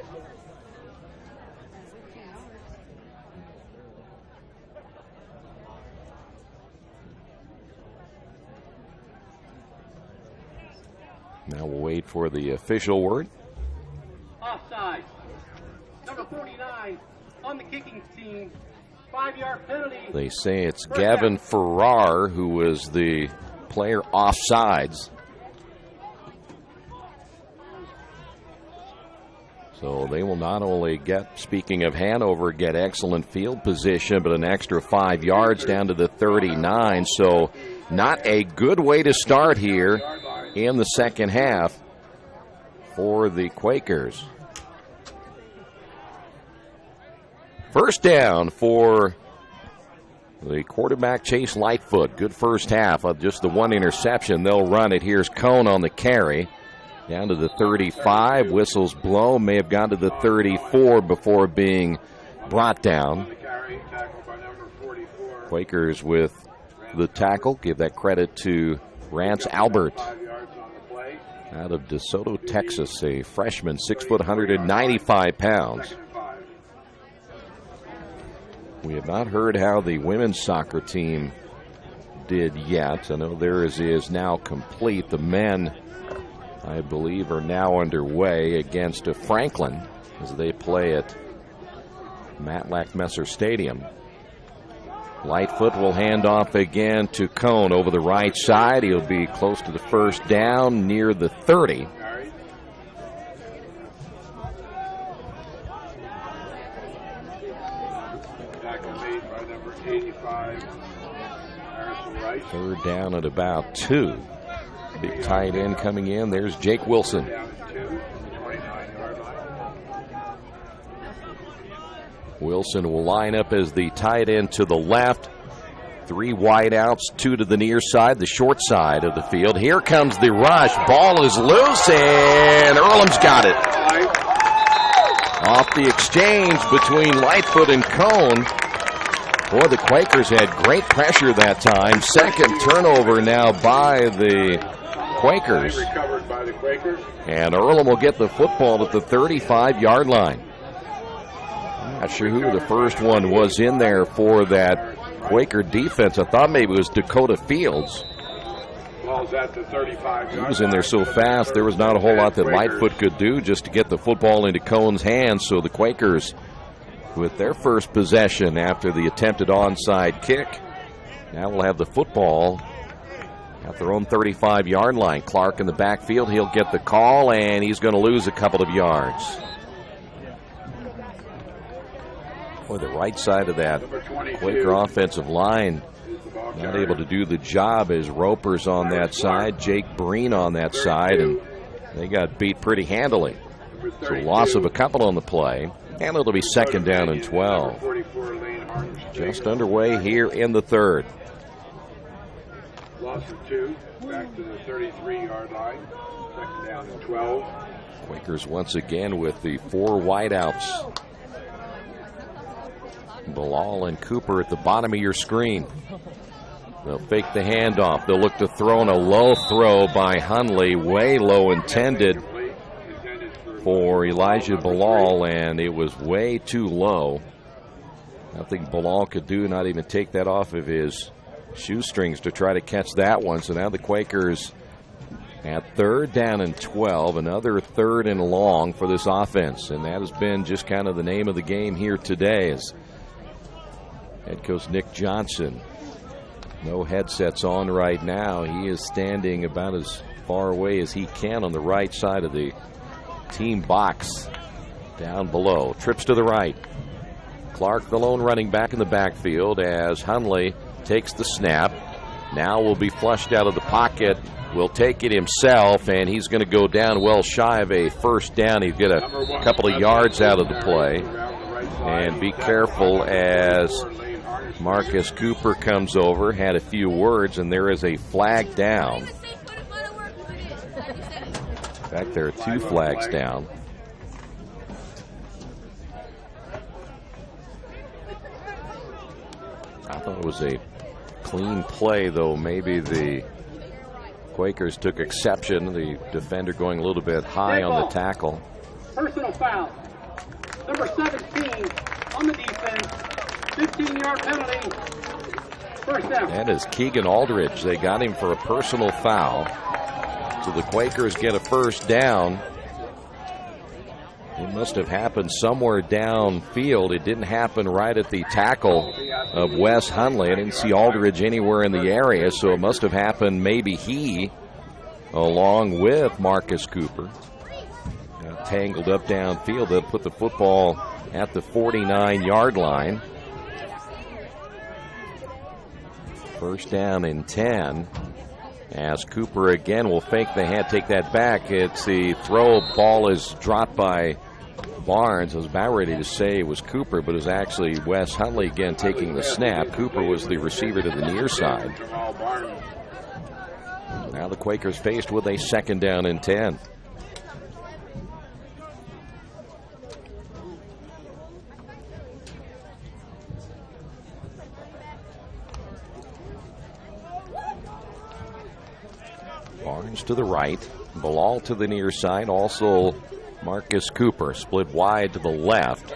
Now we'll wait for the official word. Offside. Number 49 on the kicking team. 5-yard penalty. They say it's Gavin Farrar who was the player offsides. So they will not only get, speaking of Hanover, get excellent field position, but an extra 5 yards down to the 39. So not a good way to start here in the second half for the Quakers. First down for the quarterback, Chase Lightfoot. Good first half of just the one interception. They'll run it. Here's Cone on the carry. Down to the 35. Whistles blow. May have gone to the 34 before being brought down. Quakers with the tackle. Give that credit to Rance Albert out of DeSoto, Texas, a freshman, 6 foot, 195 pounds. We have not heard how the women's soccer team did yet. I know theirs is now complete. The men, I believe, are now underway against Franklin as they play at Matlack Messer Stadium. Lightfoot will hand off again to Cone over the right side. He'll be close to the first down, near the 30. Third down at about 2. Big tight end coming in. There's Jake Wilson. Wilson will line up as the tight end to the left. 3 wide outs, 2 to the near side, the short side of the field. Here comes the rush. Ball is loose, and Earlham's got it. Off the exchange between Lightfoot and Cone. Boy, the Quakers had great pressure that time. Second turnover now by the Quakers. And Earlham will get the football at the 35-yard line. I'm not sure who the first one was in there for that Quaker defense. I thought maybe it was Dakota Fields. He was in there so fast, there was not a whole lot that Lightfoot could do just to get the football into Cone's hands. So the Quakers, with their first possession after the attempted onside kick, now will have the football at their own 35-yard line. Clark in the backfield. He'll get the call, and he's going to lose a couple of yards. Boy, the right side of that Quaker offensive line not able to do the job as Roper's on that side, Jake Breen on that side, and they got beat pretty handily. So loss of a couple on the play, and it'll be second down and 12. Just underway here in the third. Loss of 2, back to the 33-yard line, second down and 12. Quakers once again with the 4 wideouts. Bilal and Cooper at the bottom of your screen. They'll fake the handoff. They'll look to throw in a low throw by Hunley, way low intended for Elijah Bilal, and it was way too low. Nothing Bilal could do, not even take that off of his shoestrings to try to catch that one. So now the Quakers at third down and 12, another third and long for this offense, and that has been just kind of the name of the game here today. As head coach Nick Johnson, no headsets on right now. He is standing about as far away as he can on the right side of the team box down below. Trips to the right. Clark, the lone running back in the backfield, as Hunley takes the snap. Now will be flushed out of the pocket. Will take it himself, and he's going to go down well shy of a first down. He'll get a couple of yards out of the play. And be careful as Marcus Cooper comes over, had a few words, and there is a flag down. In fact, there are 2 flags down. I thought it was a clean play, though maybe the Quakers took exception. The defender going a little bit high on the tackle. Personal foul. Number 17 on the defense. 15-yard penalty. First down. That is Keegan Aldridge. They got him for a personal foul. So the Quakers get a first down. It must have happened somewhere downfield. It didn't happen right at the tackle of Wes Hunley. I didn't see Aldridge anywhere in the area, so it must have happened maybe he, along with Marcus Cooper. tangled up downfield. They'll put the football at the 49-yard line. First down and 10. As Cooper again will fake the hand, take that back. It's the throw. Ball is dropped by Barnes. I was about ready to say it was Cooper, but it was actually Wes Hunley again taking the snap. Cooper was the receiver to the near side. Now the Quakers faced with a second down and 10. Barnes to the right, Bilal to the near side, also Marcus Cooper split wide to the left.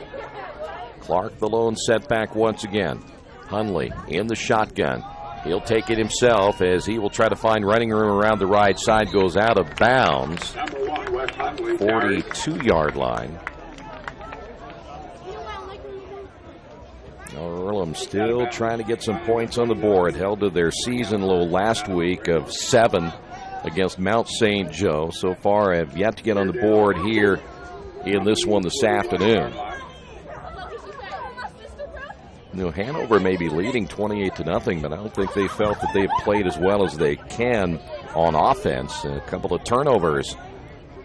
Clark the lone setback once again. Hunley in the shotgun. He'll take it himself as he will try to find running room around the right side, goes out of bounds. 42-yard line. Earlham still trying to get some points on the board. Held to their season low last week of 7 against Mount St. Joe. So far have yet to get on the board here in this one this afternoon. Hanover may be leading 28-0, but I don't think they felt that they've played as well as they can on offense. A couple of turnovers,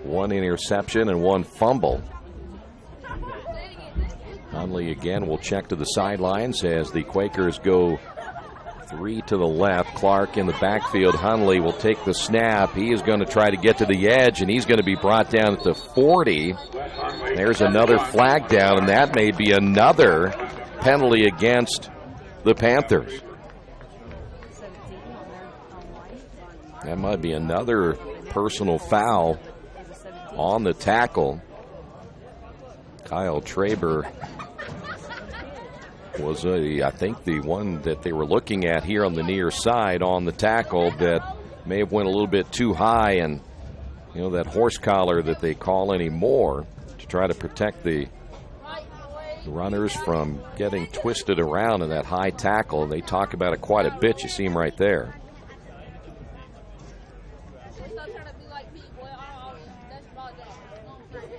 1 interception and 1 fumble. Hunley again will check to the sidelines as the Quakers go 3 to the left. Clark in the backfield. Hunley will take the snap. He is going to try to get to the edge, and he's going to be brought down at the 40. There's another flag down, and that may be another penalty against the Panthers. That might be another personal foul on the tackle. Kyle Traber was, I think, the one that they were looking at here on the near side on the tackle that may have went a little bit too high, and that horse collar that they call anymore to try to protect the runners from getting twisted around in that high tackle. They talk about it quite a bit. You see him right there.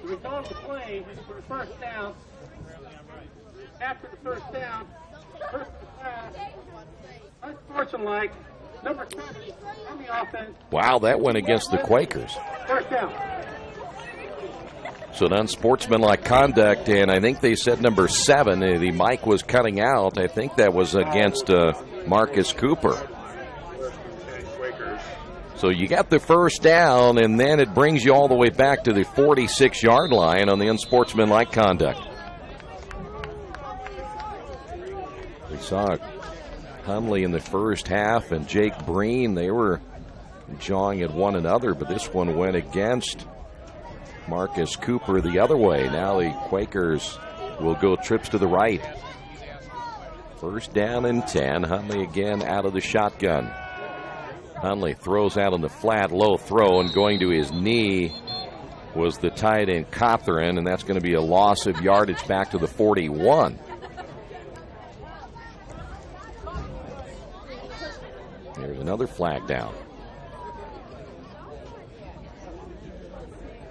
We called the play for the first down. After the first down, first pass, unsportsmanlike, number 30 on the offense. Wow, that went against the Quakers. First down. So an unsportsmanlike conduct, and I think they said number 7. The mic was cutting out. I think that was against Marcus Cooper. So you got the first down, and then it brings you all the way back to the 46-yard line on the unsportsmanlike conduct. We saw Hunley in the first half and Jake Breen. They were jawing at one another, but this one went against Marcus Cooper the other way. Now the Quakers will go trips to the right. First down and 10. Hunley again out of the shotgun. Hunley throws out on the flat, low throw, and going to his knee was the tight end Cawthorn, and that's going to be a loss of yardage back to the 41. There's another flag down.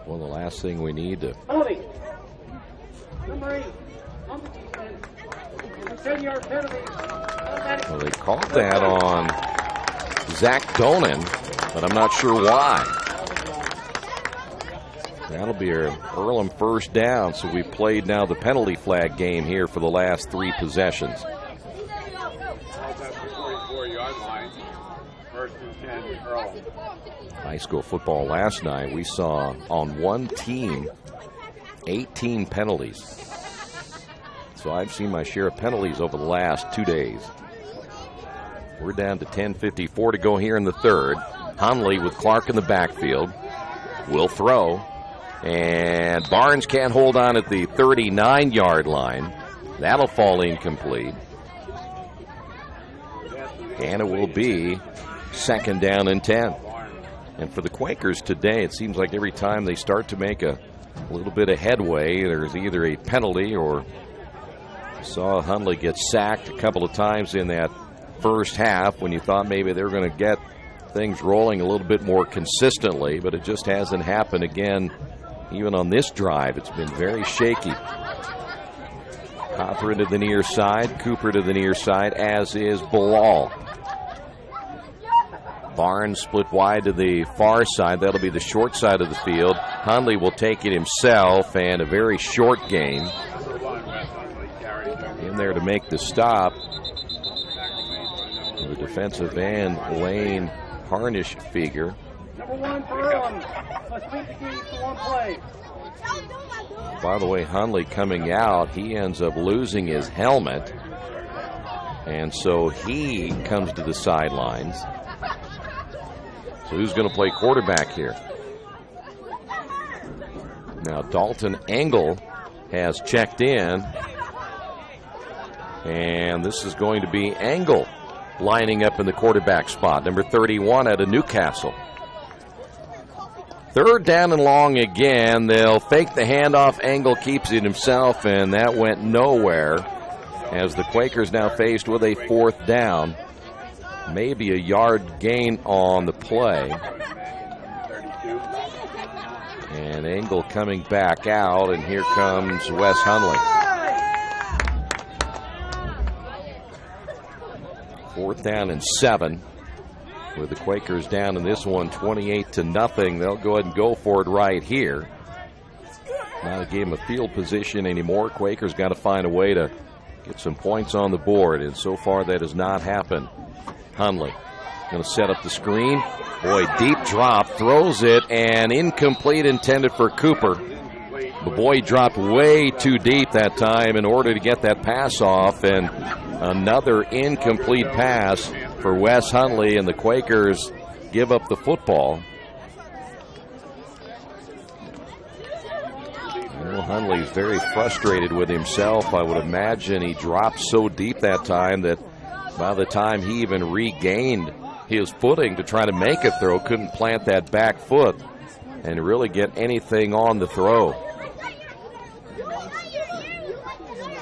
Well, the last thing we need to... Number 8 on the defense. 10-yard penalty. Well, they called that on Zach Donan, but I'm not sure why. That'll be our Earlham first down, so we played now the penalty flag game here for the last 3 possessions. High school football last night, we saw on one team 18 penalties. So I've seen my share of penalties over the last 2 days. We're down to 10:54 to go here in the third. Hunley with Clark in the backfield will throw, and Barnes can't hold on at the 39-yard line. That'll fall incomplete. And it will be second down and 10. And for the Quakers today, it seems like every time they start to make a little bit of headway, there's either a penalty or saw Hunley get sacked a couple of times in that first half when you thought maybe they were going to get things rolling a little bit more consistently, but it just hasn't happened again Even on this drive, it's been very shaky. Hopper into the near side, Cooper to the near side, as is Bilal. Barnes split wide to the far side. That'll be the short side of the field. Hundley will take it himself, and a very short game. In there to make the stop. The defensive end, Lane Harnish-Fieger. Number 1 for Earlham. Let's meet the game for 1 play. By the way, Hundley coming out, he ends up losing his helmet. And so he comes to the sidelines. So who's going to play quarterback here? Now Dalton Engel has checked in. And this is going to be Engel lining up in the quarterback spot, number 31 out of Newcastle. 3rd down and long again. They'll fake the handoff. Engel keeps it himself, and that went nowhere as the Quakers now faced with a 4th down. Maybe a yard gain on the play. And Engel coming back out, and here comes Wes Hundley. 4th down and 7. With the Quakers down in this one 28-0. They'll go ahead and go for it right here. Not a game of field position anymore. Quakers got to find a way to get some points on the board, and so far that has not happened. Hundley going to set up the screen. Boy, deep drop, throws it, and incomplete, intended for Cooper. The boy dropped way too deep that time in order to get that pass off, and another incomplete pass for Wes Hundley, and the Quakers give up the football. Well, Hundley's very frustrated with himself. I would imagine he dropped so deep that time that by the time he even regained his footing to try to make a throw, couldn't plant that back foot and really get anything on the throw.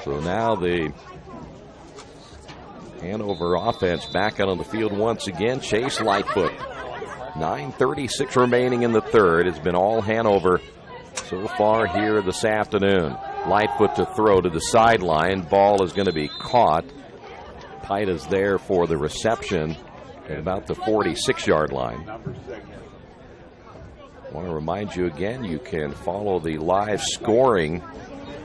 So now the Hanover offense back out on the field once again. Chase Lightfoot. 9:36 remaining in the 3rd. It's been all Hanover so far here this afternoon. Lightfoot to throw to the sideline. Ball is going to be caught. Pida's there for the reception at about the 46-yard line. I want to remind you again, you can follow the live scoring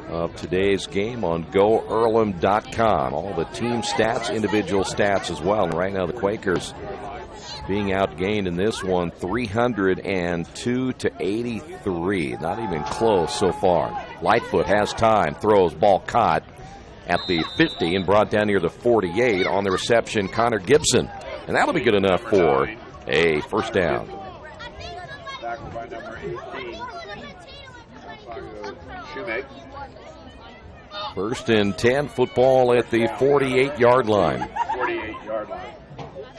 of today's game on GoEarlham.com. All the team stats, individual stats as well. And right now the Quakers being outgained in this one 302-83. Not even close so far. Lightfoot has time, throws, ball caught at the 50 and brought down near the 48. On the reception, Connor Gibson. And that'll be good enough for a 1st down. Tackled by number 18. Shoemaker. 1st and 10, football at the 48-yard line. 48-yard line.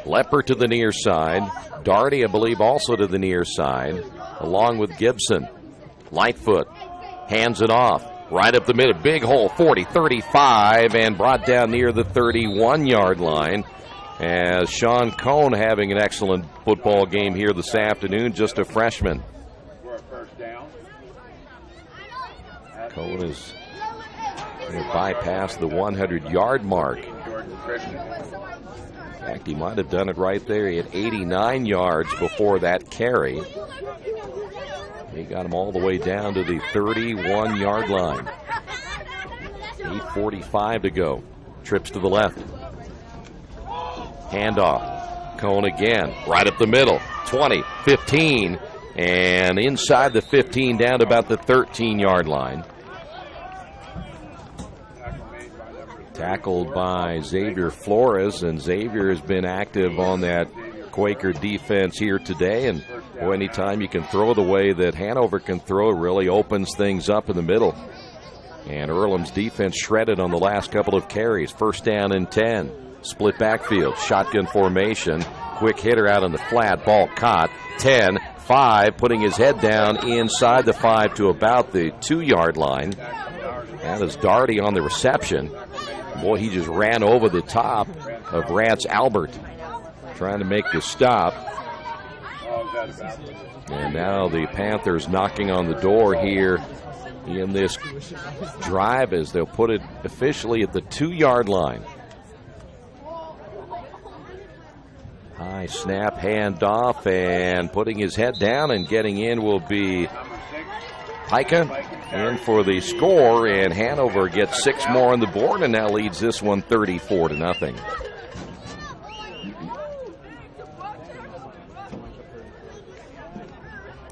Lepper to the near side. Daugherty, I believe, also to the near side, along with Gibson. Lightfoot hands it off. Right up the middle, big hole, 40, 35, and brought down near the 31-yard line. As Sean Cohn having an excellent football game here this afternoon, just a freshman. For a 1st down. Cohn is going to bypass the 100-yard mark. In fact, he might have done it right there. He had 89 yards before that carry. He got him all the way down to the 31-yard line. 8:45 to go. Trips to the left. Handoff. Cohn again. Right up the middle. 20, 15, and inside the 15 down to about the 13-yard line. Tackled by Xavier Flores, and Xavier has been active on that Quaker defense here today. And boy, anytime you can throw the way that Hanover can throw, it really opens things up in the middle. And Earlham's defense shredded on the last couple of carries. 1st down and 10. Split backfield, shotgun formation. Quick hitter out on the flat, ball caught. 10, 5, putting his head down inside the 5 to about the 2-yard line. That is Daugherty on the reception. Boy, he just ran over the top of Rance Albert, trying to make the stop. And now the Panthers knocking on the door here in this drive as they'll put it officially at the 2-yard line. High snap, handoff, and putting his head down and getting in will be Pika in for the score, and Hanover gets 6 more on the board and now leads this one 34-0.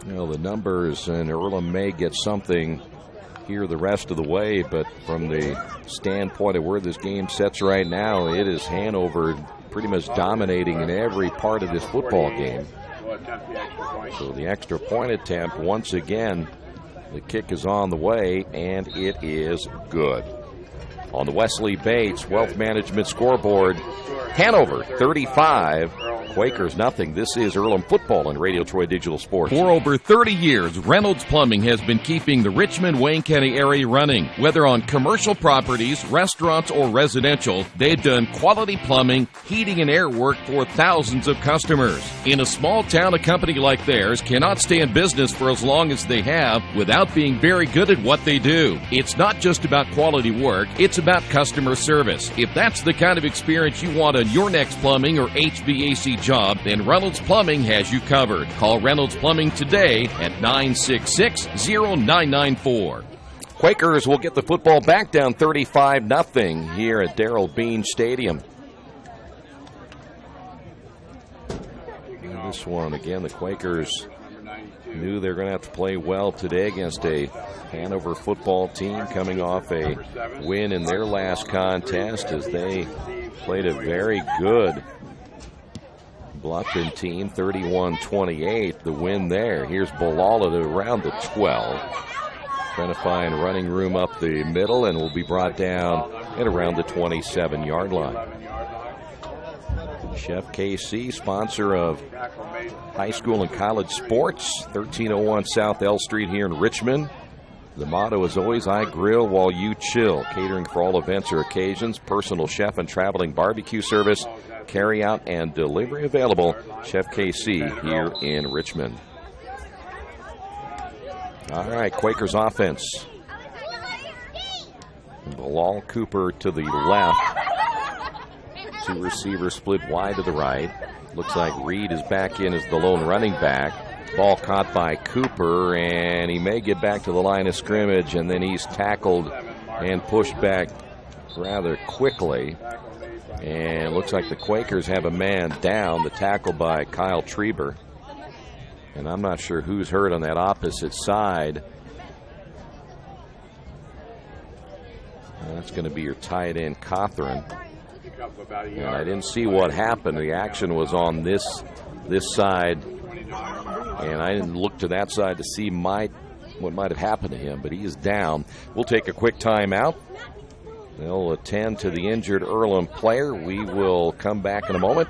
Well, the numbers, and Earlham may get something here the rest of the way, but from the standpoint of where this game sets right now, it is Hanover pretty much dominating in every part of this football game. So the extra point attempt, once again, the kick is on the way, and it is good. On the Wesley Bates Wealth Management scoreboard, Hanover 35, Quakers nothing. This is Earlham football on Radio Troy Digital Sports. For over 30 years, Reynolds Plumbing has been keeping the Richmond-Wayne County area running. Whether on commercial properties, restaurants, or residential, they've done quality plumbing, heating, and air work for thousands of customers. In a small town, a company like theirs cannot stay in business for as long as they have without being very good at what they do. It's not just about quality work, it's about customer service. If that's the kind of experience you want on your next plumbing or HVAC job, then Reynolds Plumbing has you covered. Call Reynolds Plumbing today at 966-0994. Quakers will get the football back down 35-0 here at Darrell Bean Stadium. And this one, again, the Quakers knew they're going to have to play well today against a Hanover football team coming off a win in their last contest as they played a very good Bluffton team, 31-28, the win there. Here's Bilala to around the 12. Trying to find running room up the middle, and will be brought down at around the 27-yard line. Chef KC, sponsor of high school and college sports, 1301 South L Street here in Richmond. The motto is always, I grill while you chill. Catering for all events or occasions, personal chef and traveling barbecue service, carry out and delivery available. Chef KC here in Richmond. All right, Quakers offense. Bilal Cooper to the left. 2 receivers split wide to the right. Looks like Reed is back in as the lone running back. Ball caught by Cooper, and he may get back to the line of scrimmage, and then he's tackled and pushed back rather quickly. And looks like the Quakers have a man down, the tackle by Kyle Treber. And I'm not sure who's hurt on that opposite side. That's going to be your tight end, Cawthron. And I didn't see what happened. The action was on this side, and I didn't look to that side to see what might have happened to him, but he is down. We'll take a quick timeout. They'll attend to the injured Earlham player. We will come back in a moment.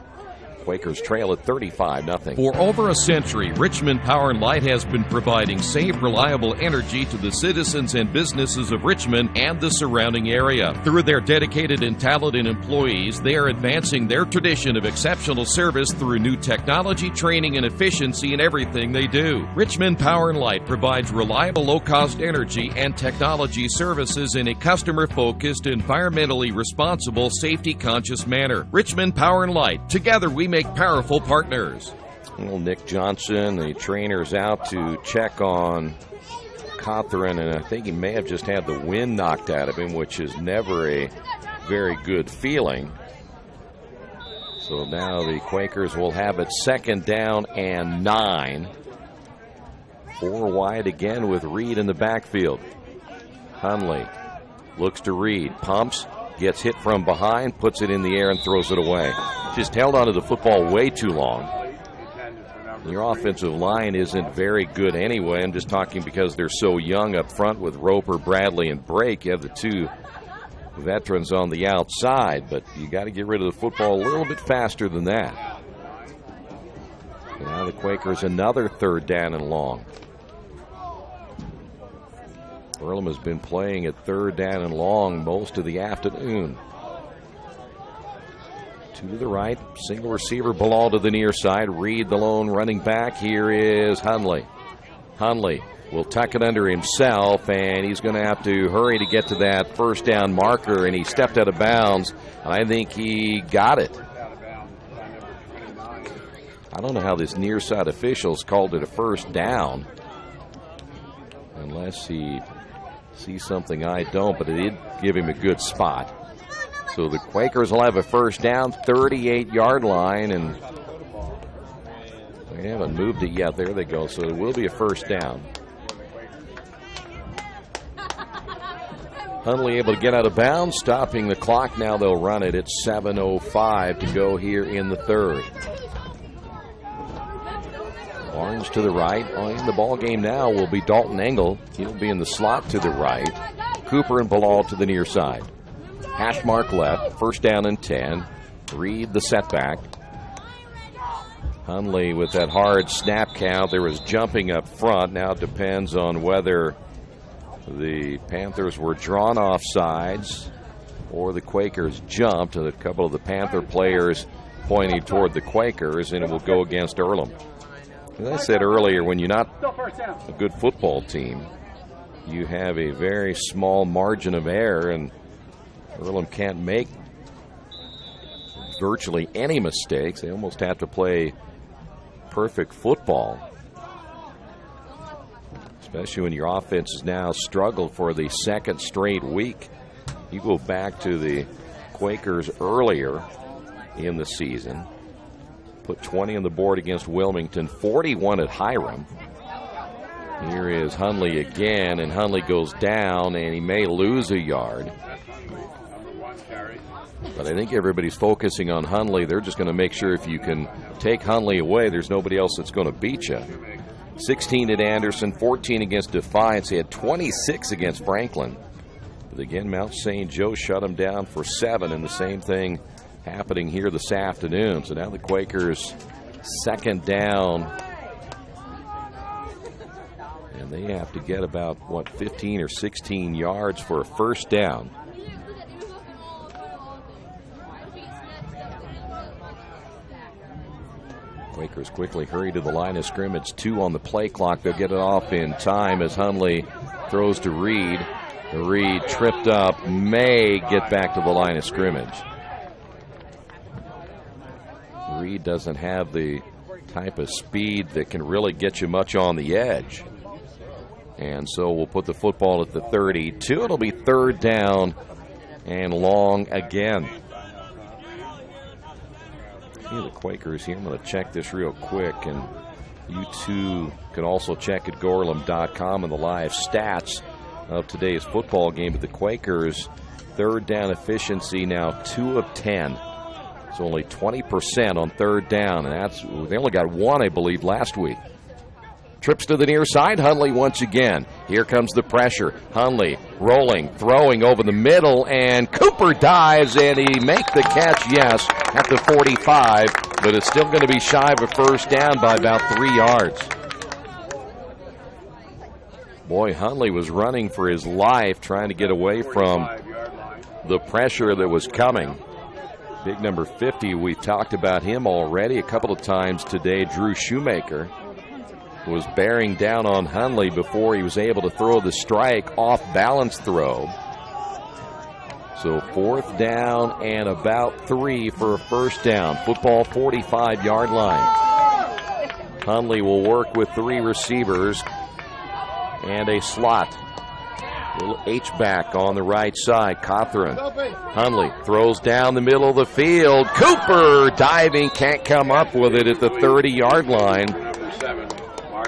Quakers trail at 35-0. For over a century, Richmond Power and Light has been providing safe, reliable energy to the citizens and businesses of Richmond and the surrounding area. Through their dedicated and talented employees, they are advancing their tradition of exceptional service through new technology, training, and efficiency in everything they do. Richmond Power and Light provides reliable, low-cost energy and technology services in a customer-focused, environmentally responsible, safety-conscious manner. Richmond Power and Light. Together we make powerful partners. Well, Nick Johnson, the trainer's out to check on Cawthron, and I think he may have just had the wind knocked out of him, which is never a very good feeling. So now the Quakers will have it 2nd down and 9. 4 wide again with Reed in the backfield. Hunley looks to Reed, pumps, gets hit from behind, puts it in the air and throws it away. Just held onto the football way too long. Your offensive line isn't very good anyway. I'm just talking because they're so young up front with Roper, Bradley, and Brake. You have the 2 veterans on the outside, but you got to get rid of the football a little bit faster than that. Now the Quakers another 3rd down and long. Earlham has been playing at 3rd down and long most of the afternoon. Two to the right. Single receiver, ball to the near side. Reed, the lone running back. Here is Hundley. Hundley will tuck it under himself, and he's going to have to hurry to get to that first down marker, and he stepped out of bounds. I think he got it. I don't know how this near side officials called it a first down, unless he sees something I don't, but it did give him a good spot. So the Quakers will have a first down, 38-yard line, and they haven't moved it yet. There they go. So it will be a first down. Hundley able to get out of bounds, stopping the clock. Now they'll run it. It's 7:05 to go here in the third. Orange to the right. In the ball game now will be Dalton Engel. He'll be in the slot to the right. Cooper and Bilal to the near side. Hash mark left. First down and 10. Reed the setback. Hundley with that hard snap count. There was jumping up front. Now it depends on whether the Panthers were drawn off sides or the Quakers jumped. A couple of the Panther players pointing toward the Quakers, and it will go against Earlham. As I said earlier, when you're not a good football team, you have a very small margin of error, and Earlham can't make virtually any mistakes. They almost have to play perfect football, especially when your offense has now struggled for the second straight week. You go back to the Quakers earlier in the season, put 20 on the board against Wilmington, 41 at Hiram. Here is Hundley again, and Hundley goes down, and he may lose a yard. But I think everybody's focusing on Hundley. They're just going to make sure if you can take Hundley away, there's nobody else that's going to beat you. 16 at Anderson, 14 against Defiance. He had 26 against Franklin. But again, Mount St. Joe shut him down for 7, and the same thing happening here this afternoon. So now the Quakers second down, and they have to get about, 15 or 16 yards for a first down. Quakers quickly hurry to the line of scrimmage. 2 on the play clock. They'll get it off in time as Hundley throws to Reed. Reed tripped up, may get back to the line of scrimmage. Reed doesn't have the type of speed that can really get you much on the edge. And so we'll put the football at the 32. It'll be third down and long again. The Quakers here. I'm going to check this real quick, and you too can also check at Gorlam.com and the live stats of today's football game. But the Quakers, third down efficiency now 2 of 10. It's only 20% on third down, and they only got 1, I believe, last week. Trips to the near side. Hundley once again. Here comes the pressure. Hundley rolling, throwing over the middle, and Cooper dives, and he makes the catch, yes, at the 45, but it's still going to be shy of a first down by about 3 yards. Boy, Hundley was running for his life, trying to get away from the pressure that was coming. Big number 50, we talked about him already a couple of times today. Drew Shoemaker was bearing down on Hundley before he was able to throw the strike off-balance throw. So fourth down and about 3 for a first down. Football 45-yard line. Hundley will work with 3 receivers and a slot. Little H-back on the right side. Cothran. Hundley throws down the middle of the field. Cooper diving, can't come up with it at the 30-yard line,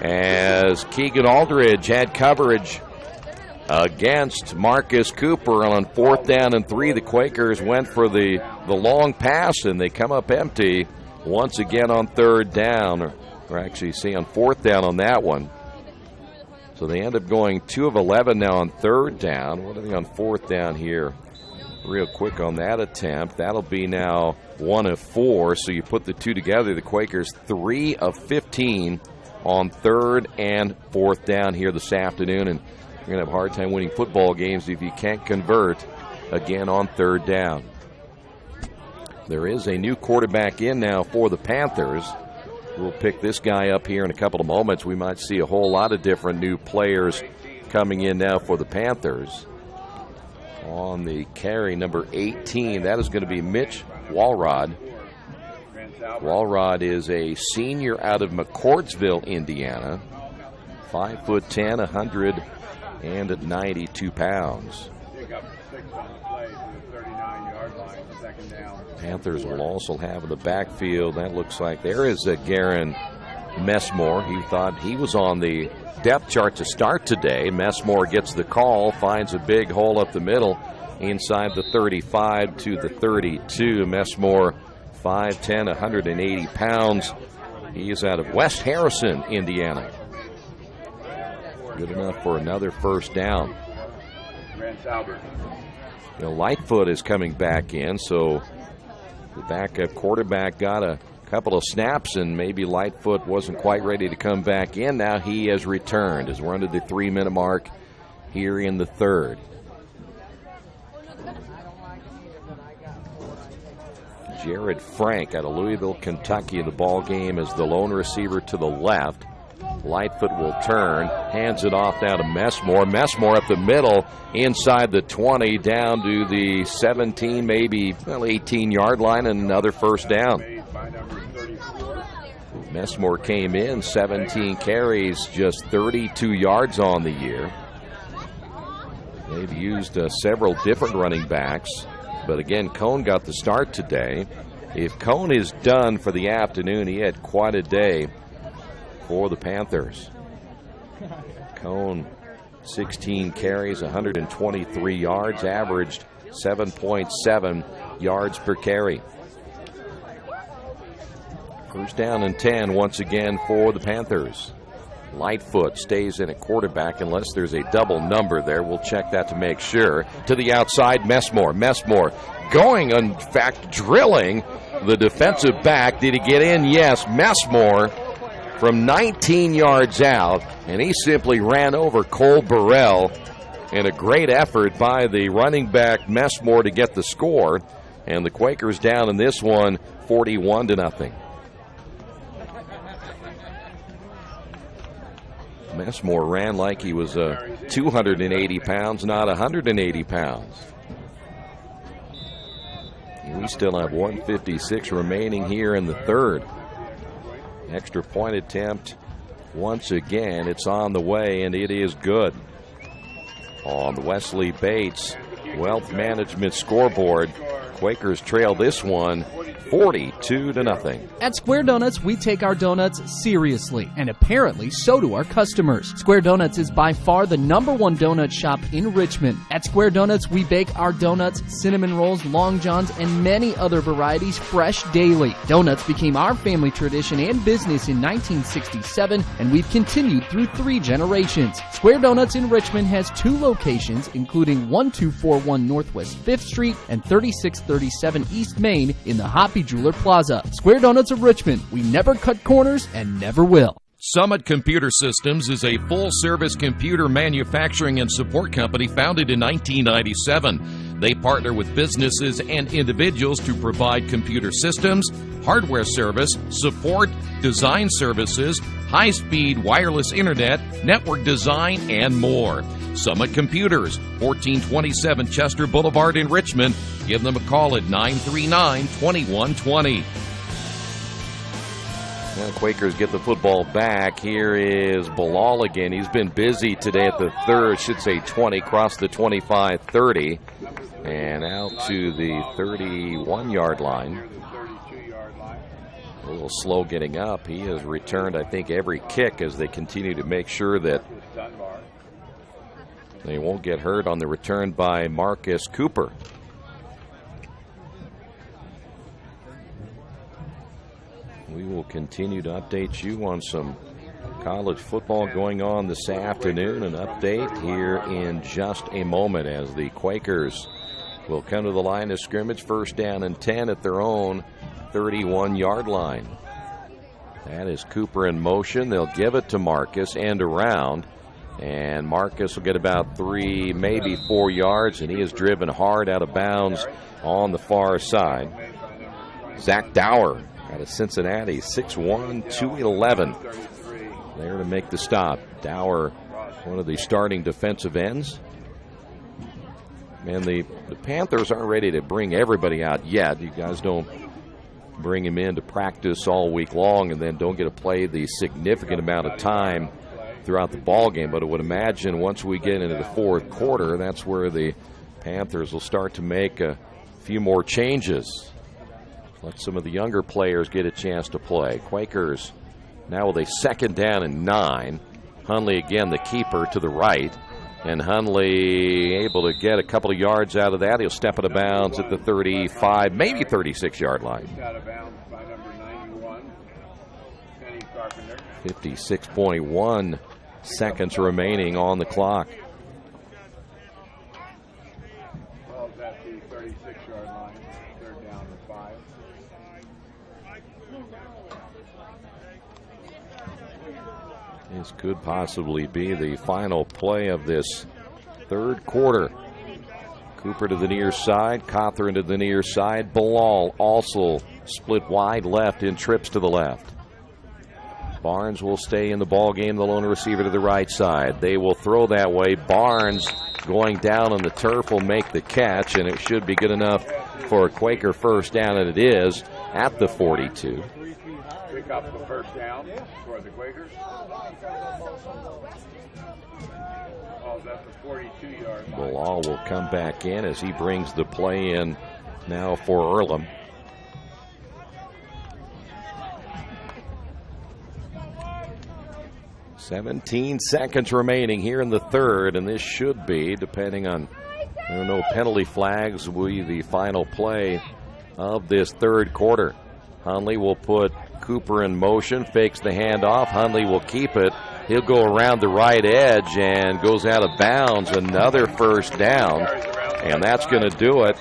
as Keegan Aldridge had coverage against Marcus Cooper. On fourth down and 3, the Quakers went for the long pass, and they come up empty once again on third down, or actually on fourth down on that one. So they end up going 2 of 11 now on third down. What are they on fourth down here? Real quick on that attempt. That'll be now 1 of 4. So you put the 2 together, the Quakers 3 of 15 on third and fourth down here this afternoon. And you're going to have a hard time winning football games if you can't convert again on third down. There is a new quarterback in now for the Panthers. We'll pick this guy up here in a couple of moments. We might see a whole lot of different new players coming in now for the Panthers. On the carry, number 18, that is going to be Mitch Walrod. Walrod is a senior out of McCordsville, Indiana. 5'10", 192 pounds. Panthers will also have in the backfield, that looks like there is a Garen Messmore. He thought he was on the depth chart to start today. Messmore gets the call, finds a big hole up the middle inside the 35 to the 32. Messmore, 5'10", 180 pounds. He is out of West Harrison, Indiana. Good enough for another first down. Lightfoot is coming back in, so the backup quarterback got a couple of snaps, and maybe Lightfoot wasn't quite ready to come back in. Now he has returned as we're under the 3-minute mark here in the third. Jared Frank out of Louisville, Kentucky, in the ball game as the lone receiver to the left. Lightfoot will turn, hands it off down to Messmore. Messmore up the middle, inside the 20, down to the 17, maybe 18-yard line, and another first down. Messmore came in, 17 carries, just 32 yards on the year. They've used several different running backs, but again, Cone got the start today. If Cone is done for the afternoon, he had quite a day for the Panthers. Cone, 16 carries, 123 yards, averaged 7.7 yards per carry. First down and 10 once again for the Panthers. Lightfoot stays in at quarterback unless there's a double number there. We'll check that to make sure. To the outside, Messmore. Messmore going, in fact, drilling the defensive back. Did he get in? Yes. Messmore from 19 yards out, and he simply ran over Cole Burrell in a great effort by the running back Messmore to get the score. And the Quakers down in this one, 41-0. Messmore ran like he was 280 pounds, not 180 pounds. We still have 1:56 remaining here in the third. Extra point attempt once again. It's on the way, and it is good. On the Wesley Bates Wealth Management scoreboard, Quakers trail this one 42-0. At Square Donuts, we take our donuts seriously, and apparently so do our customers. Square Donuts is by far the #1 donut shop in Richmond. At Square Donuts, we bake our donuts, cinnamon rolls, long johns, and many other varieties fresh daily. Donuts became our family tradition and business in 1967, and we've continued through 3 generations. Square Donuts in Richmond has 2 locations, including 1241 Northwest 5th Street and 3637 East Main in the Hoppy Jeweler Plaza. Square Donuts of Richmond. We never cut corners and never will. Summit Computer Systems is a full-service computer manufacturing and support company founded in 1997. They partner with businesses and individuals to provide computer systems, hardware service, support, design services, high-speed wireless internet, network design, and more. Summit Computers, 1427 Chester Boulevard in Richmond. Give them a call at 939-2120. Now Quakers get the football back. Here is Bilal again. He's been busy today at the 20, crossed the 25-30, and out to the 31-yard line. A little slow getting up. He has returned, I think, every kick as they continue to make sure that they won't get hurt on the return by Marcus Cooper. We will continue to update you on some college football going on this afternoon. An update here in just a moment as the Quakers will come to the line of scrimmage, first down and 10 at their own 31-yard line. That is Cooper in motion. They'll give it to Marcus and around. And Marcus will get about 3, maybe 4 yards, and he is driven hard out of bounds on the far side. Zach Dower out of Cincinnati, 6'1", 211. There to make the stop. Dower, one of the starting defensive ends. And the Panthers aren't ready to bring everybody out yet. You guys don't bring him in to practice all week long and then don't get to play the significant amount of time throughout the ball game. But I would imagine once we get into the fourth quarter, that's where the Panthers will start to make a few more changes. Let some of the younger players get a chance to play. Quakers now with a 2nd down and 9. Hundley again, the keeper to the right. And Hundley able to get a couple of yards out of that. He'll step out of bounds at the 35, maybe 36-yard line. 56.1 seconds remaining on the clock. This could possibly be the final play of this third quarter. Cooper to the near side, Cawthorn to the near side. Bilal also split wide left in trips to the left. Barnes will stay in the ball game, the lone receiver to the right side. They will throw that way. Barnes going down on the turf will make the catch, and it should be good enough for a Quaker first down, and it is at the 42. Pick up the first down for the Quakers. Oh, that's a 42-yard line. Bilal will come back in as he brings the play in now for Earlham. "17 seconds remaining here in the third, and this should be, depending on there are no penalty flags, will be the final play of this third quarter. Hundley will put Cooper in motion, fakes the handoff. Hundley will keep it. He'll go around the right edge and goes out of bounds. Another first down, and that's going to do it.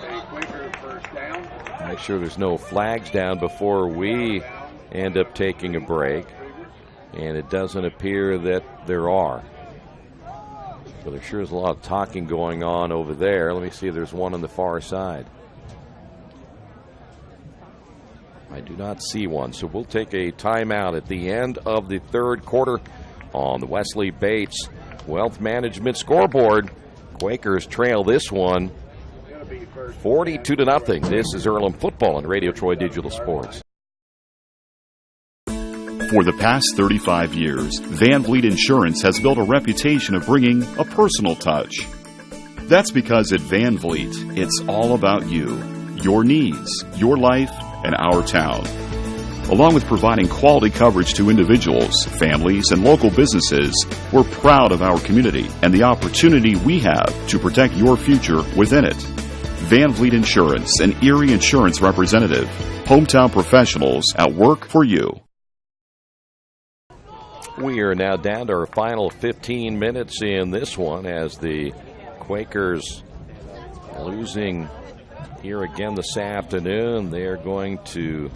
Make sure there's no flags down before we end up taking a break, and it doesn't appear that there are. So there sure is a lot of talking going on over there. Let me see if there's one on the far side. I do not see one, so we'll take a timeout at the end of the third quarter on the Wesley Bates Wealth Management scoreboard. Quakers trail this one 42-0. This is Earlham football on Radio Troy Digital Sports. For the past 35 years, Van Vliet Insurance has built a reputation of bringing a personal touch. That's because at Van Vliet, it's all about you, your needs, your life, and our town. Along with providing quality coverage to individuals, families, and local businesses, we're proud of our community and the opportunity we have to protect your future within it. Van Vliet Insurance, an Erie Insurance representative. Hometown professionals at work for you. We are now down to our final 15 minutes in this one as the Quakers losing here again this afternoon. They're going to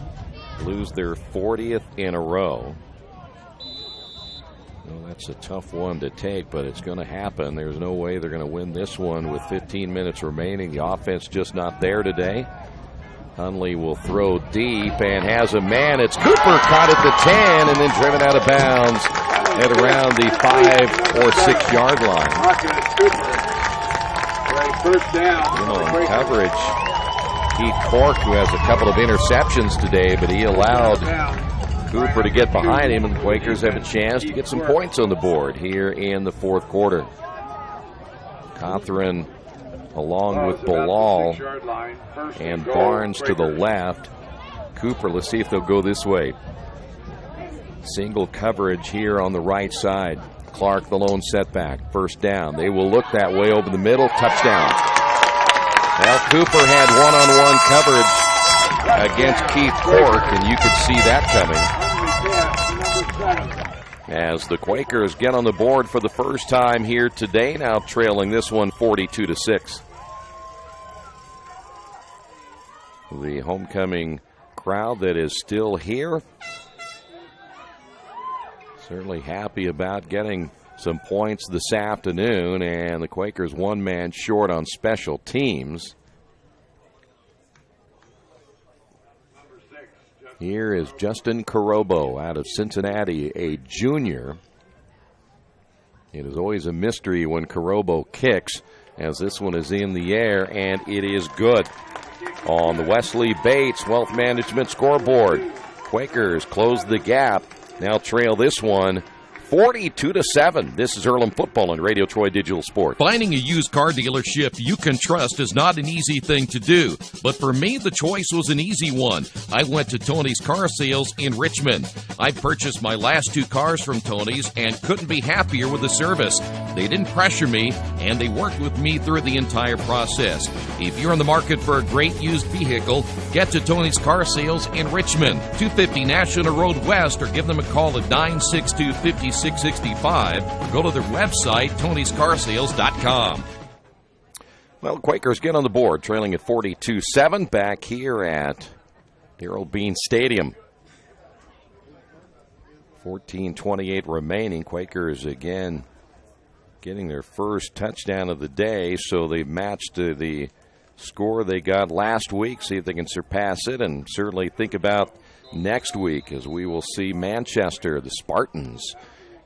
lose their 40th in a row. Well, that's a tough one to take, but it's going to happen. There's no way they're going to win this one with 15 minutes remaining. The offense just not there today. Hundley will throw deep and has a man. It's Cooper caught at the 10 and then driven out of bounds at around the 5 or 6 yard line. First down. In coverage, Keith Cork, who has a couple of interceptions today, but he allowed Cooper to get behind him, and the Quakers have a chance to get some points on the board here in the fourth quarter. Cawthorn along with Bilal and Barnes to the left. Cooper, let's see if they'll go this way. Single coverage here on the right side. Clark, the lone setback. First down. They will look that way over the middle. Touchdown. Well, Cooper had one-on-one coverage against Keith Cork, and you could see that coming. As the Quakers get on the board for the first time here today, now trailing this one 42-6. The homecoming crowd that is still here, certainly happy about getting some points this afternoon, and the Quakers one man short on special teams. Here is Justin Carobo out of Cincinnati, a junior. It is always a mystery when Carobo kicks, as this one is in the air, and it is good. On the Wesley Bates Wealth Management scoreboard, Quakers close the gap. Now trail this one 42-7. This is Earlham football on Radio Troy Digital Sports. Finding a used car dealership you can trust is not an easy thing to do, but for me, the choice was an easy one. I went to Tony's Car Sales in Richmond. I purchased my last 2 cars from Tony's and couldn't be happier with the service. They didn't pressure me, and they worked with me through the entire process. If you're in the market for a great used vehicle, get to Tony's Car Sales in Richmond, 250 National Road West, or give them a call at 962-5665, or go to their website, tonyscarsales.com. Well, Quakers get on the board, trailing at 42-7 back here at Darrell Bean Stadium. 14:28 remaining. Quakers again getting their first touchdown of the day, so they've matched the score they got last week. See if they can surpass it, and certainly think about next week as we will see Manchester, the Spartans,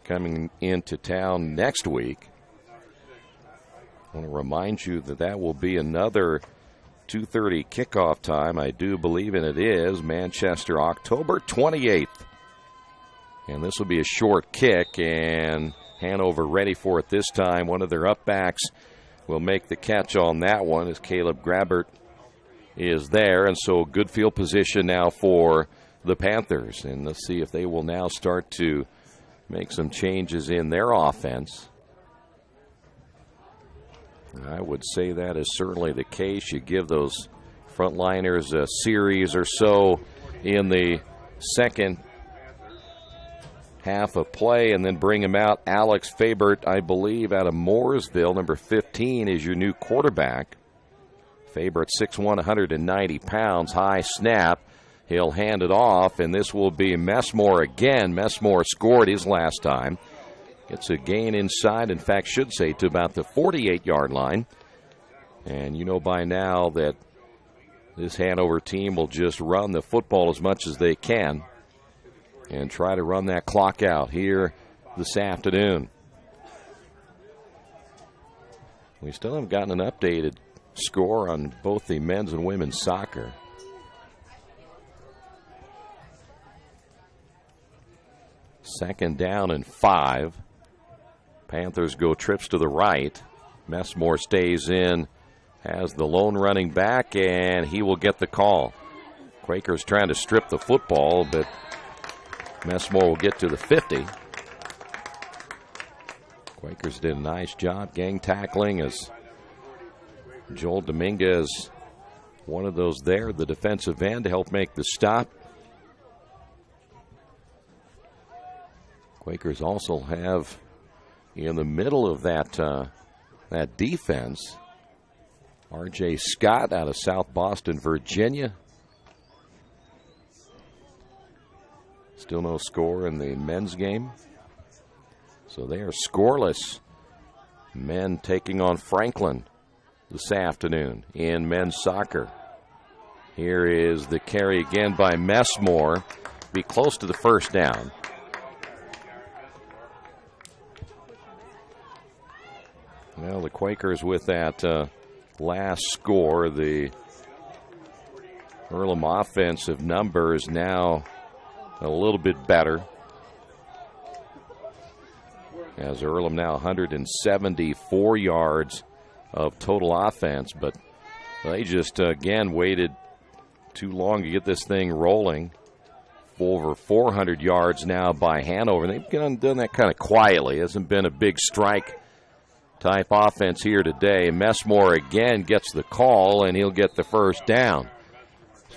coming into town next week. I want to remind you that will be another 2:30 kickoff time. I do believe it is. Manchester, October 28th. And this will be a short kick, and Hanover ready for it this time. One of their upbacks will make the catch on that one as Caleb Grabert is there. And so good field position now for the Panthers. And let's see if they will now start to make some changes in their offense. I would say that is certainly the case. You give those frontliners a series or so in the second half of play and then bring him out. Alex Fabert, I believe, out of Mooresville, number 15, is your new quarterback. Fabert, 6'1", 190 pounds, high snap. He'll hand it off, and this will be Messmore again. Messmore scored his last time. Gets a gain inside, in fact, should say to about the 48-yard line. And you know by now that this Hanover team will just run the football as much as they can and try to run that clock out here this afternoon. We still haven't gotten an updated score on both the men's and women's soccer. Second down and 5. Panthers go trips to the right. Messmore stays in, has the lone running back, and he will get the call. Quakers trying to strip the football, but Messmore will get to the 50. Quakers did a nice job gang tackling as Joel Dominguez, one of those there, the defensive end, to help make the stop. Quakers also have in the middle of that defense R.J. Scott out of South Boston, Virginia. Still no score in the men's game. So they are scoreless. Men taking on Franklin this afternoon in men's soccer. Here is the carry again by Messmore. Be close to the first down. Well, the Quakers with that last score, the Earlham offensive numbers now a little bit better. As Earlham now 174 yards of total offense, but they just, again, waited too long to get this thing rolling. Over 400 yards now by Hanover. They've done that kind of quietly. It hasn't been a big strike type offense here today. Messmore again gets the call, and he'll get the first down.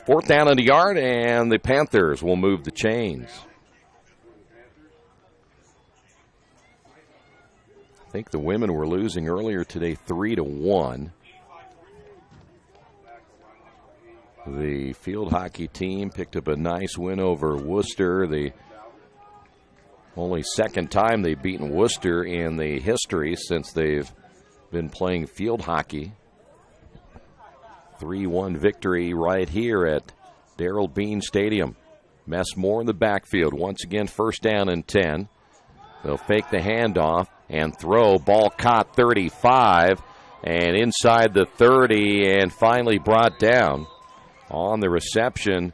Fourth down on the yard, and the Panthers will move the chains. I think the women were losing earlier today 3-1. The field hockey team picked up a nice win over Worcester. The only second time they've beaten Worcester in the history since they've been playing field hockey. 3-1 victory right here at Darrell Bean Stadium. Messmore in the backfield. Once again, first down and 10. They'll fake the handoff and throw. Ball caught 35 and inside the 30 and finally brought down on the reception.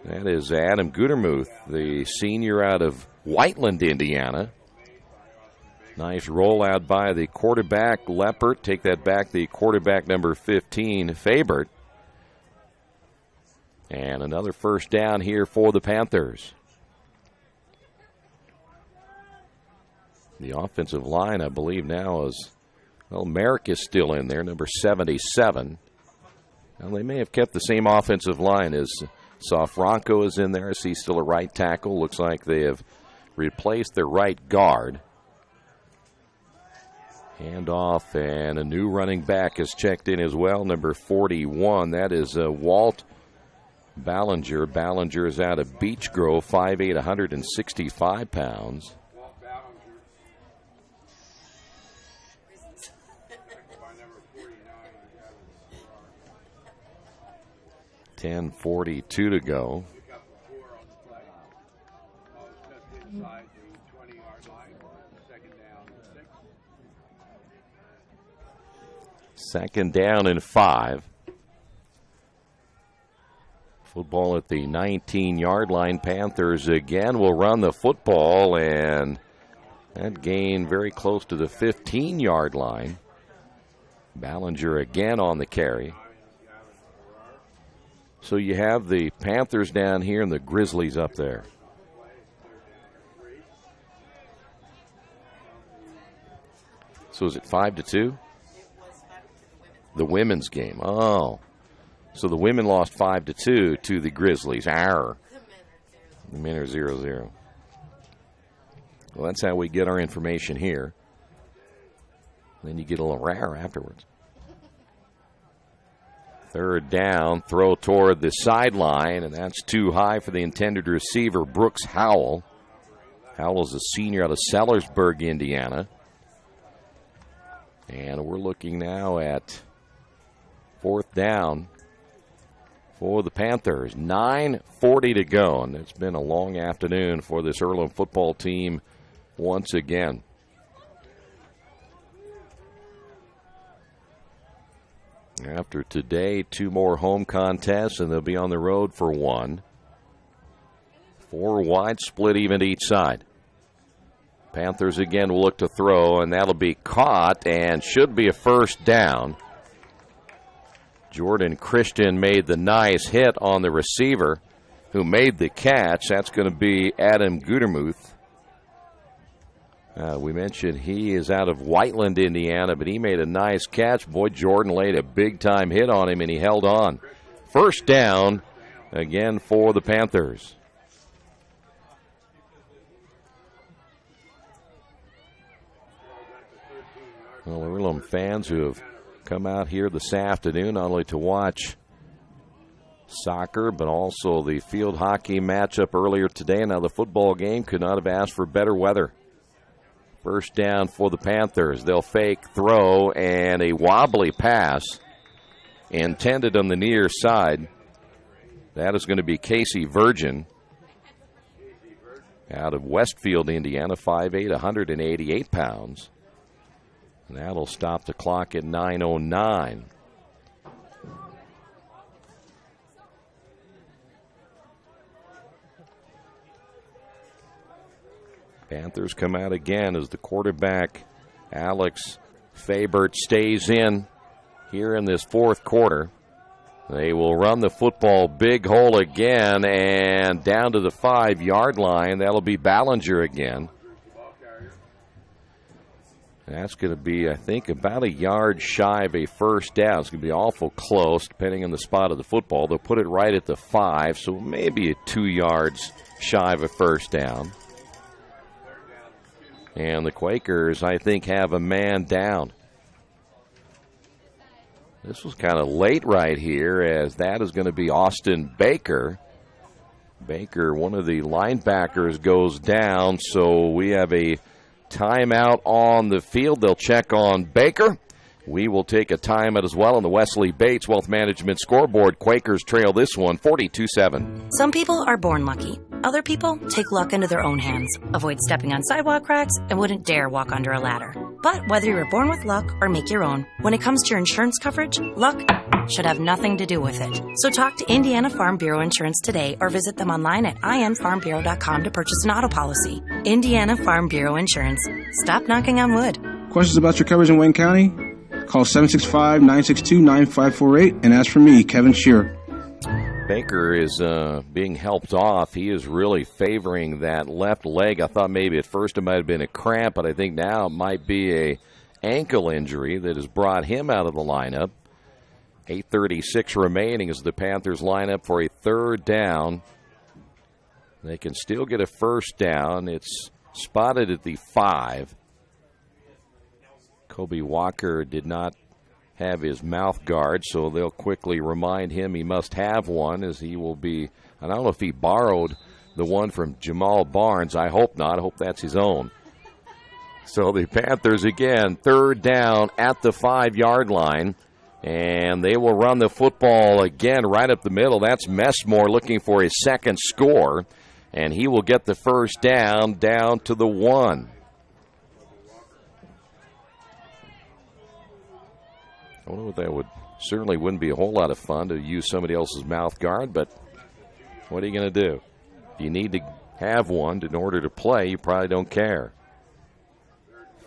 That is Adam Gutermuth, the senior out of Whiteland, Indiana. Nice rollout by the quarterback, Leppert. Take that back, the quarterback number 15, Fabert. And another first down here for the Panthers. The offensive line, I believe now is, well, Merrick is still in there, number 77. Well, they may have kept the same offensive line as Franco is in there. I see still a right tackle. Looks like they have replaced their right guard. Handoff, and a new running back is checked in as well, number 41. That is Walt Ballinger. Ballinger is out of Beech Grove, 5'8", 165 pounds. 10:42 to go. Second down and 5. Football at the 19-yard line. Panthers again will run the football, and that gain very close to the 15-yard line. Ballinger again on the carry. So you have the Panthers down here and the Grizzlies up there. So is it 5-2? The women's game. Oh. So the women lost 5-2 to the Grizzlies. Arr. The men are 0-0. Well, that's how we get our information here. Then you get a little rare afterwards. Third down, throw toward the sideline, and that's too high for the intended receiver, Brooks Howell. Howell's a senior out of Sellersburg, Indiana. And we're looking now at fourth down for the Panthers. 9:40 to go, and it's been a long afternoon for this Earlham football team once again. After today, 2 more home contests, and they'll be on the road for 1. 4 wide, split even to each side. Panthers again will look to throw, and that'll be caught and should be a first down. Jordan Christian made the nice hit on the receiver who made the catch. That's going to be Adam Gutermuth. We mentioned he is out of Whiteland, Indiana, but he made a nice catch. Boy, Jordan laid a big-time hit on him, and he held on. First down again for the Panthers. Well, Earlham fans who have come out here this afternoon not only to watch soccer, but also the field hockey matchup earlier today. Now the football game could not have asked for better weather. First down for the Panthers. They'll fake, throw, and a wobbly pass intended on the near side. That is going to be Casey Virgin out of Westfield, Indiana, 5'8", 188 pounds. And that'll stop the clock at 9:09. Panthers come out again as the quarterback, Alex Fabert, stays in here in this fourth quarter. They will run the football big hole again and down to the 5-yard line. That'll be Ballinger again. That's going to be, I think, about a yard shy of a first down. It's going to be awful close, depending on the spot of the football. They'll put it right at the 5, so maybe 2 yards shy of a first down. And the Quakers, I think, have a man down. This was kind of late right here, as that is going to be Austin Baker. Baker, one of the linebackers, goes down, so we have a timeout on the field. They'll check on Baker, We will take a timeout as well on the Wesley Bates Wealth Management scoreboard. Quakers trail this one 42-7. Some people are born lucky. Other people take luck into their own hands, avoid stepping on sidewalk cracks, and wouldn't dare walk under a ladder. But whether you were born with luck or make your own, when it comes to your insurance coverage, luck should have nothing to do with it. So talk to Indiana Farm Bureau Insurance today or visit them online at infarmbureau.com to purchase an auto policy. Indiana Farm Bureau Insurance. Stop knocking on wood. Questions about your coverage in Wayne County? Call 765-962-9548 and ask for me, Kevin Shearer. Baker is being helped off. He is really favoring that left leg. I thought maybe at first it might have been a cramp, but I think now it might be a ankle injury that has brought him out of the lineup. 8:36 remaining as the Panthers line up for a third down. They can still get a first down. It's spotted at the 5. Kobe Walker did not have his mouth guard, so they'll quickly remind him he must have one, as he will be, I don't know if he borrowed the one from Jamal Barnes. I hope not. I hope that's his own. So the Panthers again, third down at the 5-yard line, and they will run the football again right up the middle. That's Messmore looking for his second score, and he will get the first down to the 1. I wonder what that would, certainly wouldn't be a whole lot of fun to use somebody else's mouth guard, but what are you going to do? If you need to have one in order to play, you probably don't care.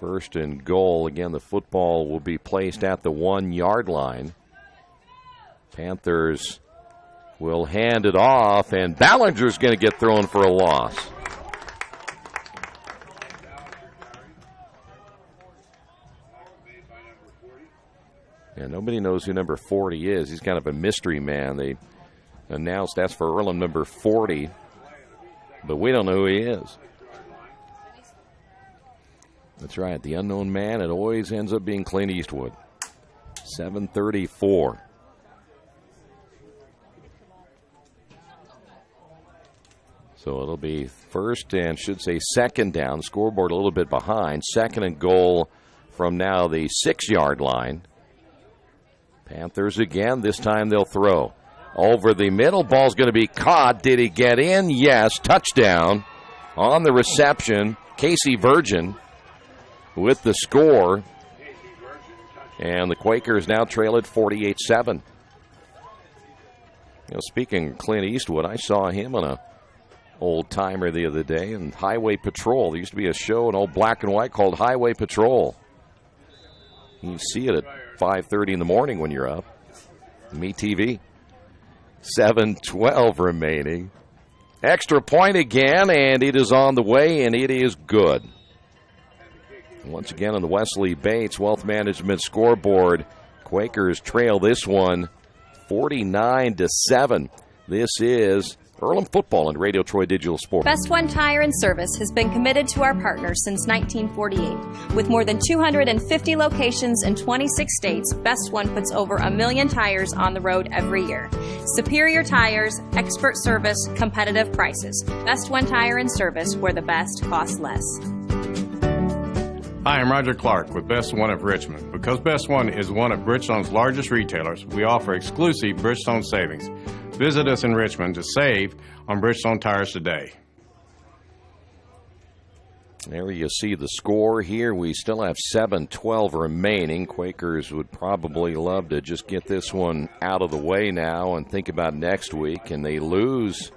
First and goal. Again, the football will be placed at the 1-yard line. Panthers will hand it off, and Ballinger's going to get thrown for a loss. Yeah, nobody knows who number 40 is. He's kind of a mystery man. They announced that's for Earlham, number 40, but we don't know who he is. That's right, the unknown man. It always ends up being Clint Eastwood. 7:34. So it'll be first and should say second down. Scoreboard a little bit behind. Second and goal from now the 6-yard line. Panthers again. This time they'll throw. Over the middle. Ball's going to be caught. Did he get in? Yes. Touchdown on the reception. Casey Virgin with the score. And the Quakers now trail at 48-7. Speaking of Clint Eastwood, I saw him on a old-timer the other day in Highway Patrol. There used to be a show in old black and white called Highway Patrol. You can see it at 5:30 in the morning when you're up. MeTV. 7:12 remaining. Extra point again, and it is on the way, and it is good. Once again on the Wesley Bates Wealth Management scoreboard, Quakers trail this one 49-7. This is Earlham football and Radio Troy Digital Sports. Best One Tire and Service has been committed to our partners since 1948. With more than 250 locations in 26 states, Best One puts over 1 million tires on the road every year. Superior tires, expert service, competitive prices. Best One Tire and Service, where the best costs less. Hi, I'm Roger Clark with Best One of Richmond. Because Best One is one of Bridgestone's largest retailers, we offer exclusive Bridgestone savings. Visit us in Richmond to save on Bridgestone tires today. There you see the score here. We still have 7:12 remaining. Quakers would probably love to just get this one out of the way now and think about next week. And they lose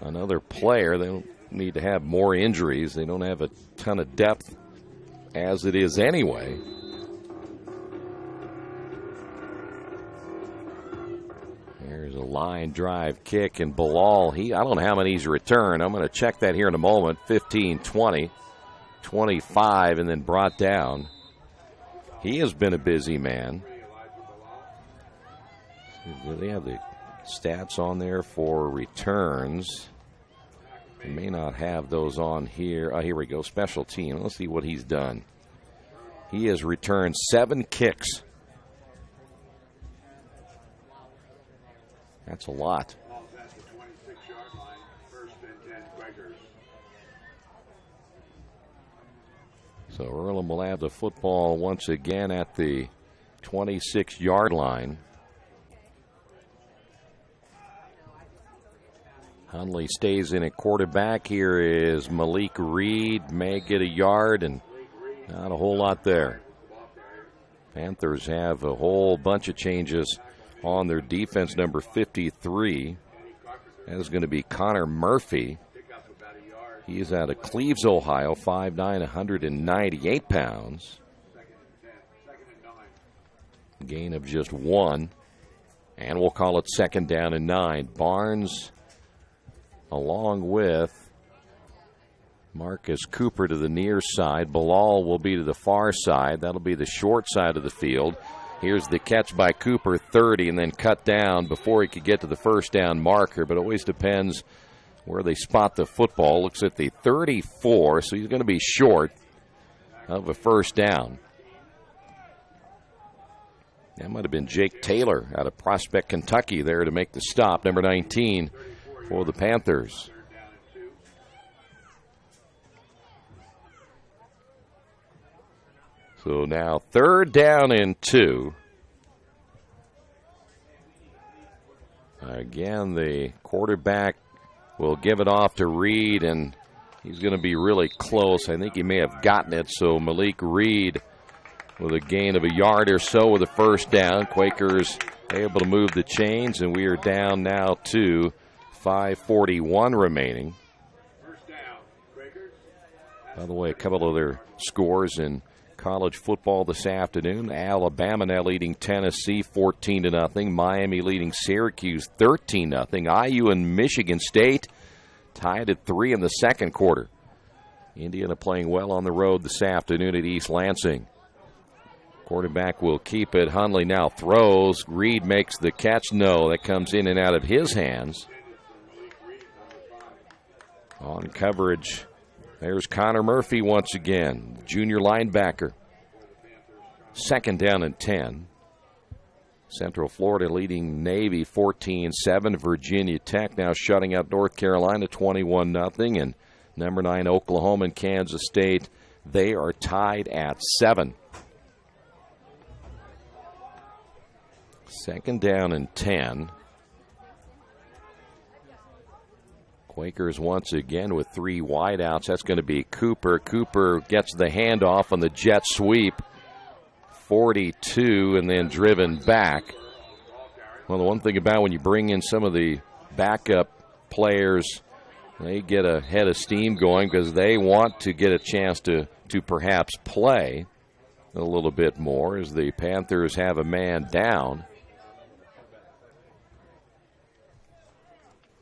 another player. They don't need to have more injuries. They don't have a ton of depth as it is anyway. There's a line drive kick, and Bilal, I don't know how many he's returned. I'm going to check that here in a moment. 15, 20, 25, and then brought down. He has been a busy man. Do they have the stats on there for returns? They may not have those on here. Oh, here we go. Special team. Let's see what he's done. He has returned 7 kicks. That's a lot. So Earlham will have the football once again at the 26-yard line. Hundley stays in at quarterback. Here is Malik Reed. May get a yard, and not a whole lot there. Panthers have a whole bunch of changes on their defense. Number 53. That is going to be Connor Murphy. He is out of Cleves, Ohio, 5'9", 198 pounds. Gain of just 1. And we'll call it 2nd down and 9. Barnes along with Marcus Cooper to the near side. Bilal will be to the far side. That'll be the short side of the field. Here's the catch by Cooper, 30, and then cut down before he could get to the first down marker. But it always depends where they spot the football. Looks at the 34, so he's going to be short of a first down. That might have been Jake Taylor out of Prospect, Kentucky there to make the stop, number 19 for the Panthers. So now 3rd down and 2. Again, the quarterback will give it off to Reed, and he's going to be really close. I think he may have gotten it, so Malik Reed with a gain of a yard or so with a first down. Quakers able to move the chains, and we are down now to 5:41 remaining. By the way, a couple of their scores in college football this afternoon. Alabama now leading Tennessee 14-0. Miami leading Syracuse 13-0. IU and Michigan State tied at 3 in the second quarter. Indiana playing well on the road this afternoon at East Lansing. Quarterback will keep it. Hundley now throws. Reed makes the catch. No, that comes in and out of his hands. On coverage, there's Connor Murphy once again, junior linebacker. 2nd down and 10. Central Florida leading Navy 14-7. Virginia Tech now shutting out North Carolina 21-0. And number 9 Oklahoma and Kansas State, they are tied at 7. 2nd down and 10. Quakers once again with 3 wideouts. That's going to be Cooper. Cooper gets the handoff on the jet sweep. 42 and then driven back. Well, the one thing about when you bring in some of the backup players, they get a head of steam going because they want to get a chance to perhaps play a little bit more as the Panthers have a man down.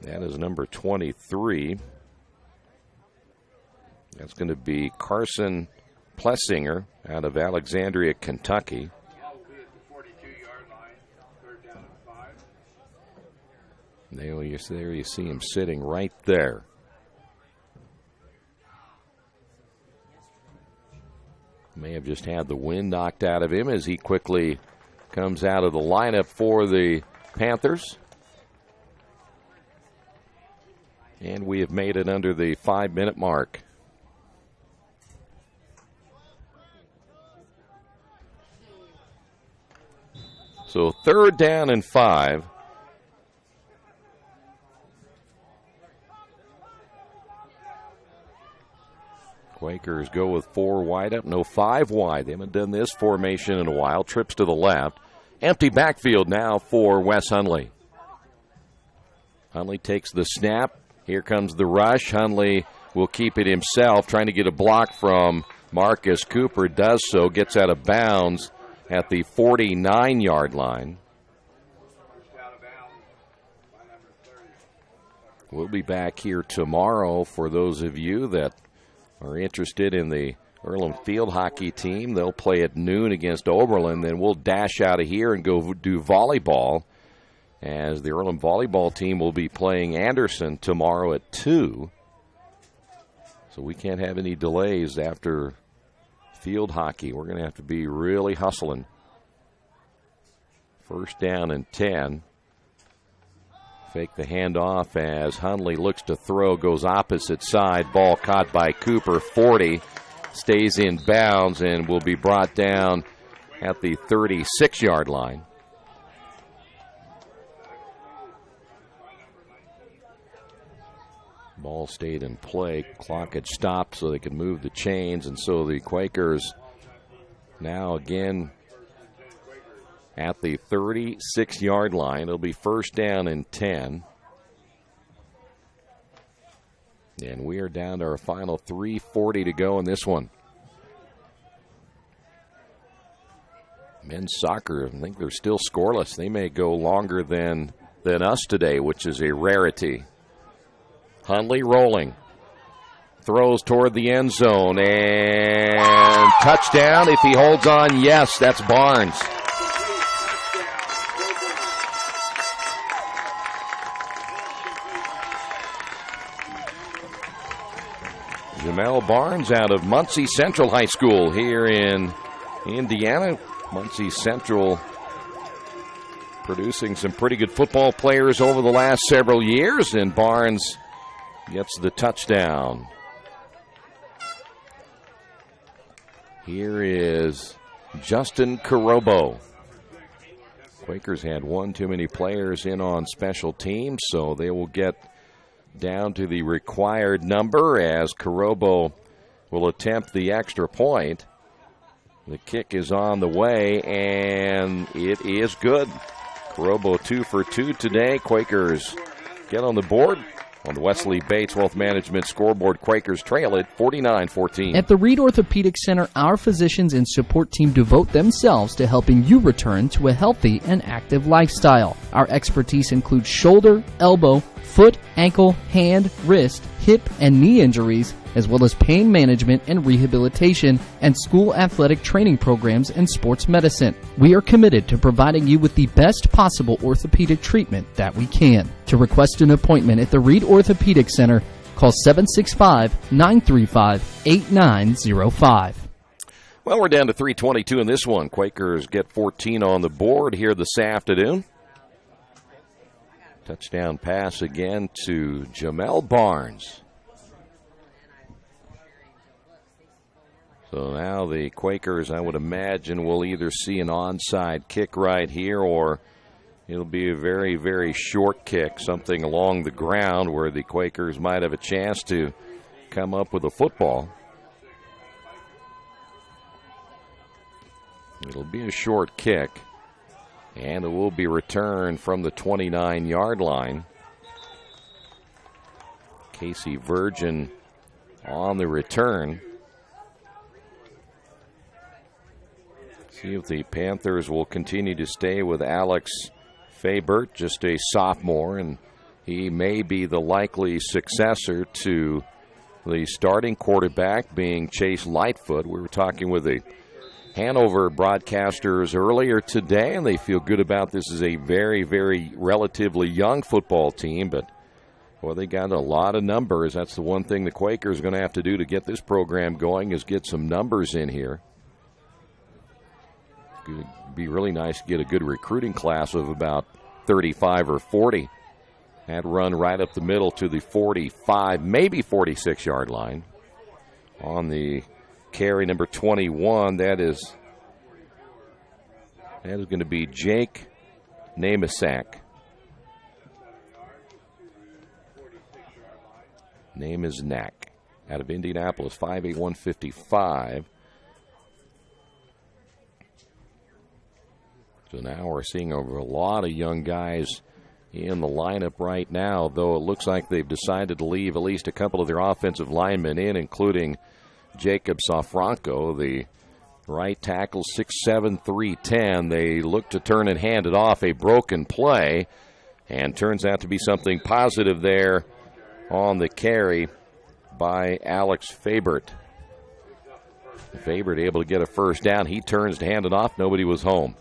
That is number 23. That's going to be Carson Plessinger out of Alexandria, Kentucky. There you see him sitting right there. May have just had the wind knocked out of him as he quickly comes out of the lineup for the Panthers. And we have made it under the 5-minute mark. So 3rd down and 5. Quakers go with 4 wide up, no 5 wide. They haven't done this formation in a while. Trips to the left. Empty backfield now for Wes Hundley. Hundley takes the snap. Here comes the rush. Hundley will keep it himself, trying to get a block from Marcus Cooper. Does so, gets out of bounds at the 49-yard line. We'll be back here tomorrow for those of you that are interested in the Earlham field hockey team. They'll play at noon against Oberlin. Then we'll dash out of here and go do volleyball, as the Earlham volleyball team will be playing Anderson tomorrow at 2. So we can't have any delays after field hockey. We're going to have to be really hustling. 1st down and 10. Fake the handoff as Hundley looks to throw, goes opposite side. Ball caught by Cooper, 40. stays in bounds and will be brought down at the 36-yard line. Ball stayed in play. Clock had stopped so they could move the chains, and so the Quakers now again at the 36-yard line. It'll be first down and 10. And we are down to our final 3:40 to go in this one. Men's soccer, I think they're still scoreless. They may go longer than us today, which is a rarity. Hundley rolling. Throws toward the end zone, and touchdown if he holds on. Yes, that's Barnes. Jamel Barnes out of Muncie Central High School here in Indiana. Muncie Central producing some pretty good football players over the last several years, and Barnes gets the touchdown. Here is Justin Carobo. Quakers had one too many players in on special teams, so they will get down to the required number as Carobo will attempt the extra point. The kick is on the way, and it is good. Carobo 2 for 2 today. Quakers get on the board. On the Wesley Bates Wealth Management scoreboard, Quakers trail it 49-14. At the Reed Orthopedic Center, our physicians and support team devote themselves to helping you return to a healthy and active lifestyle. Our expertise includes shoulder, elbow, foot, ankle, hand, wrist, hip, and knee injuries, as well as pain management and rehabilitation, and school athletic training programs and sports medicine. We are committed to providing you with the best possible orthopedic treatment that we can. To request an appointment at the Reed Orthopedic Center, call 765-935-8905. Well, we're down to 3:22 in this one. Quakers get 14 on the board here this afternoon. Touchdown pass again to Jamel Barnes. So now the Quakers, I would imagine, will either see an onside kick right here, or it'll be a very, very short kick, something along the ground where the Quakers might have a chance to come up with a football. It'll be a short kick, and it will be returned from the 29-yard line. Casey Virgin on the return. See if the Panthers will continue to stay with Alex Fabert, just a sophomore, and he may be the likely successor to the starting quarterback being Chase Lightfoot. We were talking with the Hanover broadcasters earlier today, and they feel good about this as a very, very relatively young football team, but well, they got a lot of numbers. That's the one thing the Quakers are going to have to do to get this program going, is get some numbers in here. It would be really nice to get a good recruiting class of about 35 or 40. That run right up the middle to the 45, maybe 46-yard line. On the carry, number 21, that is going to be Jake Namasak. Name is Knack, out of Indianapolis, 5'8", 155. So now we're seeing over a lot of young guys in the lineup right now, though it looks like they've decided to leave at least a couple of their offensive linemen in, including Jacob Safranco, the right tackle, 6'7", 310. They look to turn and hand it off, a broken play, and turns out to be something positive there on the carry by Alex Fabert. Fabert able to get a first down. He turns to hand it off. Nobody was home.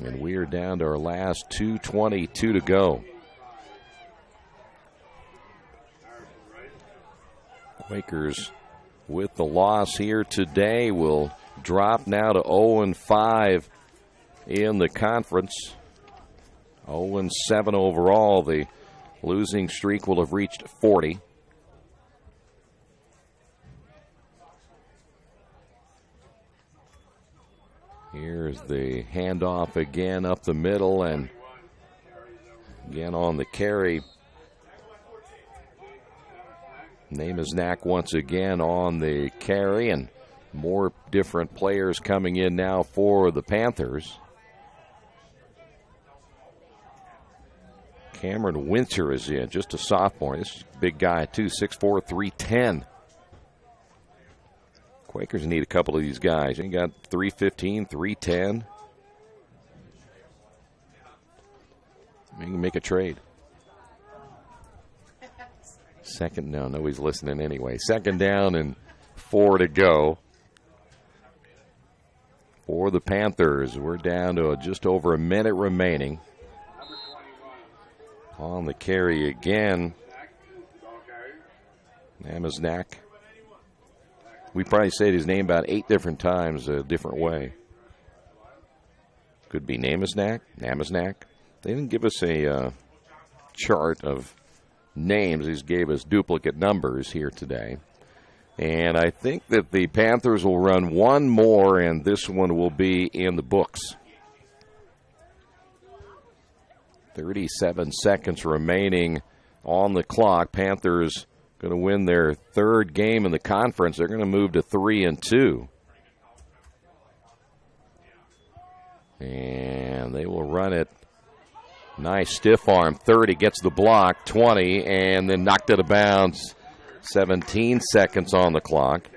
And we are down to our last 2:22 to go. Quakers, with the loss here today, will drop now to 0-5 in the conference. 0-7 overall. The losing streak will have reached 40. Here's the handoff again up the middle, and again on the carry. Namaznak once again on the carry, and more different players coming in now for the Panthers. Cameron Winter is in, just a sophomore. This is a big guy, too, 6'4", 310. Quakers need a couple of these guys. They got 315, 310. They can make a trade. Nobody's listening anyway. Second down and 4 to go for the Panthers. We're down to just over a minute remaining. On the carry again, Namaznak. We probably said his name about 8 different times a different way. Could be Namaznak. They didn't give us a chart of names. They just gave us duplicate numbers here today. And I think that the Panthers will run one more, and this one will be in the books. 37 seconds remaining on the clock. Panthers going to win their third game in the conference. They're going to move to 3-2. And they will run it. Nice stiff arm. 30 gets the block. 20, and then knocked it out of bounds. 17 seconds on the clock.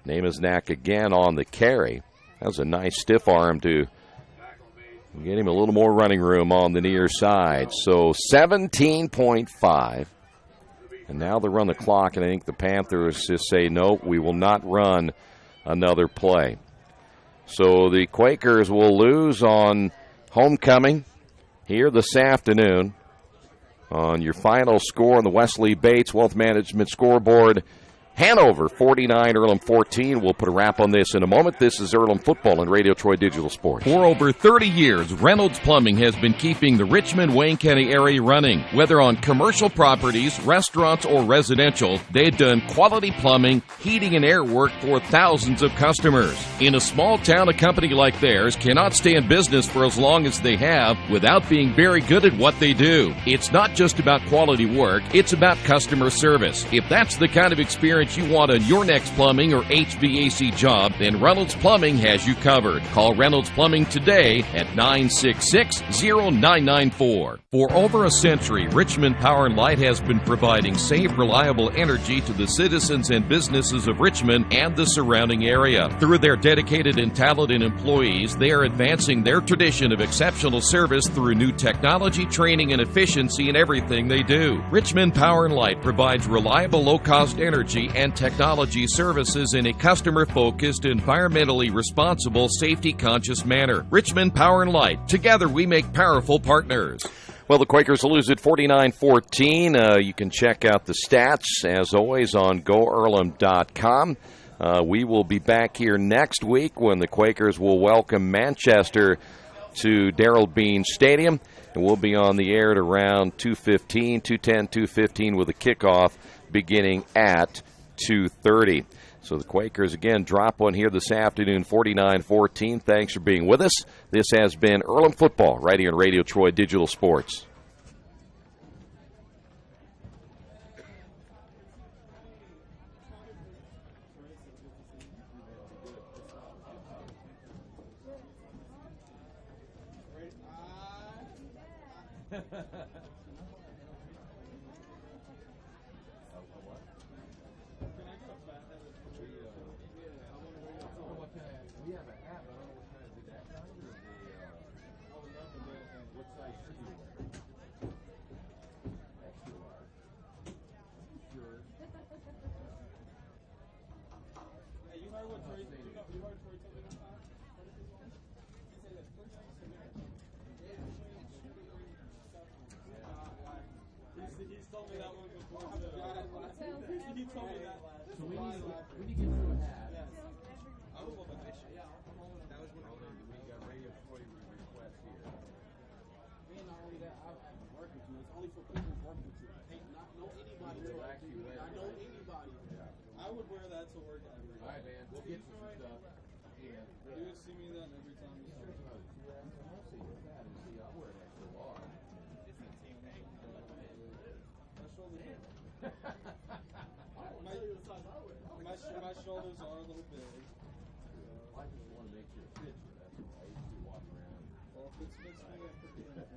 Namaznak again on the carry. That was a nice stiff arm to get him a little more running room on the near side. So 17.5. And now they run the clock, and I think the Panthers just say, nope, we will not run another play. So the Quakers will lose on homecoming here this afternoon. On your final score on the Wesley Bates Wealth Management scoreboard, Hanover 49, Earlham 14. We'll put a wrap on this in a moment. This is Earlham Football and Radio Troy Digital Sports. For over 30 years, Reynolds Plumbing has been keeping the Richmond-Wayne County area running. Whether on commercial properties, restaurants, or residential, they've done quality plumbing, heating, and air work for thousands of customers. In a small town, a company like theirs cannot stay in business for as long as they have without being very good at what they do. It's not just about quality work, it's about customer service. If that's the kind of experience you want on your next plumbing or HVAC job, then Reynolds Plumbing has you covered. Call Reynolds Plumbing today at 966-0994. For over a century, Richmond Power and Light has been providing safe, reliable energy to the citizens and businesses of Richmond and the surrounding area. Through their dedicated and talented employees, they are advancing their tradition of exceptional service through new technology, training, and efficiency in everything they do. Richmond Power and Light provides reliable, low-cost energy and technology services in a customer-focused, environmentally responsible, safety-conscious manner. Richmond Power and Light. Together we make powerful partners. Well, the Quakers will lose at 49-14. You can check out the stats, as always, on GoEarlham.com. We will be back here next week when the Quakers will welcome Manchester to Darrell Bean Stadium. And we'll be on the air at around 2:10, 2:15 with a kickoff beginning at 2:30. So the Quakers, again, drop one here this afternoon, 49-14. Thanks for being with us. This has been Earlham Football right here on Radio Troy Digital Sports. I would wear that to work every day. right, man. We'll get you some stuff. Yeah. You would see me then every time you come. I'll see your fat and see. I wear an extra large. My shoulders my shoulders are a little big. I just want to make sure it fits you. That's all. I used to walk around. Well, if it fits me, I put it in.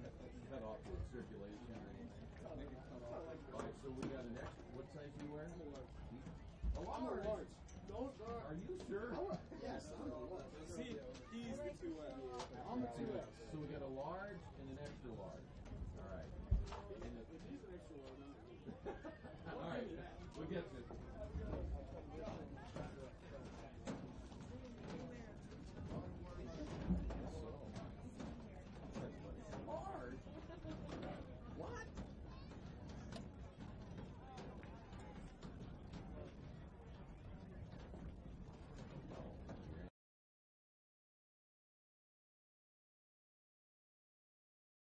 Cut off the circulation or anything. Make it cut off. All right, so we got an extra. What size you wearing? A large. Don't. Are you sure? Yes, I'm a large. See, he's the 2X. I'm the 2X. So we got a large,